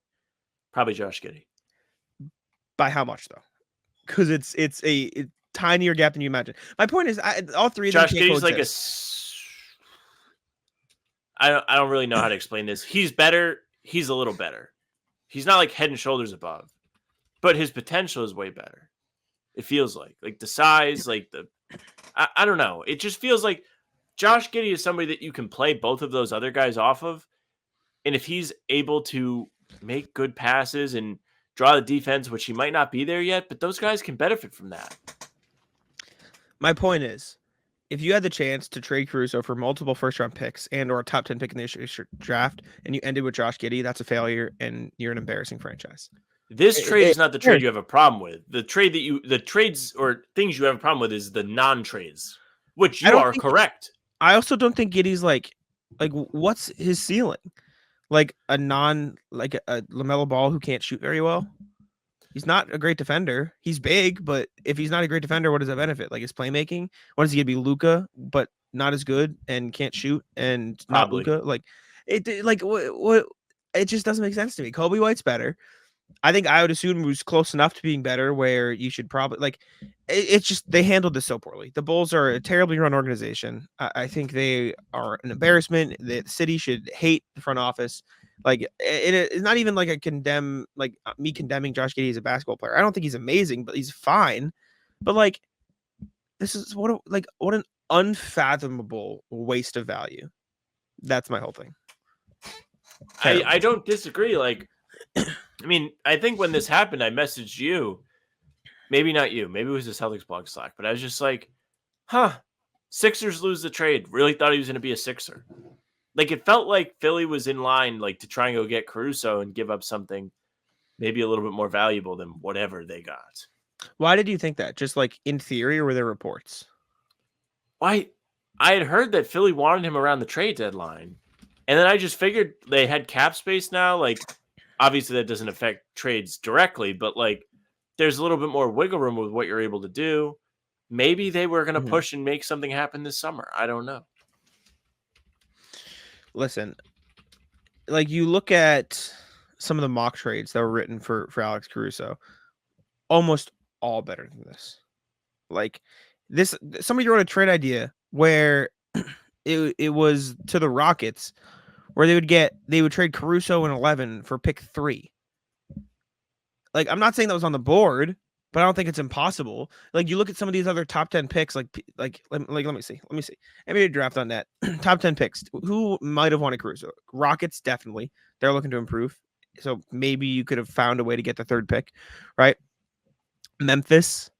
Probably Josh Giddey. By how much, though? Because it's a tinier gap than you imagine. My point is, all three of them Josh Giddey's like I don't really know how to explain this. He's better. He's a little better. He's not like head and shoulders above, but his potential is way better. It feels like the size, like I don't know. It just feels like Josh Giddey is somebody that you can play both of those other guys off of. And if he's able to make good passes and draw the defense, which he might not be there yet, but those guys can benefit from that. My point is, if you had the chance to trade Caruso for multiple first-round picks and or a top 10 pick in the draft, and you ended with Josh Giddey, that's a failure, and you're an embarrassing franchise. This trade is not the trade you have a problem with. The trades or things you have a problem with is the non-trades, which you are correct. I also don't think Giddey's like what's his ceiling? Like a LaMelo Ball who can't shoot very well. He's not a great defender. He's big, but if he's not a great defender, what does that benefit? Like his playmaking? What is he gonna be? Luka, but not as good and can't shoot and not Luka. Like what? It just doesn't make sense to me. Kobe White's better. I think I would assume he was close enough to being better where you should probably it's just they handled this so poorly. The Bulls are a terribly run organization. I think they are an embarrassment. The city should hate the front office. It's not even like me condemning Josh Giddey as a basketball player. I don't think he's amazing, but he's fine. But this is what an unfathomable waste of value. That's my whole thing. I don't disagree. I mean, I think when this happened, I messaged you. Maybe not you. Maybe it was the Celtics blog Slack. But I was just like, Sixers lose the trade. Really thought he was going to be a Sixer. It felt like Philly was in line to try and go get Caruso and give up something maybe a little bit more valuable than whatever they got. Why did you think that? Just in theory, or were there reports? I I had heard that Philly wanted him around the trade deadline. And then I just figured they had cap space now. Like, obviously that doesn't affect trades directly, but like there's a little bit more wiggle room with what you're able to do. Maybe they were going to push and make something happen this summer. I don't know. Listen, like you look at some of the mock trades that were written for Alex Caruso, almost all better than this. Like this, somebody wrote a trade idea where it was to the Rockets, where they would trade Caruso in 11 for pick 3. Like, I'm not saying that was on the board, but I don't think it's impossible. Like, you look at some of these other top 10 picks, let me see. NBA Draft.net, top 10 picks. Who might have wanted Caruso? Rockets, definitely. They're looking to improve. So maybe you could have found a way to get the 3rd pick, right? Memphis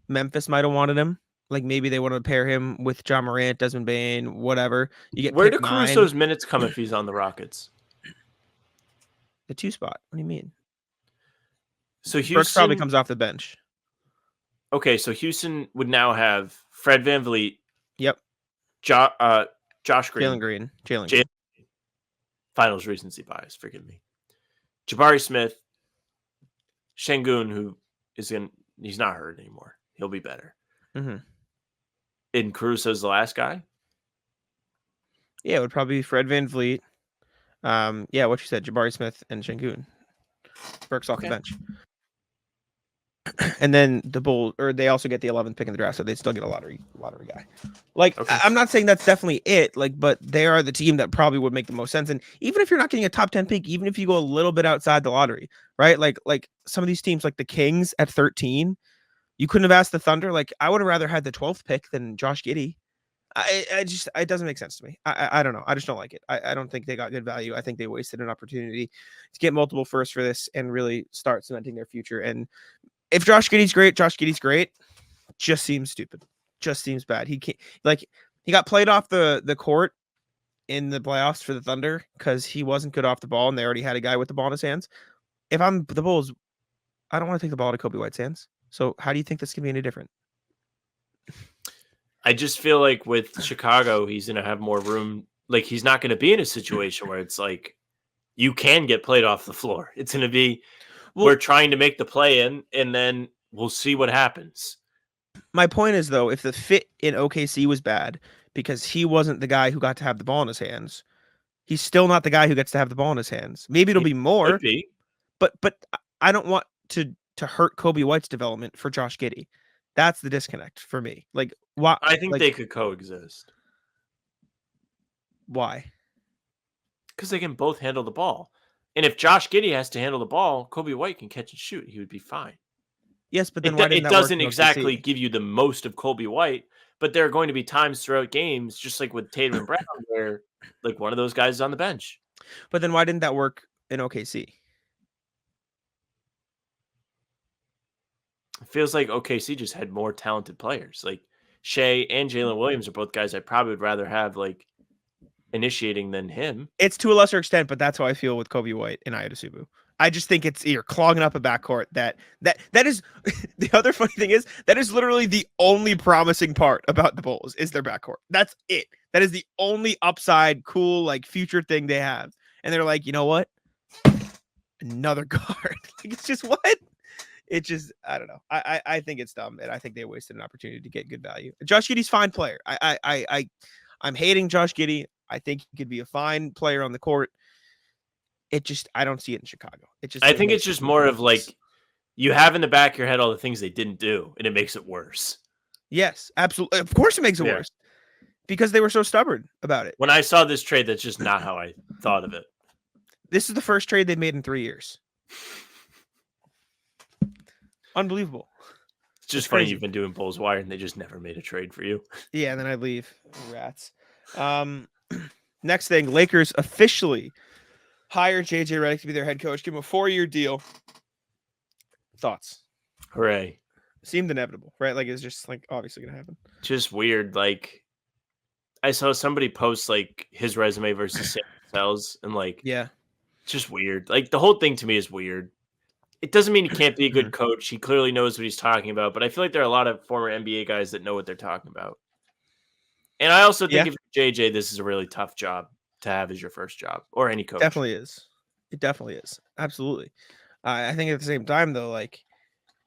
might have wanted him. Like, maybe they want to pair him with John Morant, Desmond Bane, whatever. You get Where do Caruso's minutes come if he's on the Rockets? The 2 spot. What do you mean? So Houston Burks probably comes off the bench. Okay, so Houston would now have Fred VanVleet. Yep. Josh Green. Jalen Green. Finals recency bias, forgive me. Jabari Smith. Şengün, who he's not hurt anymore. He'll be better. Mm-hmm. And Caruso's the last guy? Yeah, it would probably be Fred VanVleet. Yeah, what you said, Jabari Smith and Şengün. Burks off the bench. And then the Bulls, or they also get the 11th pick in the draft, so they still get a lottery guy. Like, okay. I'm not saying that's definitely it, like, but they are the team that probably would make the most sense. And even if you're not getting a top 10 pick, even if you go a little bit outside the lottery, right? Like some of these teams, like the Kings at 13, you couldn't have asked the Thunder. Like, I would have rather had the 12th pick than Josh Giddey. It doesn't make sense to me. I don't know. I just don't like it. I don't think they got good value. I think they wasted an opportunity to get multiple firsts for this and really start cementing their future. And if Josh Giddey's great. Just seems stupid. Just seems bad. He can't, like, he got played off the court in the playoffs for the Thunder because he wasn't good off the ball and they already had a guy with the ball in his hands. If I'm the Bulls, I don't want to take the ball to Kobe White's hands. So how do you think this can be any different? I just feel like with Chicago, he's going to have more room. Like, he's not going to be in a situation where it's like you can get played off the floor. It's going to be, we're trying to make the play in, and then we'll see what happens. My point is, though, if the fit in OKC was bad because he wasn't the guy who got to have the ball in his hands, he's still not the guy who gets to have the ball in his hands. Maybe it'll be more, but I don't want to hurt Kobe White's development for Josh Giddey. That's the disconnect for me. Like, why? I think they could coexist. Why? Because they can both handle the ball. And if Josh Giddey has to handle the ball, Kobe White can catch and shoot. He would be fine. Yes, but then it doesn't exactly give you the most of Kobe White, but there are going to be times throughout games, just like with Tatum and Brown, where like one of those guys is on the bench. But then why didn't that work in OKC? It feels like OKC just had more talented players. Like Shea and Jalen Williams are both guys I probably would rather have like initiating than him. It's to a lesser extent, but that's how I feel with Kobe White and Ayodasubu. I just think you're clogging up a backcourt that is the other funny thing is that is literally the only promising part about the Bulls is their backcourt. That's it. That is the only upside, cool, like future thing they have. And they're like, you know what? Another guard. Like, it's just what? It just, I don't know. I think it's dumb, and I think they wasted an opportunity to get good value. Josh Giddey's a fine player. I'm hating Josh Giddey. I think he could be a fine player on the court. It just, I don't see it in Chicago. I think it's just more of like you have in the back of your head all the things they didn't do, and it makes it worse. Yes, absolutely. Of course, it makes it worse because they were so stubborn about it. When I saw this trade, that's just not how I thought of it. This is the first trade they've made in 3 years. Unbelievable. It's just funny you've been doing Bulls Wire and they just never made a trade for you. Yeah, and then I leave. Rats. Next thing, Lakers officially hire JJ Redick to be their head coach. Give him a 4-year deal. Thoughts? Hooray. Seemed inevitable, right? Like, it's just like obviously gonna happen. Just weird. Like, I saw somebody post like his resume versus Sam Cassell's, and like, yeah, just weird. Like, the whole thing to me is weird. It doesn't mean he can't be a good coach. He clearly knows what he's talking about, but I feel like there are a lot of former NBA guys that know what they're talking about. And I also think Yeah. if you're JJ, this is a really tough job to have as your first job, or any coach. Definitely is. It definitely is. Absolutely. I think at the same time, though, like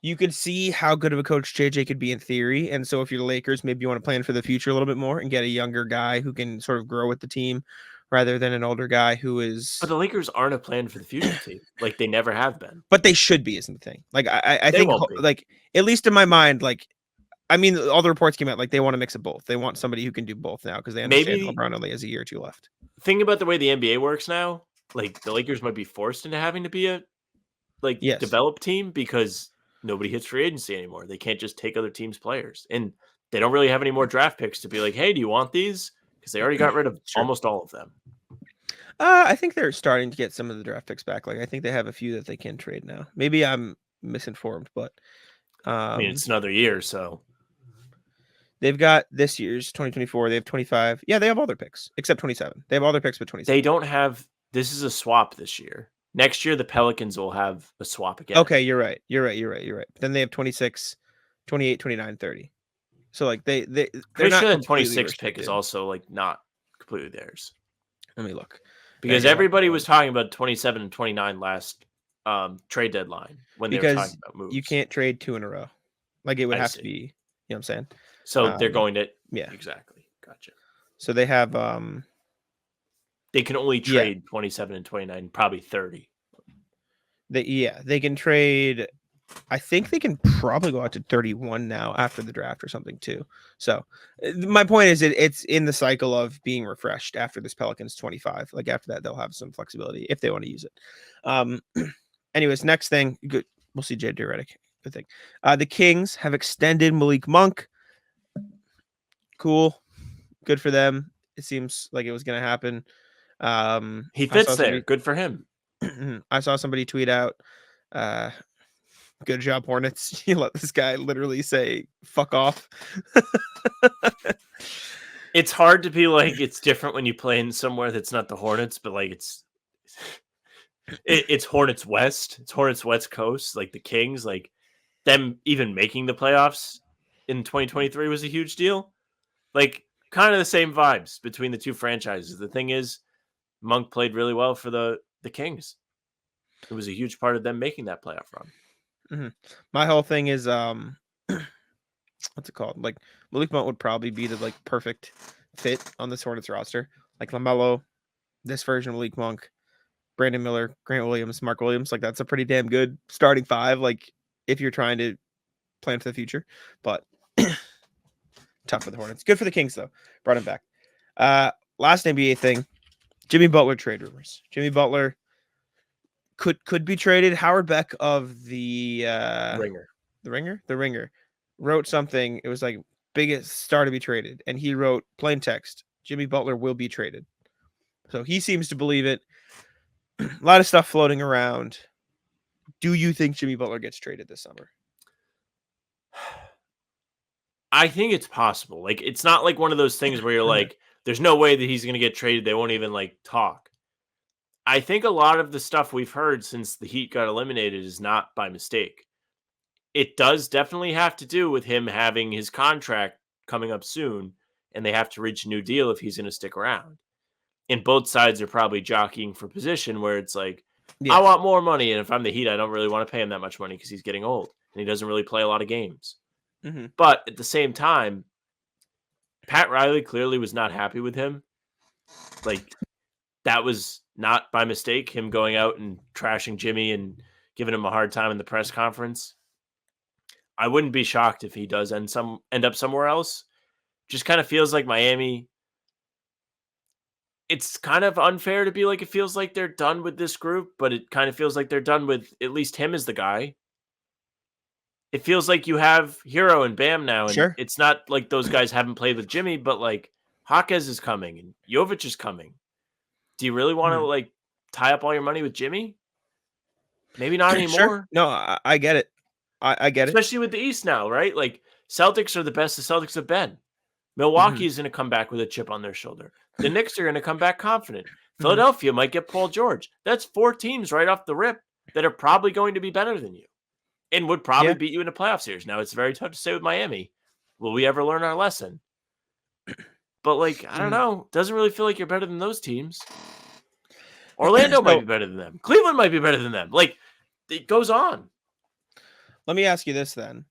you could see how good of a coach JJ could be in theory. And so if you're the Lakers, maybe you want to plan for the future a little bit more and get a younger guy who can sort of grow with the team rather than an older guy who is. But the Lakers aren't a plan for the future team. Like they never have been. But they should be, isn't the thing. Like I They think won't be. like at least in my mind, like I mean, all the reports came out like they want to mix of both. They want somebody who can do both now because they understand Maybe- LeBron only has a year or two left. Think about the way the NBA works now. Like the Lakers might be forced into having to be a Yes. developed team because nobody hits free agency anymore. They can't just take other teams' players, and they don't really have any more draft picks to be like, "Hey, do you want these?" Because they already got rid of Sure. almost all of them. I think they're starting to get some of the draft picks back. Like I think they have a few that they can trade now. Maybe I'm misinformed, but I mean, it's another year, so they've got this year's 2024. They have 25. Yeah, they have all their picks except 27. They have all their picks but 27. they don't have. This is a swap this year. Next year, the Pelicans will have a swap again. Okay, you're right. Then they have 26, 28, 29, 30. So like they're Pretty not sure the completely 26 pick is restricted. also like not completely theirs Let me look. because Yeah, everybody yeah. was talking about 27 and 29 last trade deadline when they were Because talking about moves. you can't trade 2 in a row. Like it would I have see. to be, you know what I'm saying? So they're going to yeah. exactly. Gotcha. So they have They can only Yeah. trade 27 and 29, probably 30. they can trade. I think they can probably go out to 31 now after the draft or something too. So my point is it's in the cycle of being refreshed after this Pelicans 25. Like after that, they'll have some flexibility if they want to use it. Anyways, next thing, good. We'll see JJ Redick. Good thing. The Kings have extended Malik Monk. Cool. Good for them. It seems like it was going to happen. He I fits saw there. somebody- Good for him. I saw somebody tweet out, good job, Hornets. You let this guy literally say, fuck off. It's hard to be like it's different when you play in somewhere that's not the Hornets, but like it's Hornets West. It's Hornets West Coast, like the Kings, like them even making the playoffs in 2023 was a huge deal. Like kind of the same vibes between the two franchises. The thing is, Monk played really well for the Kings. It was a huge part of them making that playoff run. My whole thing is, what's it called? Like Malik Monk would probably be the like perfect fit on this Hornets roster. Like LaMelo, this version of Malik Monk, Brandon Miller, Grant Williams, Mark Williams. Like that's a pretty damn good starting five. Like if you're trying to plan for the future, but tough for the Hornets. Good for the Kings though. Brought him back. Last NBA thing, Jimmy Butler trade rumors. Jimmy Butler could be traded. Howard Beck of the Ringer wrote something. It was like biggest star to be traded, and he wrote plain text: Jimmy Butler will be traded. So he seems to believe it. A lot of stuff floating around. Do you think Jimmy Butler gets traded this summer? I think it's possible. Like it's not like one of those things where you're like, there's no way that he's going to get traded. They won't even like talk. I think a lot of the stuff we've heard since the Heat got eliminated is not by mistake. It does definitely have to do with him having his contract coming up soon, and they have to reach a new deal if he's going to stick around. And both sides are probably jockeying for position where it's like, Yeah. I want more money, and if I'm the Heat, I don't really want to pay him that much money because he's getting old, and he doesn't really play a lot of games. Mm-hmm. But at the same time, Pat Riley clearly was not happy with him. Like, that was not by mistake, him going out and trashing Jimmy and giving him a hard time in the press conference. I wouldn't be shocked if he does end up somewhere else. Just kind of feels like Miami. It's kind of unfair to be like, it feels like they're done with this group, but it kind of feels like they're done with at least him as the guy. It feels like you have Hero and Bam now, and Sure. It's not like those guys haven't played with Jimmy, but like Jaquez is coming and Jovic is coming. Do you really want to like tie up all your money with Jimmy? Maybe not anymore. Sure. No, I get it. I get it. Especially with the East now, right? Like Celtics are the best the Celtics have been. Milwaukee is going to come back with a chip on their shoulder. The Knicks are going to come back confident. Philadelphia might get Paul George. That's 4 teams right off the rip that are probably going to be better than you and would probably beat you in a playoff series. Now, it's very tough to say with Miami. Will we ever learn our lesson? but like I don't Mhm. know, doesn't really feel like you're better than those teams. Orlando might be better than them. Cleveland might be better than them. Like it goes on. Let me ask you this then.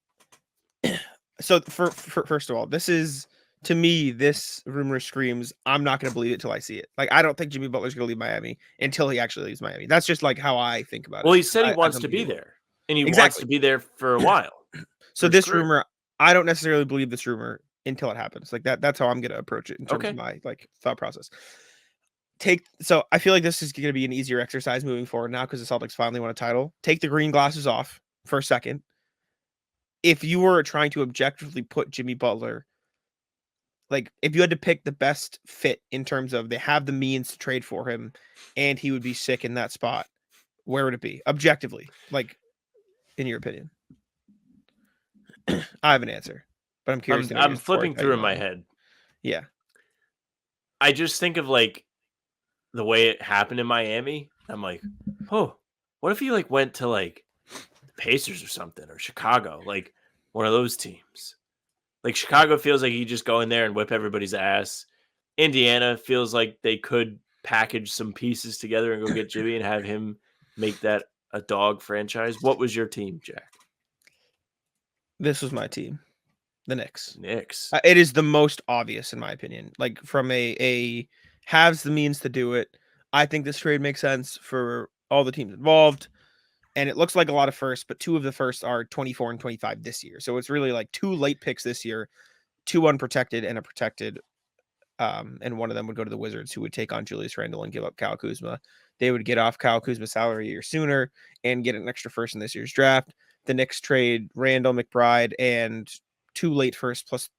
So for first of all, this is to me, this rumor screams I'm not going to believe it till I see it. Like I don't think Jimmy Butler's going to leave Miami until he actually leaves Miami. That's just like how I think about it. Well, he said he I wants don't to think be he will. there, and he wants Exactly. to be there for a while. So for his this career. rumor, I don't necessarily believe this rumor until it happens. Like that's how I'm going to approach it in terms Okay. of my like thought process. So I feel like this is going to be an easier exercise moving forward now because the Celtics finally won a title. Take the green glasses off for a second. If you were trying to objectively put Jimmy Butler, like if you had to pick the best fit in terms of they have the means to trade for him and he would be sick in that spot, where would it be objectively? Like in your opinion? I have an answer, but I'm curious. I'm flipping through in my head. Yeah. I just think of like the way it happened in Miami. I'm like, oh, what if he like went to like the Pacers or something or Chicago, like one of those teams. Like Chicago feels like you just go in there and whip everybody's ass. Indiana feels like they could package some pieces together and go get Jimmy and have him make that a dog franchise. What was your team, Jack? This was my team, the Knicks. Knicks. It is the most obvious in my opinion. Like from a has the means to do it. I think this trade makes sense for all the teams involved. And it looks like a lot of firsts, but 2 of the firsts are 24 and 25 this year. So it's really like 2 late picks this year, 2 unprotected and a protected. And one of them would go to the Wizards, who would take on Julius Randle and give up Kyle Kuzma. They would get off Kyle Kuzma's salary a year sooner and get an extra first in this year's draft. The Knicks trade Randall, McBride, and 2 late firsts plus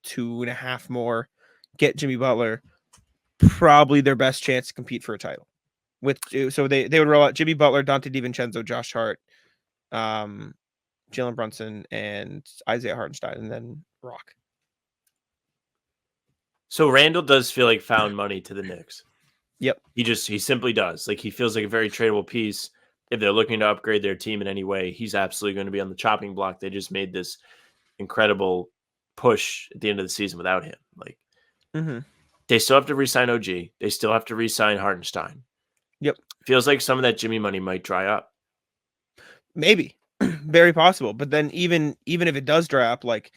2.5 more. Get Jimmy Butler. Probably their best chance to compete for a title. So they would roll out Jimmy Butler, Dante DiVincenzo, Josh Hart, Jalen Brunson, and Isaiah Hartenstein, and then Rock. So Randall does feel like found money to the Knicks. Yep. He simply does. Like he feels like a very tradable piece. If they're looking to upgrade their team in any way, he's absolutely going to be on the chopping block. They just made this incredible push at the end of the season without him. Like they still have to re-sign OG. They still have to re-sign Hartenstein. Yep. Feels like some of that Jimmy money might dry up. Maybe. Very possible. But then even if it does dry up, like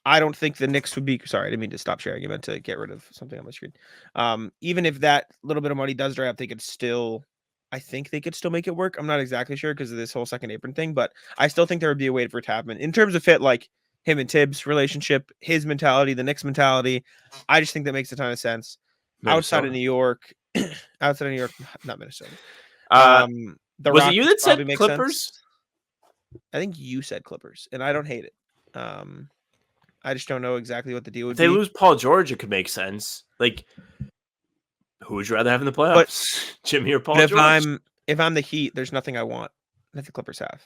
I don't think the Knicks would be sorry, I didn't mean to stop sharing. I meant to get rid of something on my screen. Even if that little bit of money does dry up, I think they could still make it work. I'm not exactly sure because of this whole second apron thing, but I still think there would be a way for it to happen. In terms of fit, like him and Tibbs relationship, his mentality, the Knicks mentality, I just think that makes a ton of sense. Minnesota. Outside of New York, not Minnesota. Was it you that said Clippers? Sense. I think you said Clippers, and I don't hate it. I just don't know exactly what the deal would be. If they lose Paul George, it could make sense. Like, who would you rather have in the playoffs, Jimmy or Paul George? If I'm the Heat, there's nothing I want that the Clippers have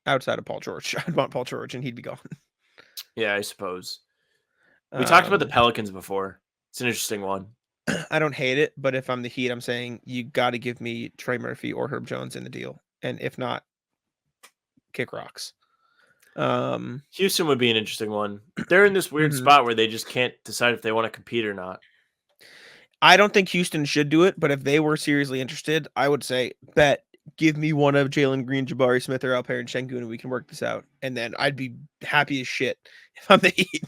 outside of Paul George. I'd want Paul George, and he'd be gone. Yeah, I suppose. We talked about the Pelicans before. It's an interesting one. I don't hate it, but if I'm the Heat, I'm saying you got to give me Trey Murphy or Herb Jones in the deal, and if not, kick rocks. Houston would be an interesting one. They're in this weird spot where they just can't decide if they want to compete or not. I don't think Houston should do it, but if they were seriously interested, I would say, give me one of Jalen Green, Jabari Smith, or Alperen Şengün, and we can work this out. And then I'd be happy as shit if I'm the Heat.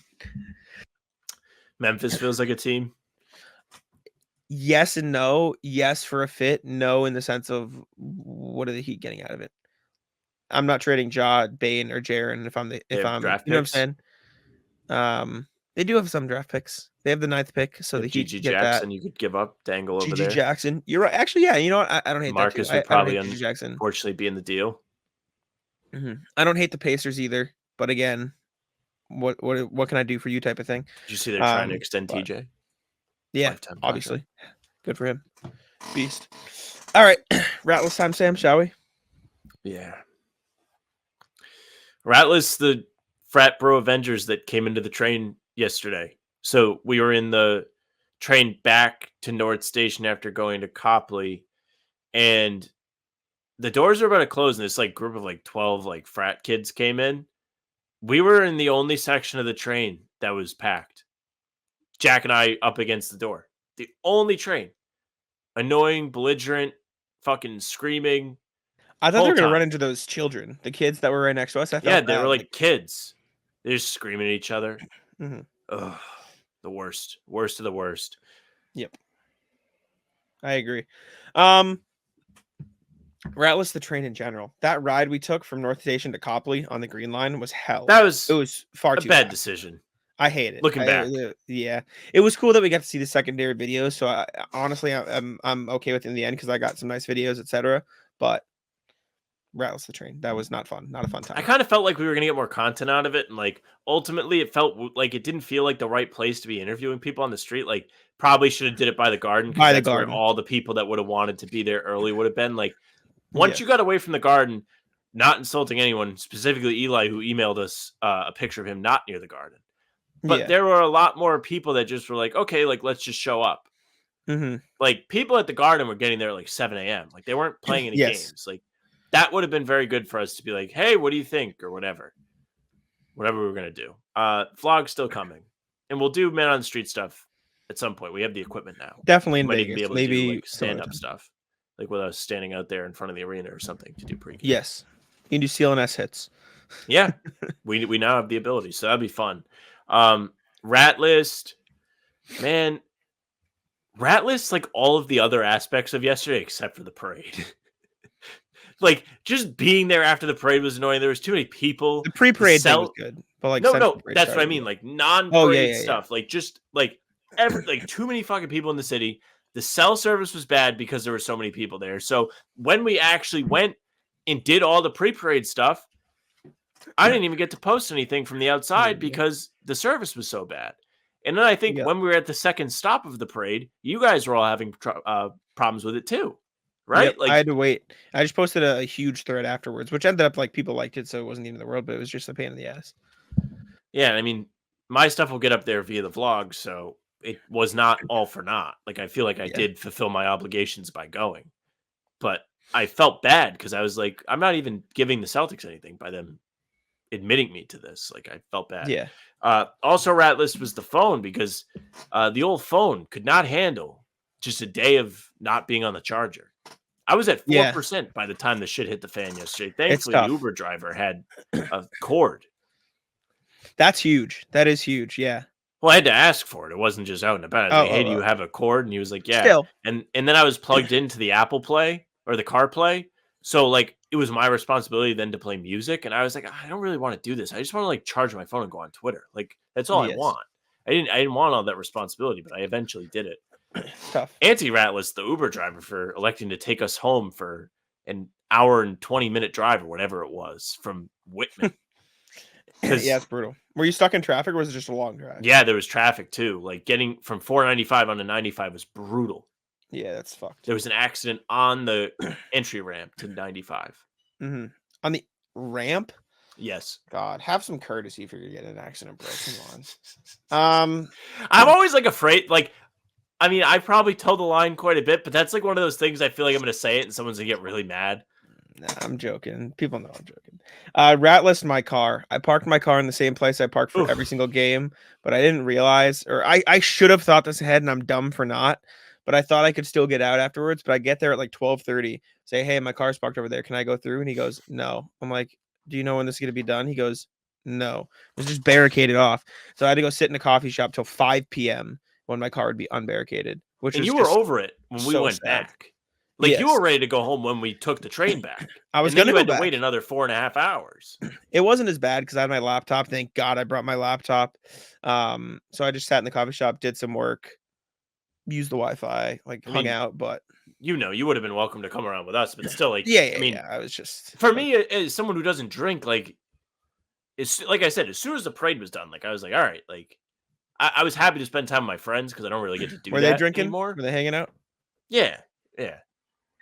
Memphis feels like a team. Yes and no. Yes for a fit. No in the sense of what are the Heat getting out of it? I'm not trading Ja, Bane, or Jaren if I'm draft you know picks. what I'm saying? They do have some draft picks. They have the 9th pick, so the Heat GG get Jackson, that. you could give up, dangle over there. GG Jackson, you're right. Actually, yeah. You know what? I don't hate Marcus that too. would probably GG Jackson. Unfortunately be in the deal. I don't hate the Pacers either, but again, what can I do for you? Type of thing. Did you see they're trying to extend TJ? Yeah, Lifetime obviously. contract. Good for him. Beast. All right, Ratless time, Sam. Shall we? Yeah. Ratless, the frat bro Avengers that came into the train yesterday. So we were in the train back to North Station after going to Copley, and the doors were about to close, and this like group of like 12 like frat kids came in. We were in the only section of the train that was packed. Jack and I up against the door. The only train. Annoying, belligerent, fucking screaming. I thought they were going to time. run into those children, the kids that were right next to us. I felt Yeah, they bad, were like kids. They're just screaming at each other. Mhm. Ugh, the worst. Worst of the worst. Yep. I agree. Ratless the train in general. That ride we took from North Station to Copley on the Green Line was hell. That was it was far a too bad fast. decision. I hate it. Looking back. Yeah, it was cool that we got to see the secondary videos. So honestly, I'm okay with it in the end because I got some nice videos, etc. But Rattles the train. That was not fun. Not a fun time. I kind of felt like we were gonna get more content out of it, and like ultimately, it felt like it didn't feel like the right place to be interviewing people on the street. Like probably should have did it by the Garden because that's where all the people that would have wanted to be there early would have been. Like once you got away from the Garden, not insulting anyone, specifically Eli, who emailed us a picture of him not near the Garden. But there were a lot more people that just were like, okay, like let's just show up. Mm-hmm. Like people at the Garden were getting there at like 7 a.m. Like they weren't playing any games. Like that would have been very good for us to be like, hey, what do you think? Or whatever we were going to do. Vlog's still coming. And we'll do Man on the Street stuff at some point. We have the equipment now. Definitely in Might Vegas. even be able to do like stand-up stuff. Like with us standing out there in front of the arena or something to do pregame. Yes. You can do CLNS hits. Yeah. we now have the ability. So that'd be fun. Rat List. Man. Rat List, like all of the other aspects of yesterday except for the parade. Like just being there after the parade was annoying. There was too many people. The pre-parade thing was good, but like no, that's what I mean. Like non-parade stuff. Like just like like too many fucking people in the city. The cell service was bad because there were so many people there. So when we actually went and did all the pre-parade stuff, I didn't even get to post anything from the outside because the service was so bad. And then I think when we were at the second stop of the parade, you guys were all having problems with it too. Right? Yep, like I had to wait. I just posted a huge thread afterwards, which ended up like people liked it, so it wasn't even the world, but it was just a pain in the ass. Yeah, I mean, my stuff will get up there via the vlog, so it was not all for naught. Like I feel like I did fulfill my obligations by going, but I felt bad because I was like, I'm not even giving the Celtics anything by them admitting me to this. Like I felt bad. Yeah. Also, Rat List was the phone because the old phone could not handle just a day of not being on the charger. I was at 4% by the time the shit hit the fan yesterday. Thankfully, the Uber driver had a cord. That's huge. That is huge. Yeah. Well, I had to ask for it. It wasn't just out and about. I was like, hey, do you have a cord? And he was like, yeah. Still. And then I was plugged into the Apple Play or the CarPlay. So, like, it was my responsibility then to play music. And I was like, I don't really want to do this. I just want to, like, charge my phone and go on Twitter. Like, that's all I want. I didn't want all that responsibility, but I eventually did it. Tough. Anti-Rat List the Uber driver for electing to take us home for an hour and 20-minute drive or whatever it was from Whitman. Yeah, it's brutal. Were you stuck in traffic or was it just a long drive? Yeah, there was traffic too. Like getting from 495 onto 95 was brutal. Yeah, that's fucked. There was an accident on the entry ramp to 95. Mm-hmm. On the ramp? Yes. God, have some courtesy if you're gonna get in an accident, bro. Come on. I'm always like afraid. Like, I mean, I probably toe the line quite a bit, but that's like one of those things I feel like I'm gonna say it and someone's gonna get really mad. Nah, I'm joking. People know I'm joking. Rat List my car. I parked my car in the same place I parked for every single game, but I didn't realize, or I should have thought this ahead, and I'm dumb for not. But I thought I could still get out afterwards. But I get there at like 12:30. Say, hey, my car's parked over there. Can I go through? And he goes, no. I'm like, do you know when this is gonna be done? He goes, no. It was just barricaded off. So I had to go sit in a coffee shop till 5 p.m. when my car would be unbarricaded. Which and was you were over it when we went back. Like you were ready to go home when we took the train back. I was going to wait another 4.5 hours. It wasn't as bad because I had my laptop. Thank God I brought my laptop. So I just sat in the coffee shop, did some work, used the Wi-Fi, hung out. But you would have been welcome to come around with us, but still, like, I was just for me as someone who doesn't drink, like, it's like I said, as soon as the parade was done, like I was like, all right, like I was happy to spend time with my friends because I don't really get to do that. Were they drinking anymore. Were they hanging out? Yeah.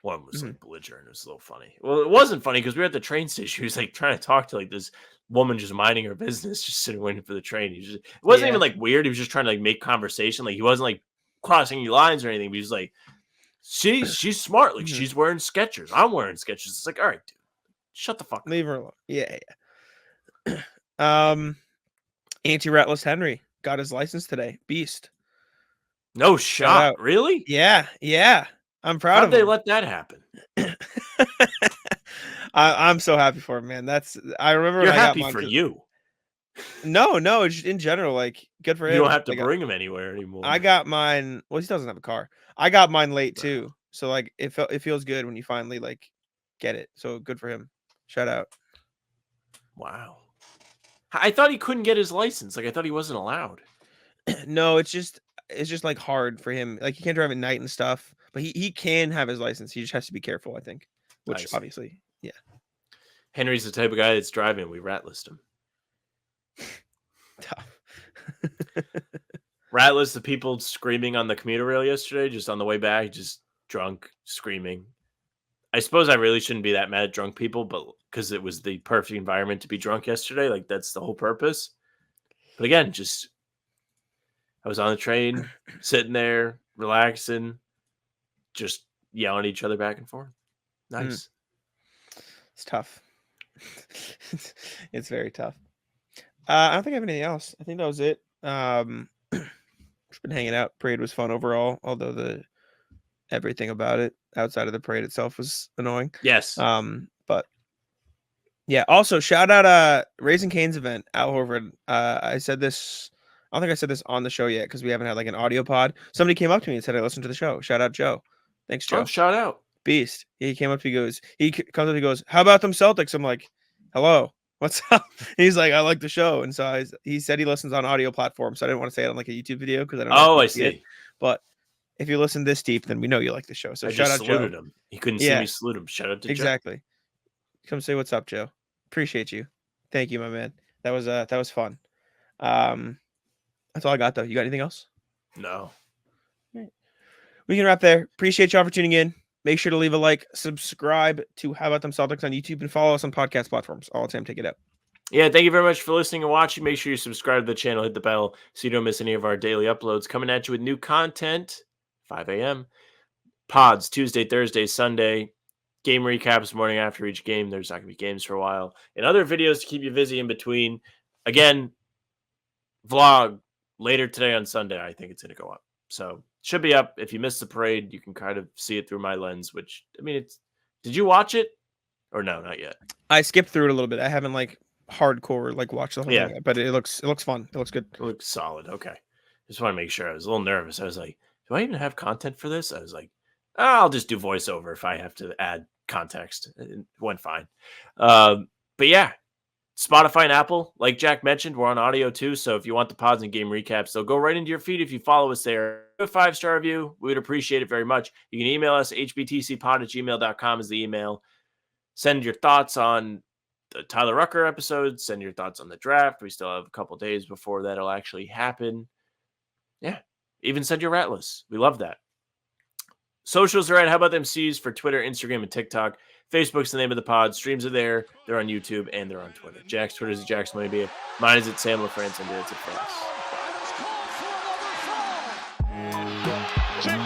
One was like belligerent. It was a little funny. Well, it wasn't funny because we were at the train station. He was like trying to talk to like this woman just minding her business, just sitting waiting for the train. It wasn't even like weird. He was just trying to like make conversation. Like he wasn't like crossing any lines or anything. But he was like, she's smart. Like she's wearing Skechers. I'm wearing Skechers. It's like, all right, dude, shut the fuck up. Leave her alone. Yeah. Anti-Ratless Henry got his license today. Beast. No shot. Really? Yeah. I'm proud How'd of they him. let that happen? I'm so happy for him, man. I remember You're when I got happy mine. for you. No, it's just in general, like good for him. You don't have to Like, bring him anywhere anymore. I got mine. Well, he doesn't have a car. I got mine late too, so like it feels good when you finally like get it. So good for him. Shout out. Wow. I thought he couldn't get his license. Like I thought he wasn't allowed. No, it's just like hard for him. Like he can't drive at night and stuff, but he can have his license. He just has to be careful, I think. Which obviously, yeah. Henry's the type of guy that's driving. We rat list him. Tough. Rat list the people screaming on the commuter rail yesterday, just on the way back, just drunk, screaming. I suppose I really shouldn't be that mad at drunk people, but because it was the perfect environment to be drunk yesterday, like that's the whole purpose. But again, just I was on the train, sitting there, relaxing, just yelling at each other back and forth. Nice. It's tough. It's very tough. I don't think I have anything else. I think that was it. Just been hanging out. Parade was fun overall, although everything about it outside of the parade itself was annoying. Yes. But yeah. Also, shout out Raising Cane's event, Al Horford. I said this. I don't think I said this on the show yet because we haven't had like an audio pod. Somebody came up to me and said I listened to the show. Shout out Joe. Thanks, Joe. Oh, shout out. Beast. He came up to me. He comes up. He goes, "How about them Celtics?" I'm like, "Hello, what's up?" He's like, "I like the show," and so he said he listens on audio platforms. So I didn't want to say it on like a YouTube video because I don't know. Oh, I see. It. But if you listen this deep, then we know you like the show. So I shout just out saluted Joe. him. He couldn't see me salute him. Shout out to Joe. Exactly. Come say what's up, Joe. Appreciate you. Thank you, my man. That was fun. That's all I got though. You got anything else? No. We can wrap there. Appreciate y'all for tuning in. Make sure to leave a like, subscribe to How About Them Celtics on YouTube, and follow us on podcast platforms. All the time, take it up. Yeah, thank you very much for listening and watching. Make sure you subscribe to the channel, hit the bell so you don't miss any of our daily uploads. Coming at you with new content, 5 a.m. Pods, Tuesday, Thursday, Sunday. Game recaps morning after each game. There's not going to be games for a while. And other videos to keep you busy in between. Again, vlog later today on Sunday. I think it's going to go up. So should be up. If you missed the parade, you can kind of see it through my lens, which, I mean, did you watch it? Or no, not yet. I skipped through it a little bit. I haven't like hardcore like watched the whole thing yet, but it looks fun. It looks good. It looks solid. Okay. Just want to make sure. I was a little nervous. I was like, do I even have content for this? I was like, I'll just do voiceover if I have to add context. It went fine. But yeah, Spotify and Apple, like Jack mentioned, we're on audio too. So if you want the pods and game recaps, they'll go right into your feed if you follow us there. A 5-star review, we would appreciate it very much. You can email us, hbtcpod@gmail.com is the email. Send your thoughts on the Tyler Rucker episode. Send your thoughts on the draft. We still have a couple days before that'll actually happen. Yeah. Even send your rat list. We love that. Socials are at How About Them C's for Twitter, Instagram, and TikTok. Facebook's the name of the pod. Streams are there. They're on YouTube and they're on Twitter. Jack's Twitter is at Jack's Money. Mine is at Sam LaFrance and it's at France. Check